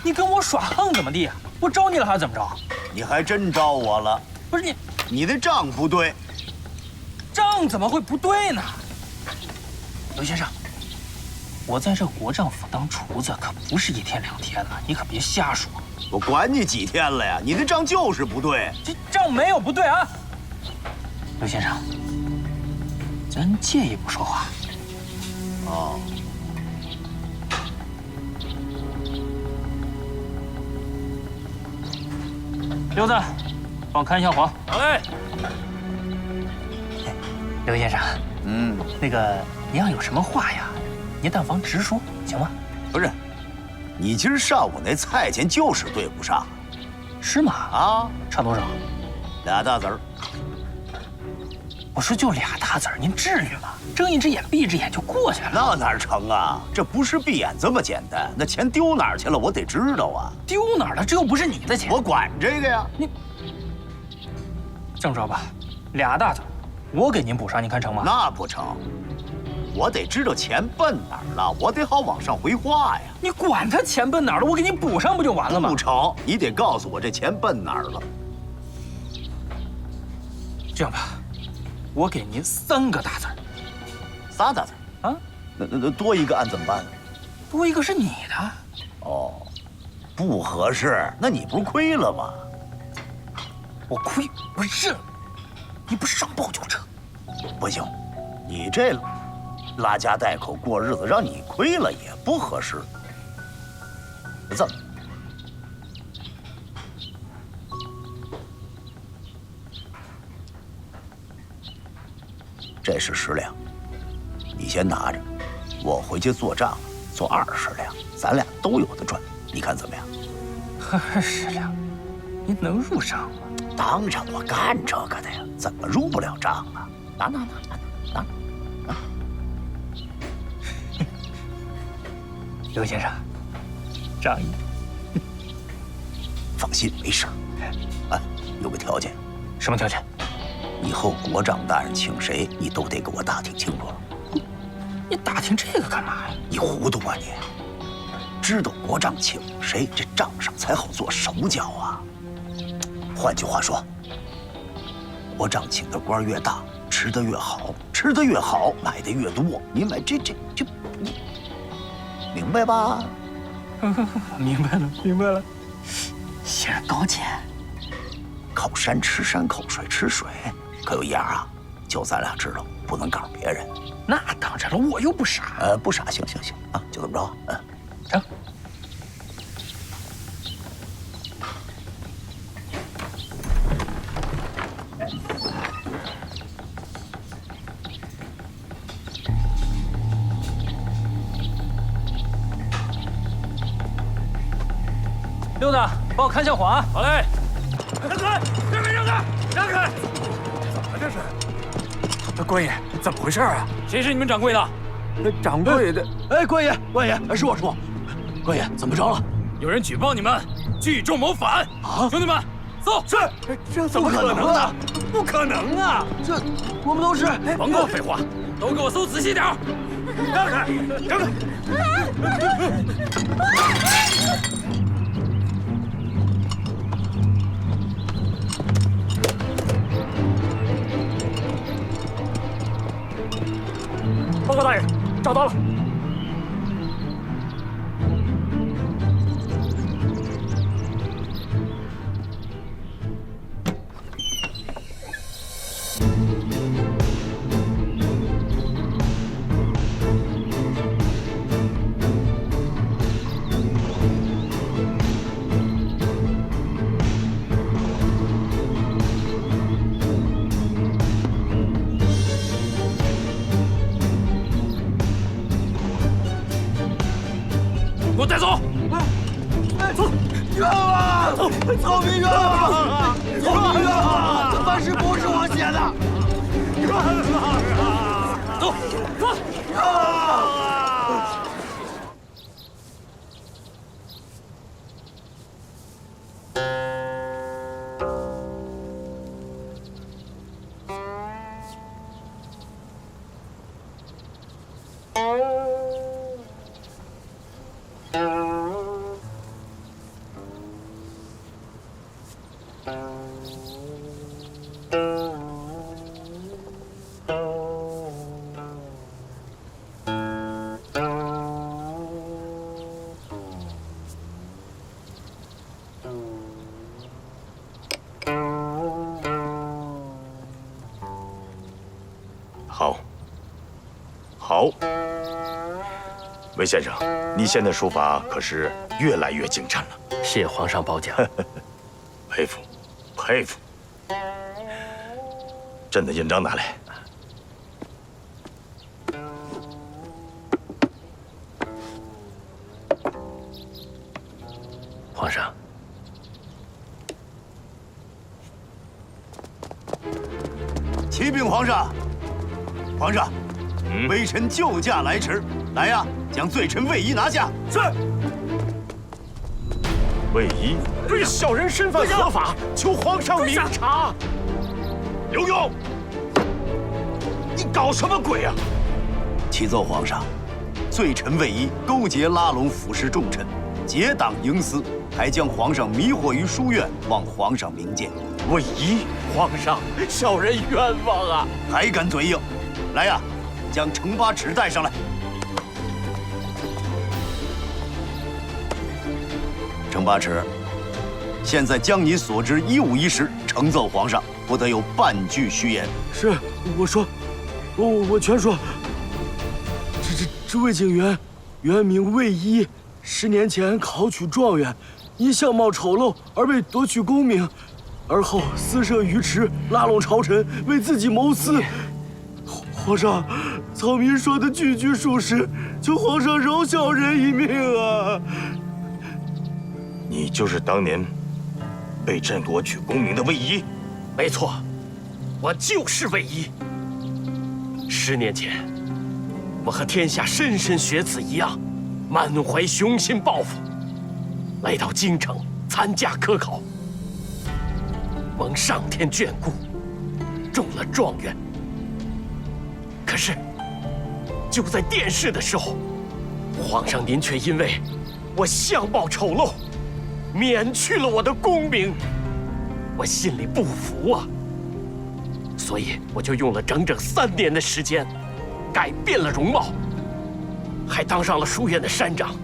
Speaker 16: 你跟我耍横怎么地？我招你了还是怎么着？
Speaker 14: 你还真招我了。
Speaker 16: 不是
Speaker 14: 你的账不对。
Speaker 16: 账怎么会不对呢？刘先生，我在这国丈府当厨子可不是1天2天了，你可别瞎说。
Speaker 14: 我管你几天了呀？你的账就是不对。
Speaker 16: 这账没有不对啊。刘先生，咱借一步说话。
Speaker 14: 哦。
Speaker 16: 刘子，帮我看一下黄。
Speaker 20: 哎。
Speaker 16: 刘先生，那个您要有什么话呀，您但妨直说，行吗？
Speaker 14: 不是，你今儿上午那菜钱就是对不上，
Speaker 16: 是吗？
Speaker 14: 啊，
Speaker 16: 差多少
Speaker 14: ？2大子儿。
Speaker 16: 我说就2大子儿，您至于吗？睁一只眼闭一只眼就过去了。
Speaker 14: 那哪成啊？这不是闭眼这么简单，那钱丢哪儿去了，我得知道啊。
Speaker 16: 丢哪儿了？这又不是你的钱，
Speaker 14: 我管这个呀。
Speaker 16: 你这么着吧，2大子儿，我给您补上，您看成吗？
Speaker 14: 那不成，我得知道钱奔哪儿了，我得好往上回话呀。
Speaker 16: 你管他钱奔哪儿了，我给你补上不就完了吗？
Speaker 14: 不成，你得告诉我这钱奔哪儿了。
Speaker 16: 这样吧，我给您3个大字儿。
Speaker 14: 3大字儿啊？那多一个按怎么办？
Speaker 16: 多一个是你的。
Speaker 14: 哦，不合适，那你不是亏了吗？
Speaker 16: 我亏，我认。你不上报就撤。
Speaker 14: 不行，你这拉家带口过日子，让你亏了也不合适。这么，这是10两，你先拿着，我回去做账，做20两，咱俩都有的赚，你看怎么样
Speaker 16: ？20两，您能入账吗？
Speaker 14: 当然我干这个的呀，怎么入不了账啊？拿！
Speaker 16: 刘先生，仗义。
Speaker 14: 放心，没事儿。哎，有个条件。
Speaker 16: 什么条件？
Speaker 14: 以后国丈大人请谁，你都得给我打听清楚了。
Speaker 16: 你打听这个干嘛呀？
Speaker 14: 你糊涂啊你！知道国丈请谁，这账上才好做手脚啊。换句话说，国丈请的官越大，吃得越好，吃得越好，买的越多。你买这，你明白吧？
Speaker 16: 明白了。先生高见。
Speaker 14: 靠山吃山，靠水吃水，可有一样啊，就咱俩知道，不能告诉别人。
Speaker 16: 那当然了，我又不傻。
Speaker 14: 不傻，行啊，就这么着。
Speaker 16: 成。溜达，帮我看下火。
Speaker 20: 好嘞。让开！让开！让开！让开！
Speaker 19: 怎么这是？官爷，怎么回事啊？
Speaker 20: 谁是你们掌柜的？
Speaker 19: 掌柜的。
Speaker 5: 哎，官爷，是我说。官爷，怎么着了？
Speaker 20: 有人举报你们聚众谋反啊！兄弟们，走！
Speaker 5: 是。
Speaker 19: 这
Speaker 5: 怎么可能呢？
Speaker 19: 不可能啊！
Speaker 5: 这我们都是……
Speaker 20: 甭跟我废话，都给我搜仔细点！
Speaker 19: 让开！让开！报告大人，找到了。
Speaker 20: 给我带走！
Speaker 5: 走！冤枉！草民冤枉！草民冤枉！这饭食不是我写的！
Speaker 20: 冤枉啊！走，走！
Speaker 5: 冤枉！
Speaker 1: 好，好，韦先生，你现在书法可是越来越精湛了。
Speaker 8: 谢皇上褒奖，
Speaker 1: 佩服，佩服。朕的印章拿来。
Speaker 8: 皇上，
Speaker 14: 启禀皇上。皇上，微臣救驾来迟，来呀，将罪臣魏仪拿下。
Speaker 1: 是。魏仪，
Speaker 19: 这小人身份合法，求皇上明察。
Speaker 1: 刘墉，你搞什么鬼啊？
Speaker 14: 启奏皇上，罪臣魏仪勾结拉拢腐蚀重臣，结党营私，还将皇上迷惑于书院，望皇上明鉴。
Speaker 19: 魏仪，皇上，小人冤枉啊！
Speaker 14: 还敢嘴硬？来呀，将程八尺带上来。程八尺，现在将你所知一五一十呈奏皇上，不得有半句虚言。
Speaker 5: 是，我说，我全说。这位警员，原名魏一，10年前考取状元，因相貌丑陋而被夺取功名，而后私设鱼池，拉拢朝臣，为自己谋私。皇上，草民说的句句属实，求皇上饶小人一命啊！
Speaker 1: 你就是当年被朕夺取功名的魏仪？
Speaker 8: 没错，我就是魏仪。10年前，我和天下莘莘学子一样，满怀雄心抱负，来到京城参加科考，蒙上天眷顾，中了状元。可是，就在殿试的时候，皇上您却因为我相貌丑陋，免去了我的功名。我心里不服啊，所以我就用了整整3年的时间，改变了容貌，还当上了书院的山长，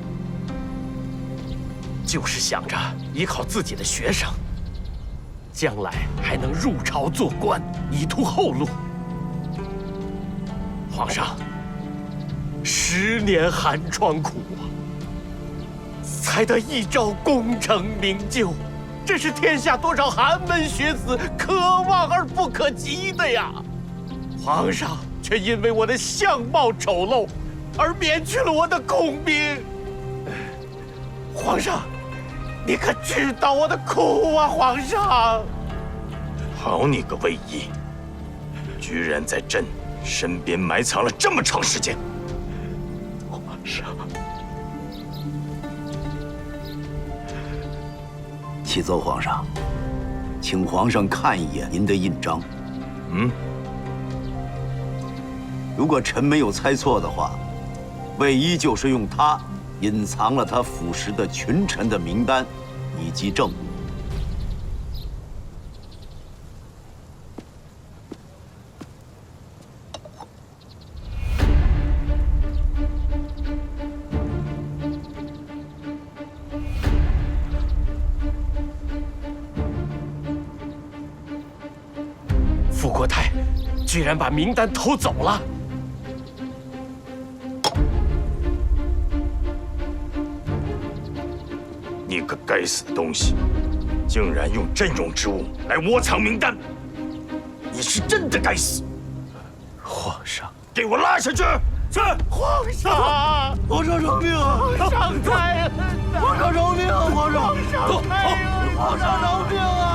Speaker 8: 就是想着依靠自己的学生，将来还能入朝做官，以图后路。皇上，10年寒窗苦啊，才得一朝功成名就，这是天下多少寒门学子可望而不可及的呀！皇上却因为我的相貌丑陋，而免去了我的功名。皇上，
Speaker 1: 你可知道我的苦啊，皇上！好你个魏祎，居然在朕身边埋藏了这么长时间。皇上，
Speaker 15: 启奏皇上，请皇上看一眼您的印章。如果臣没有猜错的话，魏祎就是用它隐藏了他腐蚀的群臣的名单以及证物。
Speaker 8: 傅国泰居然把名单偷走了！
Speaker 1: 你个该死的东西，竟然用朕用之物来窝藏名单！你是真的该死！
Speaker 5: 皇上，
Speaker 1: 给我拉下去！是
Speaker 5: 皇上，皇上饶命啊！
Speaker 1: 皇上太恩呐！
Speaker 5: 皇上饶命啊！皇上，
Speaker 1: 皇上饶命啊！